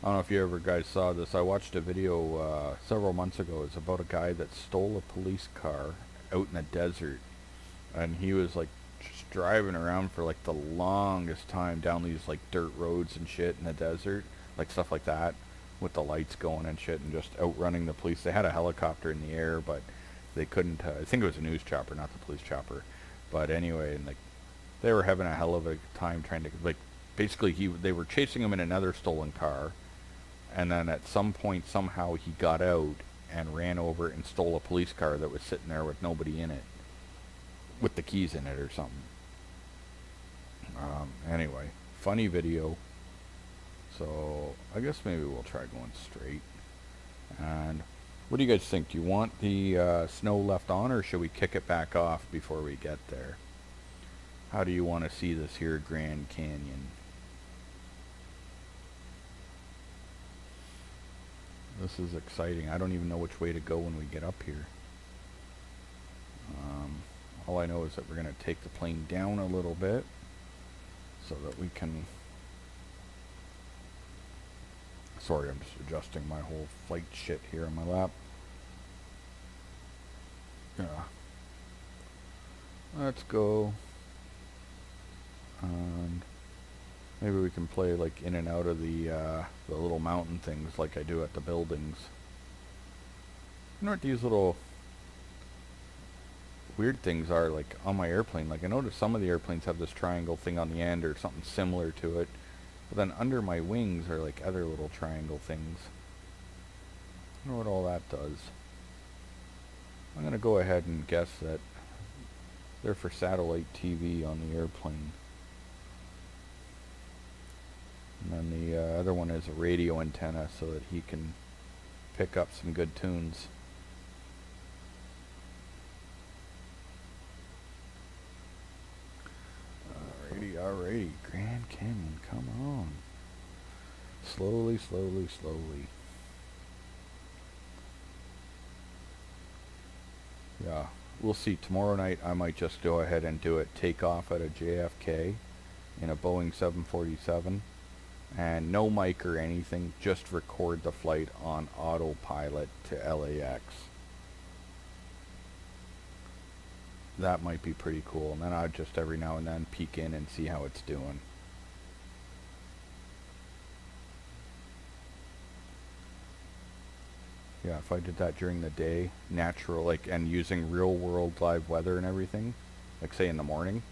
I don't know if you ever guys saw this. I watched a video several months ago. It's about a guy that stole a police car out in the desert. And he was like just driving around for like the longest time down these like dirt roads and shit in the desert. Like stuff like that with the lights going and shit and just outrunning the police. They had a helicopter in the air, but they couldn't, I think it was a news chopper, not the police chopper. But anyway, and like they were having a hell of a time trying to, like, basically they were chasing him in another stolen car. And then at some point, somehow he got out and ran over and stole a police car that was sitting there with nobody in it, with the keys in it or something. Anyway, funny video. So I guess maybe we'll try going straight. And what do you guys think? Do you want the snow left on, or should we kick it back off before we get there? How do you want to see this here Grand Canyon? This is exciting. I don't even know which way to go when we get up here. All I know is that we're going to take the plane down a little bit so that we can... Sorry, I'm just adjusting my whole flight shit here on my lap. Yeah. Let's go. And maybe we can play like in and out of the little mountain things like I do at the buildings. You know what these little weird things are like on my airplane? Like I noticed some of the airplanes have this triangle thing on the end or something similar to it. But then under my wings are like other little triangle things. I don't know what all that does. I'm going to go ahead and guess that they're for satellite TV on the airplane. And then the other one is a radio antenna so that he can pick up some good tunes. Alrighty, Grand Canyon, come on. Slowly, slowly, slowly. Yeah, we'll see. Tomorrow night I might just go ahead and do it. Take off at a JFK in a Boeing 747. And no mic or anything, just record the flight on autopilot to LAX. That might be pretty cool, and then I'd just every now and then peek in and see how it's doing. Yeah, if I did that during the day, natural, like, and using real world live weather and everything, like say in the morning,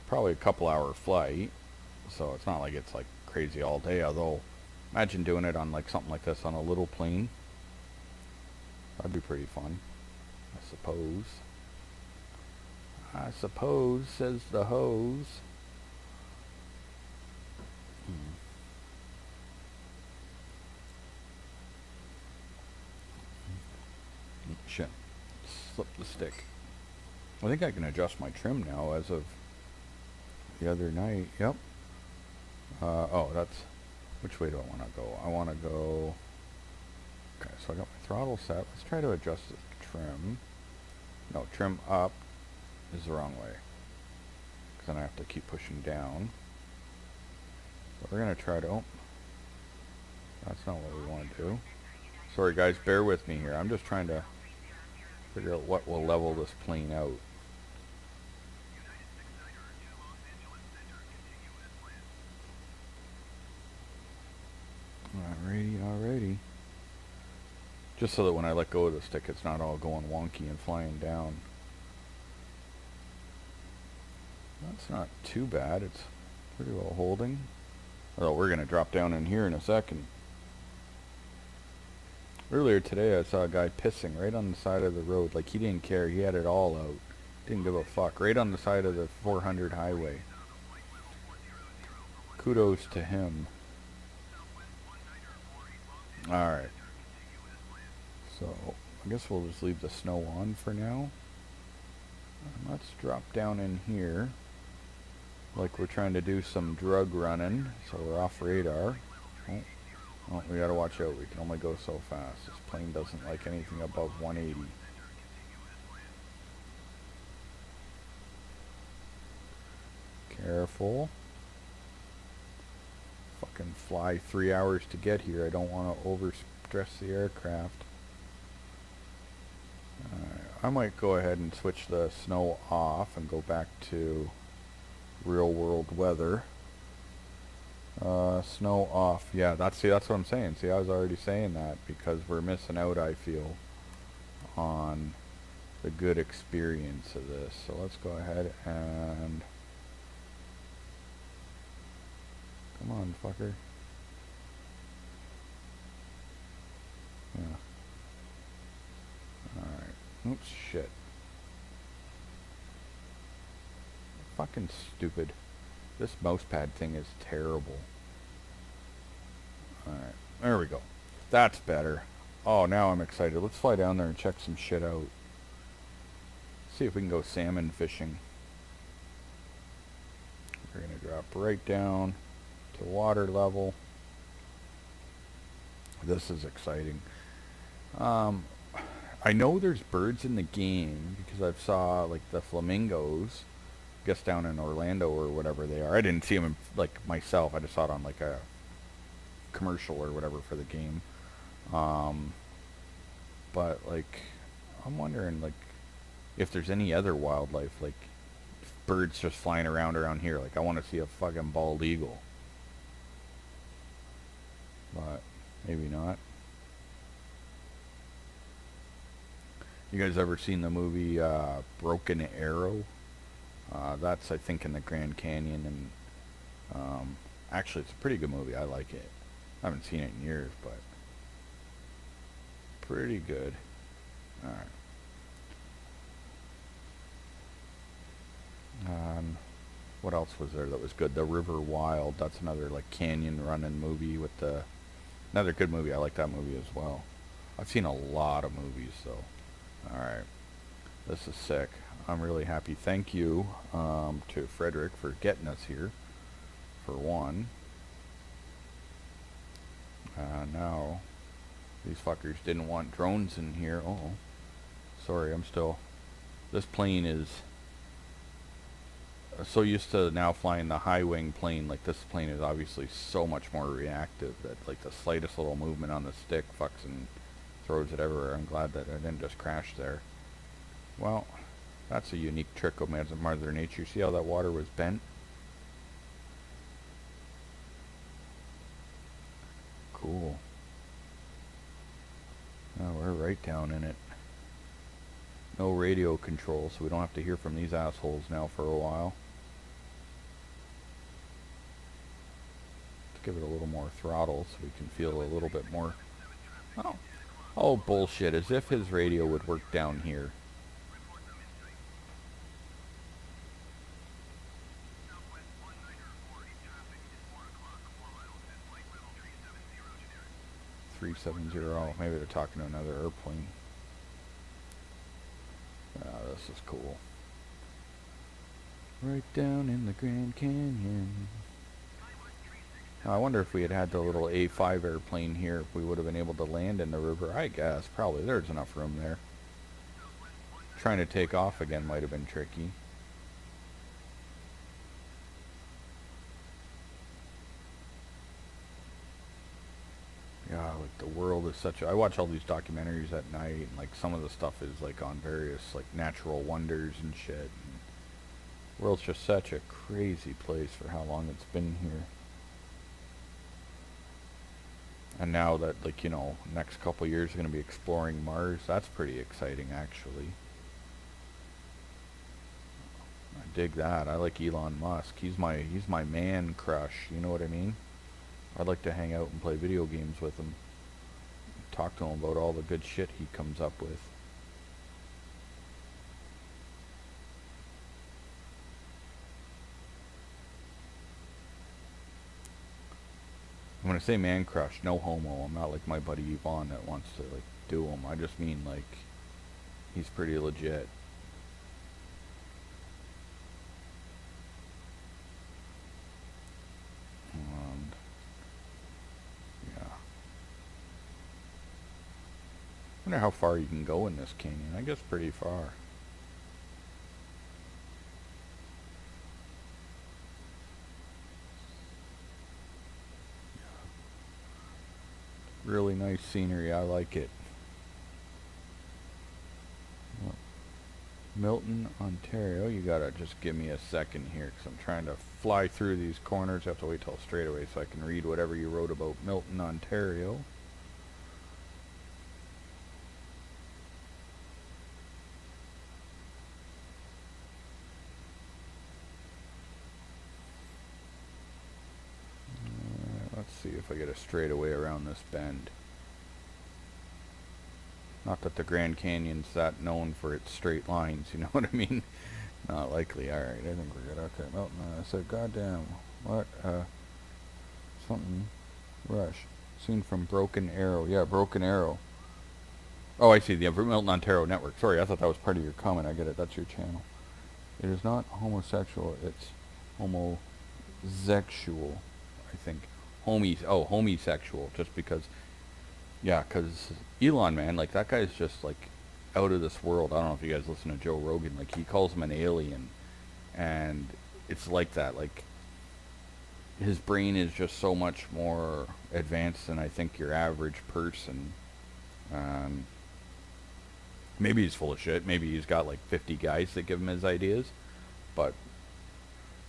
probably a couple hour flight. So it's not like it's like crazy all day, although imagine doing it on like something like this on a little plane. That'd be pretty fun, I suppose. I suppose, says the hose. Shit. Slip the stick. I think I can adjust my trim now as of the other night. Yep. Oh, that's... Which way do I want to go? I want to go... Okay, so I got my throttle set. Let's try to adjust the trim. No, trim up is the wrong way. Because then I have to keep pushing down. So we're going to try to... Oh. That's not what we want to do. Sorry guys, bear with me here. I'm just trying to figure out what will level this plane out. Alrighty. Just so that when I let go of the stick, it's not all going wonky and flying down. That's not too bad. It's pretty well holding. Although we're going to drop down in here in a second. Earlier today I saw a guy pissing right on the side of the road. Like he didn't care. He had it all out. Didn't give a fuck. Right on the side of the 400 highway. Kudos to him. Alright. So, I guess we'll just leave the snow on for now. Let's drop down in here. Like we're trying to do some drug running. So we're off radar. Oh, we gotta watch out. We can only go so fast. This plane doesn't like anything above 180. Careful. Fucking fly 3 hours to get here. I don't want to overstress the aircraft. I might go ahead and switch the snow off and go back to real world weather. Snow off. Yeah, that's what I'm saying. See, I was already saying that because we're missing out, I feel, on the good experience of this. So let's go ahead and... Come on, fucker. Yeah. Alright. Oops, shit. Fucking stupid. This mousepad thing is terrible. Alright, there we go. That's better. Oh, now I'm excited. Let's fly down there and check some shit out. See if we can go salmon fishing. We're going to drop right down to water level. This is exciting. I know there's birds in the game because I've saw like the flamingos, I guess down in Orlando or whatever they are. I didn't see them like myself. I just saw it on like a commercial or whatever for the game. But like I'm wondering like if there's any other wildlife, like birds just flying around here. Like I want to see a fucking bald eagle. But maybe not. You guys ever seen the movie Broken Arrow? That's I think in the Grand Canyon, and actually it's a pretty good movie. I like it. I haven't seen it in years, but pretty good. Alright. What else was there that was good? The River Wild. That's another like canyon running movie with the... Another good movie. I like that movie as well. I've seen a lot of movies, though. Alright. This is sick. I'm really happy. Thank you to Frederick for getting us here, for one. Now, these fuckers didn't want drones in here. Oh, sorry, I'm still... This plane is so used to now flying the high wing plane. Like this plane is obviously so much more reactive that like the slightest little movement on the stick fucks and throws it everywhere. I'm glad that I didn't just crash there. Well, that's a unique trick of Mother Nature. See how that water was bent? Cool. Oh, we're right down in it. No radio control, so we don't have to hear from these assholes now for a while. Let's give it a little more throttle so we can feel a little bit more. Oh, Oh, bullshit. As if his radio would work down here. .370. Maybe they're talking to another airplane. This is cool. Right down in the Grand Canyon. Now, I wonder if we had had the little A5 airplane here, if we would have been able to land in the river. I guess. Probably. There's enough room there. Trying to take off again might have been tricky. Yeah, like the world is such a... I watch all these documentaries at night, and like some of the stuff is like on various like natural wonders and shit. And the world's just such a crazy place for how long it's been here. And now that, like, you know, next couple years are going to be exploring Mars, that's pretty exciting, actually. I dig that. I like Elon Musk. He's my man crush. You know what I mean? I'd like to hang out and play video games with him. Talk to him about all the good shit he comes up with. When I say man crush, no homo. I'm not like my buddy Yvonne that wants to like do him. I just mean like he's pretty legit. And yeah. I wonder how far you can go in this canyon. I guess pretty far. Really nice scenery. I like it. Milton, Ontario. You gotta just give me a second here because I'm trying to fly through these corners. I have to wait till straightaway so I can read whatever you wrote about Milton, Ontario. Let's see if I get a straightaway around this bend. Not that the Grand Canyon's that known for its straight lines, you know what I mean? Not likely. Alright, I think we're good. Okay, Milton, I said, goddamn, what, something, rush. Seen from Broken Arrow. Yeah, Broken Arrow. Oh, I see, the Milton, Ontario network. Sorry, I thought that was part of your comment. I get it, that's your channel. It is not homosexual, it's homosexual, I think. Homosexual, just because... Yeah, because Elon, man, like, that guy's just, like, out of this world. I don't know if you guys listen to Joe Rogan. Like, he calls him an alien. And it's like that. Like, his brain is just so much more advanced than I think your average person. Maybe he's full of shit. Maybe he's got, like, 50 guys that give him his ideas. But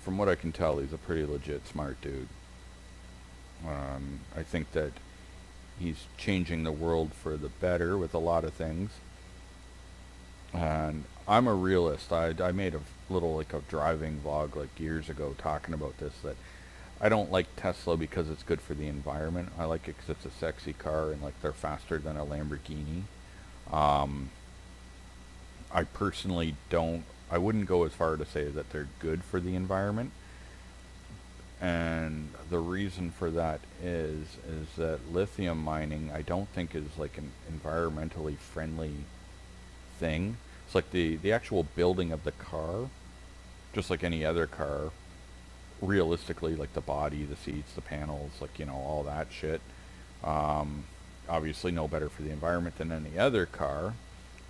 from what I can tell, he's a pretty legit smart dude. I think that he's changing the world for the better with a lot of things. And I'm a realist. I made a little, like, a driving vlog, like, years ago talking about this, that I don't like Tesla because it's good for the environment. I like it because it's a sexy car and, like, they're faster than a Lamborghini. I personally I wouldn't go as far to say that they're good for the environment. And the reason for that is that lithium mining, I don't think, is like an environmentally friendly thing. It's like the actual building of the car, just like any other car, realistically, like the body, the seats, the panels, like, you know, all that shit, obviously no better for the environment than any other car.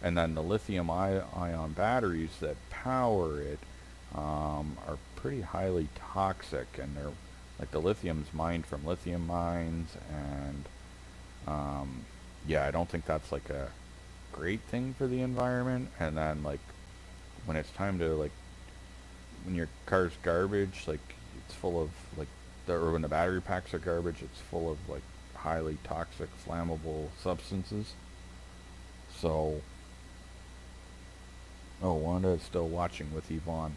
And then the lithium ion batteries that power it are pretty highly toxic, and they're like, the lithium's mined from lithium mines, and yeah, I don't think that's like a great thing for the environment. And then, like, when it's time to, like, when your car's garbage, like, it's full of, like, or when the battery packs are garbage, it's full of, like, highly toxic, flammable substances. So, oh, Wanda is still watching with Yvonne.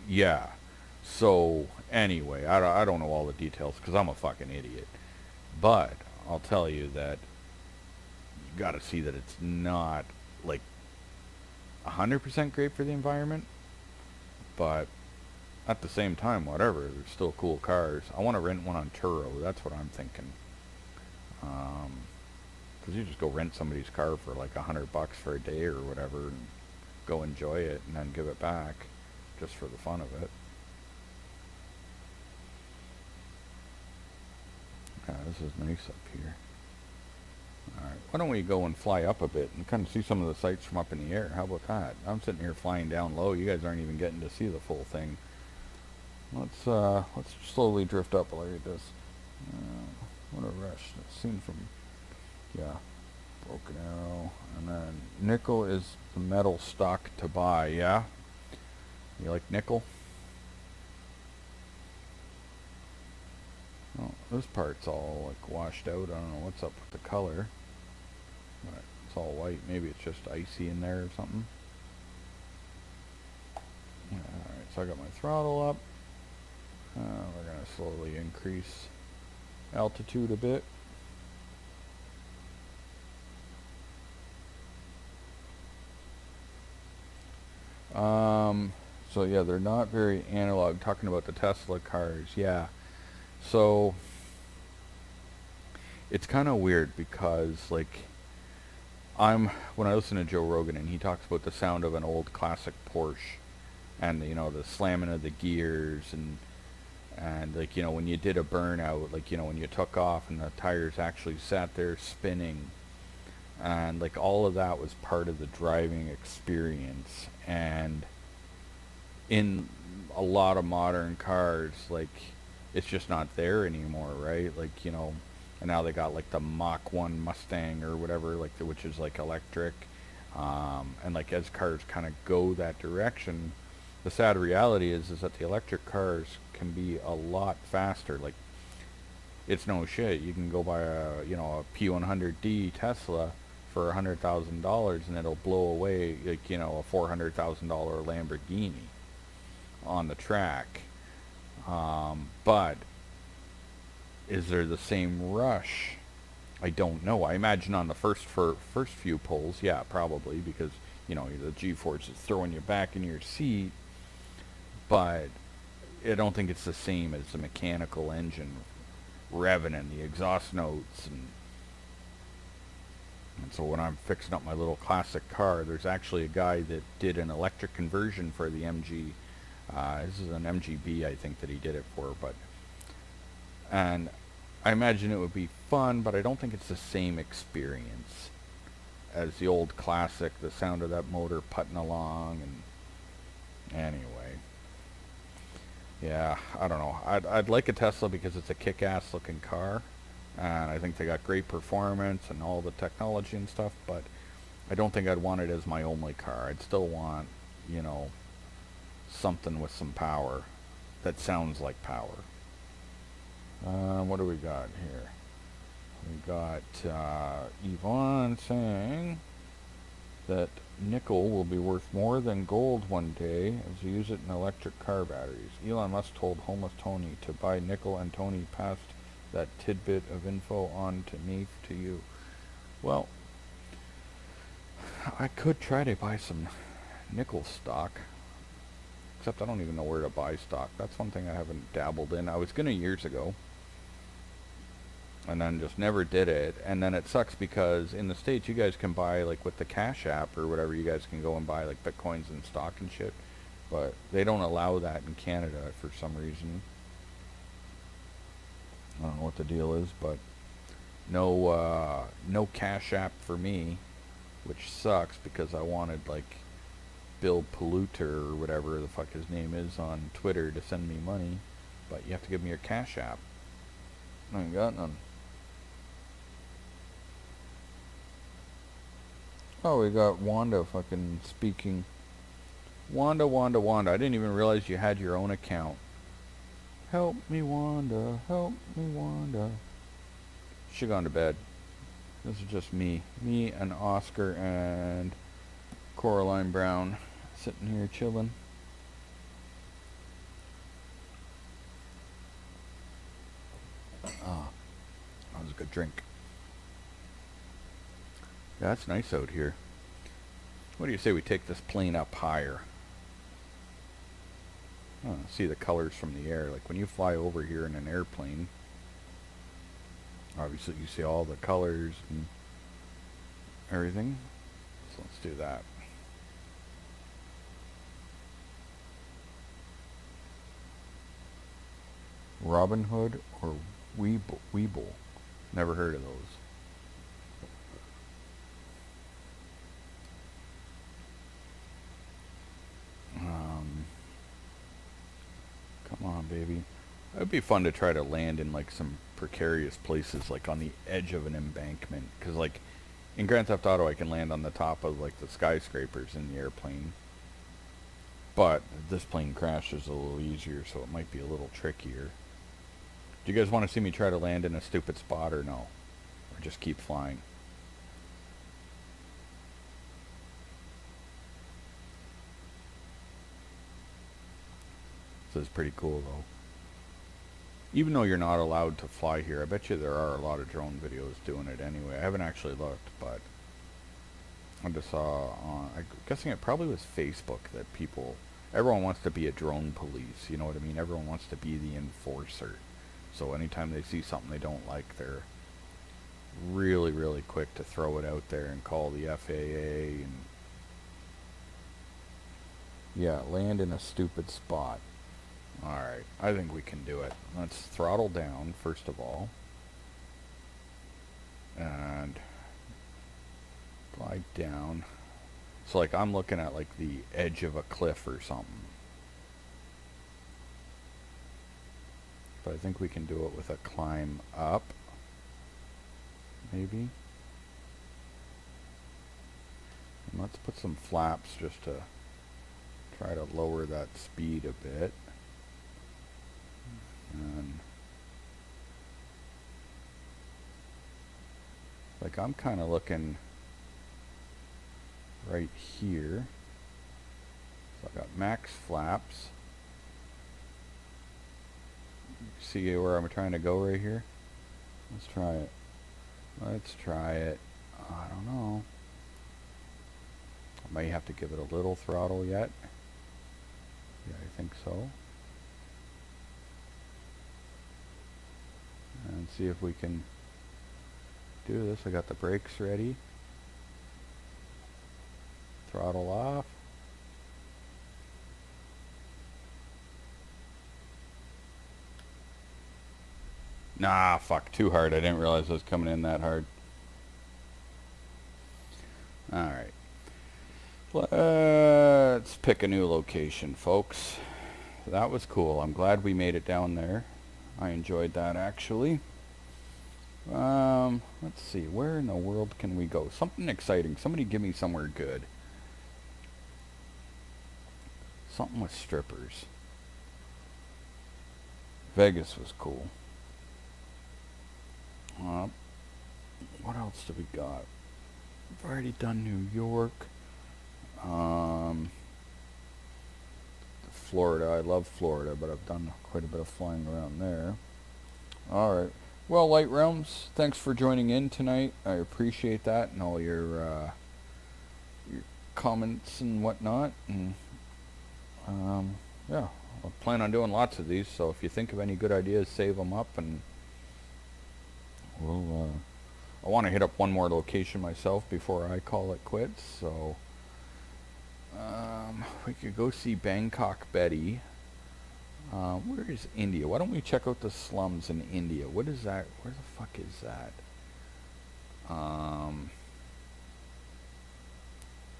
Yeah. So, anyway, I don't know all the details because I'm a fucking idiot. But I'll tell you that got to see that it's not like 100% great for the environment, but at the same time, whatever, they're still cool cars. I want to rent one on Turo. That's what I'm thinking. Because you just go rent somebody's car for like $100 for a day or whatever, and go enjoy it, and then give it back, just for the fun of it. Yeah, this is nice up here. Alright, why don't we go and fly up a bit and kind of see some of the sights from up in the air? How about that? I'm sitting here flying down low. You guys aren't even getting to see the full thing. Let's slowly drift up. Look at this. What a rush. Seen from, yeah, Broken Arrow. And then nickel is the metal stock to buy, yeah? You like nickel? Oh, this part's all like washed out. I don't know what's up with the color. But it's all white. Maybe it's just icy in there or something. Alright, so I got my throttle up. We're going to slowly increase altitude a bit. So yeah, they're not very analog. Talking about the Tesla cars, yeah. So it's kind of weird because like when I listen to Joe Rogan and he talks about the sound of an old classic Porsche, and you know, the slamming of the gears, and like, you know, when you did a burnout, like, you know, when you took off and the tires actually sat there spinning, and like all of that was part of the driving experience. And in a lot of modern cars, like, it's just not there anymore, right? Like, you know, and now they got like the Mach 1 Mustang or whatever, like which is like electric, and like as cars kind of go that direction, the sad reality is that the electric cars can be a lot faster. Like, it's no shit. You can go buy a, you know, a P100D Tesla for $100,000 and it'll blow away, like, you know, a $400,000 Lamborghini on the track. But is there the same rush? I don't know. I imagine on the first few pulls, yeah, probably, because, you know, the G-force is throwing you back in your seat. But I don't think it's the same as the mechanical engine revving and the exhaust notes. And so when I'm fixing up my little classic car, there's actually a guy that did an electric conversion for the MG. This is an MGB, I think, that he did it for. And I imagine it would be fun, but I don't think it's the same experience as the old classic, the sound of that motor putting along. And anyway, yeah, I don't know. I'd like a Tesla because it's a kick-ass looking car, and I think they got great performance and all the technology and stuff, but I don't think I'd want it as my only car. I'd still want, you know, something with some power that sounds like power. What do we got here? We got Yvonne saying that nickel will be worth more than gold one day as you use it in electric car batteries. Elon Musk told homeless Tony to buy nickel, and Tony passed that tidbit of info on to me, to you. Well, I could try to buy some nickel stock, except I don't even know where to buy stock. That's one thing I haven't dabbled in. I was gonna years ago, and then just never did it. And then it sucks because in the States you guys can buy, like with the Cash App or whatever, you guys can go and buy like Bitcoins and stock and shit, but they don't allow that in Canada for some reason. I don't know what the deal is, but no Cash App for me, which sucks because I wanted like Bill Polluter or whatever the fuck his name is on Twitter to send me money, but you have to give me your Cash App. I ain't got none. Oh, we got Wanda fucking speaking. Wanda. I didn't even realize you had your own account. Help me, Wanda. Help me, Wanda. She gone to bed. This is just me. Me and Oscar and Coraline Brown sitting here chilling. Oh, that was a good drink. Yeah, it's nice out here. What do you say we take this plane up higher? Oh, see the colors from the air. Like when you fly over here in an airplane, obviously you see all the colors and everything. So let's do that. Robin Hood or Weeble. Never heard of those. Come on, baby. It would be fun to try to land in like some precarious places, like on the edge of an embankment. Because like in Grand Theft Auto, I can land on the top of like the skyscrapers in the airplane. But this plane crashes a little easier, so it might be a little trickier. Do you guys want to see me try to land in a stupid spot or no? Or just keep flying? This is pretty cool though. Even though you're not allowed to fly here, I bet you there are a lot of drone videos doing it anyway. I haven't actually looked, but I just saw on, I'm guessing it probably was Facebook that everyone wants to be a drone police, you know what I mean? Everyone wants to be the enforcer. So anytime they see something they don't like, they're really, really quick to throw it out there and call the FAA and yeah, land in a stupid spot. Alright, I think we can do it. Let's throttle down, first of all. And glide down. So like I'm looking at like the edge of a cliff or something. But I think we can do it with a climb up. Maybe. And let's put some flaps just to try to lower that speed a bit. And like I'm kind of looking right here. So I got max flaps. See where I'm trying to go right here? Let's try it. Let's try it. I don't know. I may have to give it a little throttle yet. Yeah, I think so. And see if we can do this. I got the brakes ready. Throttle off. Nah, fuck, too hard. I didn't realize I was coming in that hard. Alright. Let's pick a new location, folks. That was cool. I'm glad we made it down there. I enjoyed that, actually. Let's see. Where in the world can we go? Something exciting. Somebody give me somewhere good. Something with strippers. Vegas was cool. What else do we got? We've already done New York. Florida. I love Florida, but I've done quite a bit of flying around there. Alright. Well, Light Realms, thanks for joining in tonight. I appreciate that and all your comments and whatnot. And yeah, I plan on doing lots of these, so if you think of any good ideas, save them up, and we'll I want to hit up one more location myself before I call it quits, so we could go see Bangkok Betty. Where is India? Why don't we check out the slums in India? What is that? Where the fuck is that?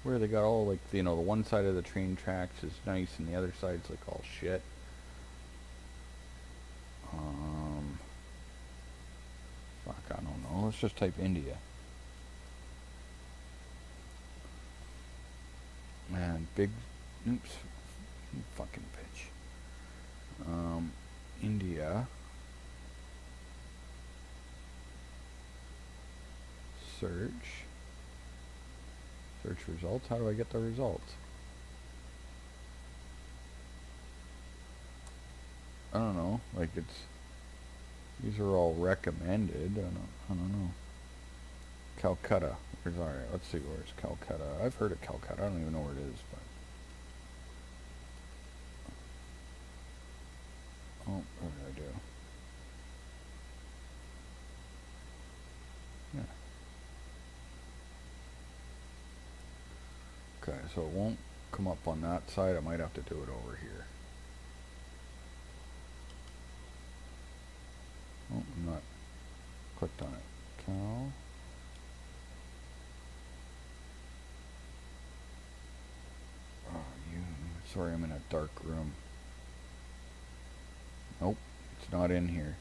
Where they got all like, you know, the one side of the train tracks is nice and the other side's like all shit. Fuck, I don't know. Let's just type India. Man, big, oops, fucking bitch. India. Search. Search results. How do I get the results? I don't know. Like these are all recommended. I don't know. Calcutta. Alright, let's see, where's Calcutta? I've heard of Calcutta. I don't even know where it is, but... Oh, what did I do? Yeah. Okay, so it won't come up on that side. I might have to do it over here. Oh, I'm not clicked on it. Cal. Oh, you. Sorry, I'm in a dark room. Nope, it's not in here.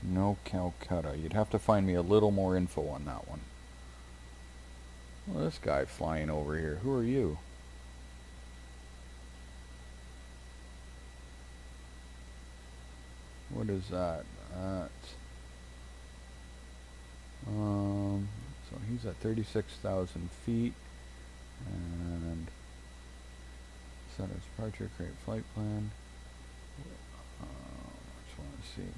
No Calcutta. You'd have to find me a little more info on that one. Well, this guy flying over here. Who are you? What is that? So he's at 36,000 feet. And set his departure, create flight plan. I just want to see.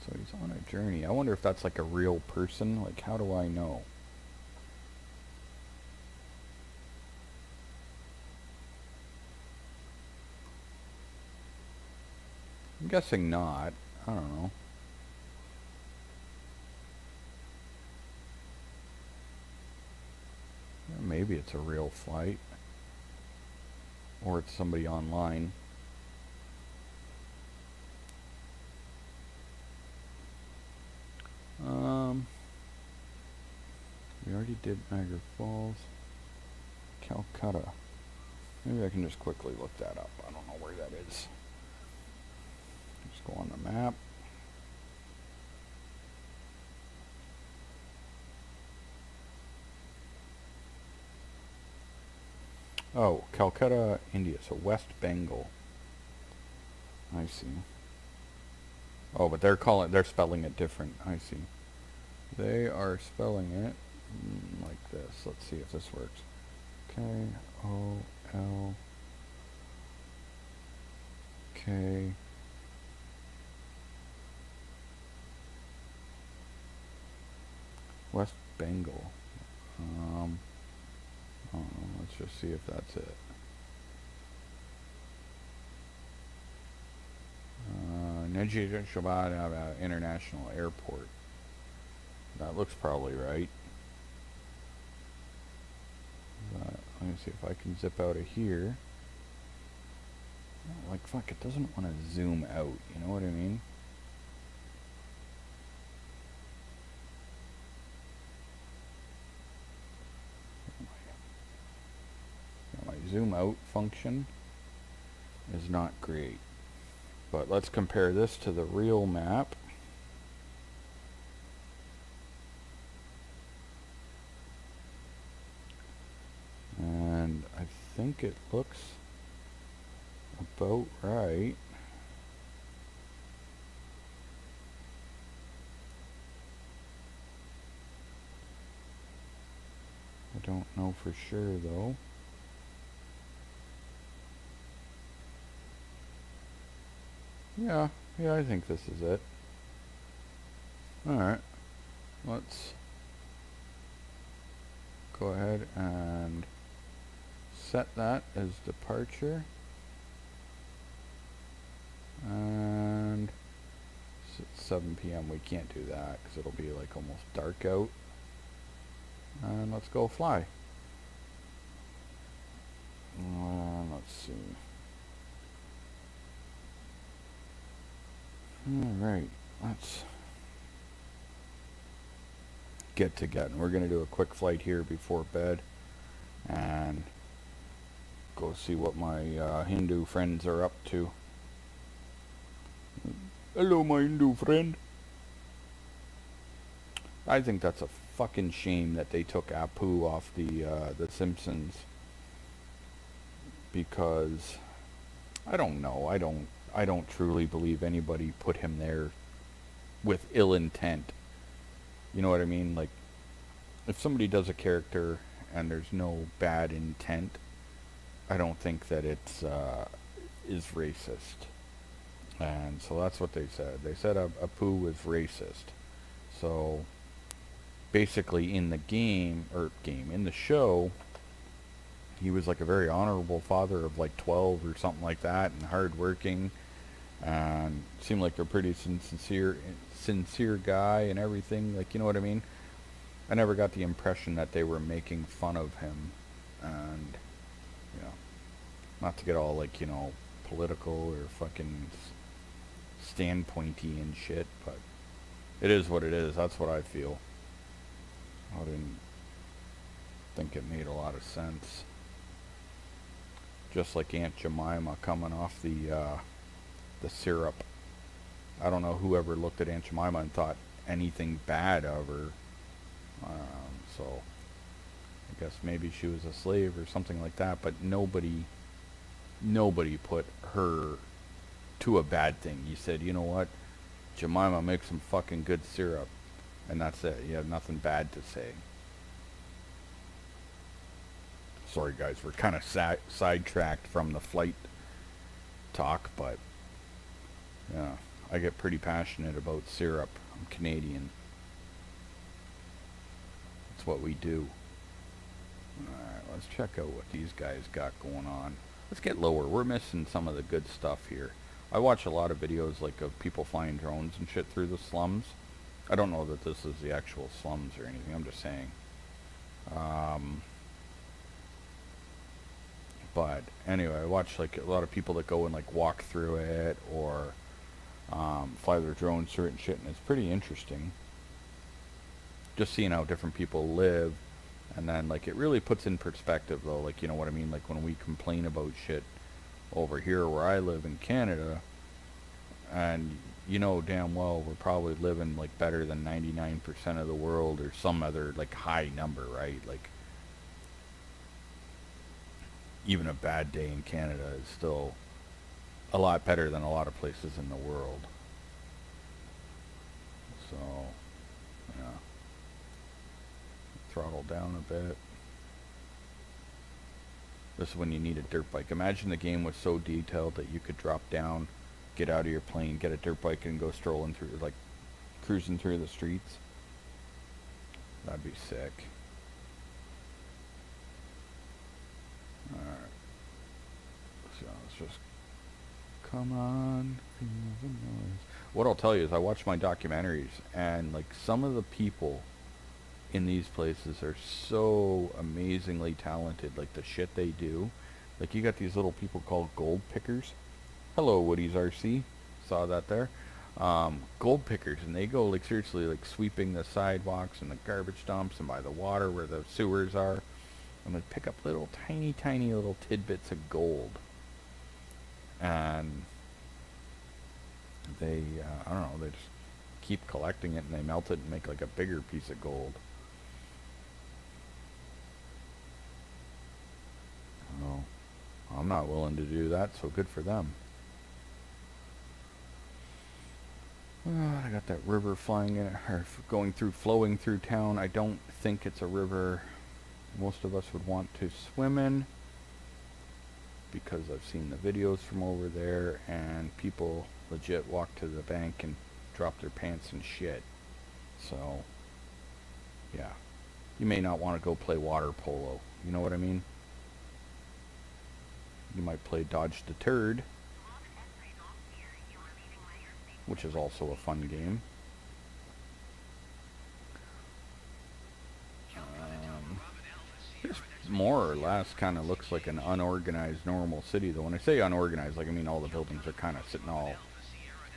So he's on a journey. I wonder if that's like a real person. Like, how do I know? I'm guessing not. I don't know. Maybe it's a real flight. Or it's somebody online. We already did Niagara Falls. Calcutta. Maybe I can just quickly look that up. I don't know where that is. Just go on the map. Oh, Calcutta, India. So West Bengal. I see. Oh, but they're spelling it different. I see. They are spelling it like this. Let's see if this works. K-O-L-K. West Bengal. Let's just see if that's it. Najibabad International Airport. That looks probably right. Let me see if I can zip out of here. Like, fuck, it doesn't want to zoom out, you know what I mean? My zoom out function is not great. But let's compare this to the real map. And I think it looks about right. I don't know for sure though. Yeah, I think this is it. Alright, let's go ahead and set that as departure. And it's 7 p.m. We can't do that because it'll be like almost dark out. And let's go fly. Let's see. Alright, let's get to getting. We're going to do a quick flight here before bed and go see what my Hindu friends are up to. Hello, my Hindu friend. I think that's a fucking shame that they took Apu off the Simpsons, because I don't know. I don't truly believe anybody put him there with ill intent. You know what I mean? Like, if somebody does a character and there's no bad intent, I don't think that is racist. And so that's what they said. They said Apu was racist. So basically in the in the show, he was like a very honorable father of like 12 or something like that, and hardworking, and seemed like a pretty sincere guy and everything. Like, you know what I mean? I never got the impression that they were making fun of him, and you know, not to get all like, you know, political or fucking standpointy and shit, but it is what it is. That's what I feel. I didn't think it made a lot of sense. Just like Aunt Jemima coming off the syrup. I don't know whoever looked at Aunt Jemima and thought anything bad of her. So I guess maybe she was a slave or something like that, but nobody put her to a bad thing. You said, you know what, Jemima makes some fucking good syrup, and that's it. You have nothing bad to say. Sorry guys, we're kind of sidetracked from the flight talk, but yeah, I get pretty passionate about syrup. I'm Canadian. That's what we do. Alright, let's check out what these guys got going on. Let's get lower. We're missing some of the good stuff here. I watch a lot of videos like of people flying drones and shit through the slums. I don't know that this is the actual slums or anything. I'm just saying. But anyway, I watch like a lot of people that go and like walk through it, or fly their drones through it and shit, and it's pretty interesting. Just seeing how different people live, and then like it really puts in perspective though, like, you know what I mean, like when we complain about shit over here where I live in Canada, and you know damn well we're probably living like better than 99% of the world or some other like high number, right? Like even a bad day in Canada is still a lot better than a lot of places in the world. So yeah, throttle down a bit. This is when you need a dirt bike. Imagine the game was so detailed that you could drop down, get out of your plane, get a dirt bike, and go strolling through, like cruising through the streets. That'd be sick. Alright. So let's just come on, feel the noise. What I'll tell you is I watch my documentaries, and like some of the people in these places are so amazingly talented. Like the shit they do. Like you got these little people called gold pickers. Hello, Woody's RC. Saw that there. Gold pickers, and they go like seriously like sweeping the sidewalks and the garbage dumps and by the water where the sewers are, and they pick up little tiny little tidbits of gold, and they I don't know, they just keep collecting it, and they melt it and make like a bigger piece of gold. Oh, I'm not willing to do that, so good for them. I got that river flying in, or flowing through town. I don't think it's a river most of us would want to swim in, because I've seen the videos from over there, and people legit walk to the bank and drop their pants and shit. So, yeah. You may not want to go play water polo. You know what I mean? You might play Dodge the Turd, which is also a fun game. This more or less kind of looks like an unorganized normal city, though. When I say unorganized, like I mean all the buildings are kind of sitting all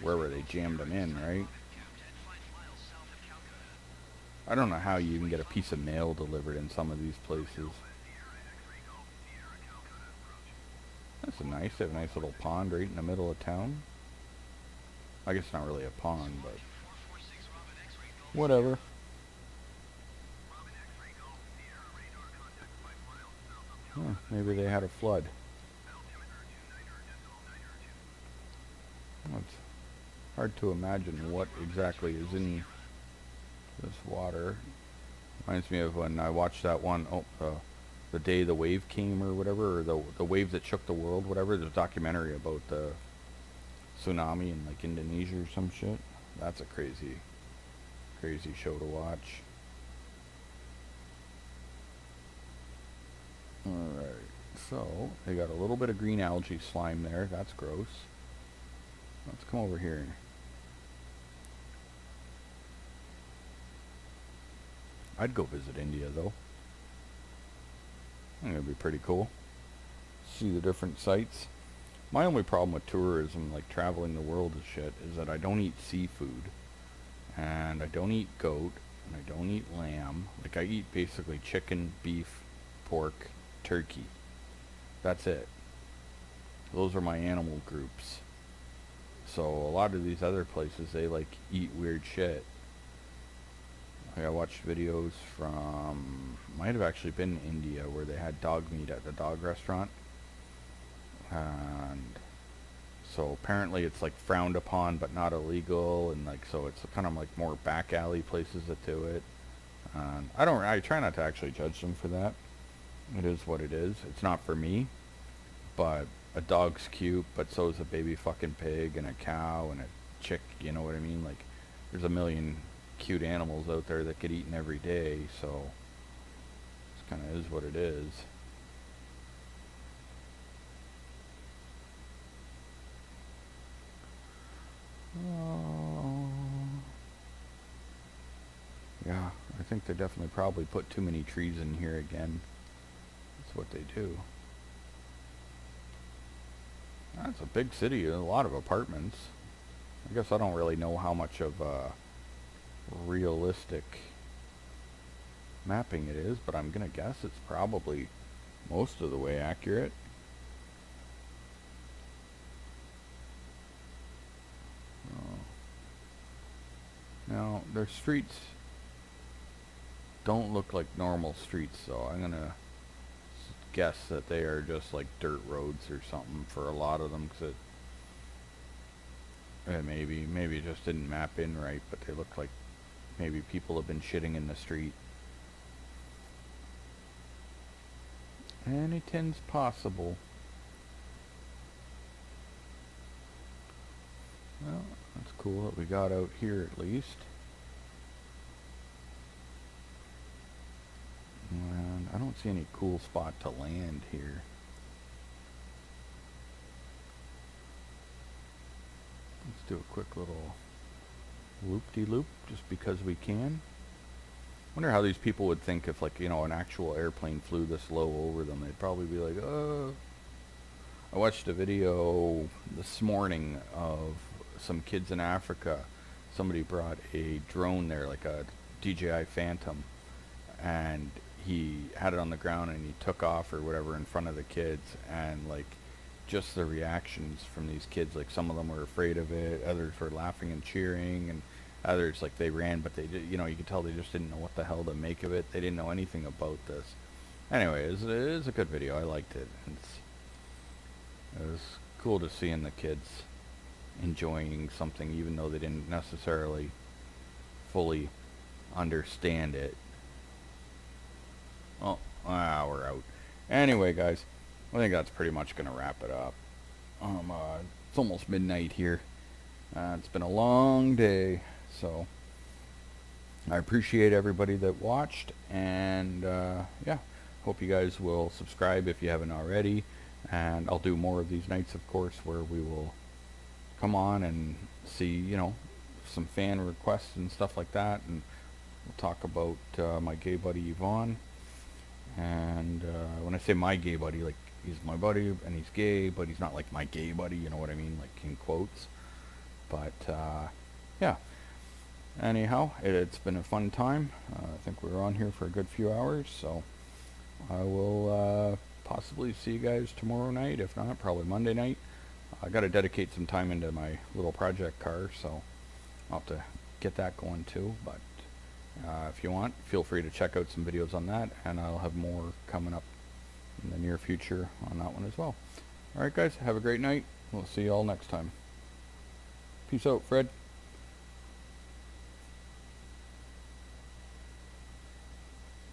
wherever they jammed them in, right? I don't know how you even get a piece of mail delivered in some of these places. That's nice. They have a nice little pond right in the middle of town. I guess it's not really a pond, but whatever. Huh, maybe they had a flood. It's hard to imagine what exactly is in this water. Reminds me of when I watched that one, the day the wave came or whatever, or the wave that shook the world, whatever. There's a documentary about the tsunami in like Indonesia or some shit. That's a crazy, crazy show to watch. Alright, so they got a little bit of green algae slime there. That's gross. Let's come over here. I'd go visit India though. I think it'd be pretty cool. See the different sites. My only problem with tourism, like traveling the world and shit, is that I don't eat seafood. And I don't eat goat. And I don't eat lamb. Like I eat basically chicken, beef, pork, turkey. That's it. Those are my animal groups. So a lot of these other places, they like eat weird shit. Like I watched videos from, might have actually been India, where they had dog meat at the dog restaurant. And so apparently it's like frowned upon but not illegal, and like so it's kind of like more back alley places that do it. And I try not to actually judge them for that. It is what it is. It's not for me, but a dog's cute, but so is a baby fucking pig and a cow and a chick, you know what I mean? Like there's a million cute animals out there that get eaten every day, so it kind of is what it is. Yeah, I think they definitely probably put too many trees in here again. That's what they do. That's a big city, a lot of apartments. I guess I don't really know how much of a realistic mapping it is, but I'm gonna guess it's probably most of the way accurate. Now, their streets don't look like normal streets, so I'm gonna guess that they are just like dirt roads or something for a lot of them, because maybe it just didn't map in right, but they look like maybe people have been shitting in the street. Anything's possible. Well, that's cool that we got out here at least. And I don't see any cool spot to land here. Let's do a quick little loop-de-loop just because we can. Wonder how these people would think if, like, you know, an actual airplane flew this low over them. They'd probably be like, I watched a video this morning of some kids in Africa. Somebody brought a drone there, like a DJI Phantom, and he had it on the ground and he took off or whatever in front of the kids, and like just the reactions from these kids, like some of them were afraid of it, others were laughing and cheering, and others like they ran, but they did, you know, you could tell they just didn't know what the hell to make of it. They didn't know anything about this. Anyway, it is a good video. I liked it. It was cool to seeing the kids enjoying something even though they didn't necessarily fully understand it. Oh, we're out. Anyway, guys, I think that's pretty much going to wrap it up. It's almost midnight here. It's been a long day, so I appreciate everybody that watched, and yeah, hope you guys will subscribe if you haven't already, and I'll do more of these nights, of course, where we will come on and see, you know, some fan requests and stuff like that, and we'll talk about my gay buddy Yvonne. And when I say my gay buddy, like, he's my buddy and he's gay, but he's not like my gay buddy, you know what I mean, like in quotes. But yeah, anyhow, it's been a fun time. I think we were on here for a good few hours, so I will possibly see you guys tomorrow night, if not probably Monday night. I got to dedicate some time into my little project car, so I'll have to get that going too. But if you want, feel free to check out some videos on that, and I'll have more coming up in the near future on that one as well. Alright guys, have a great night. We'll see you all next time. Peace out, Fred.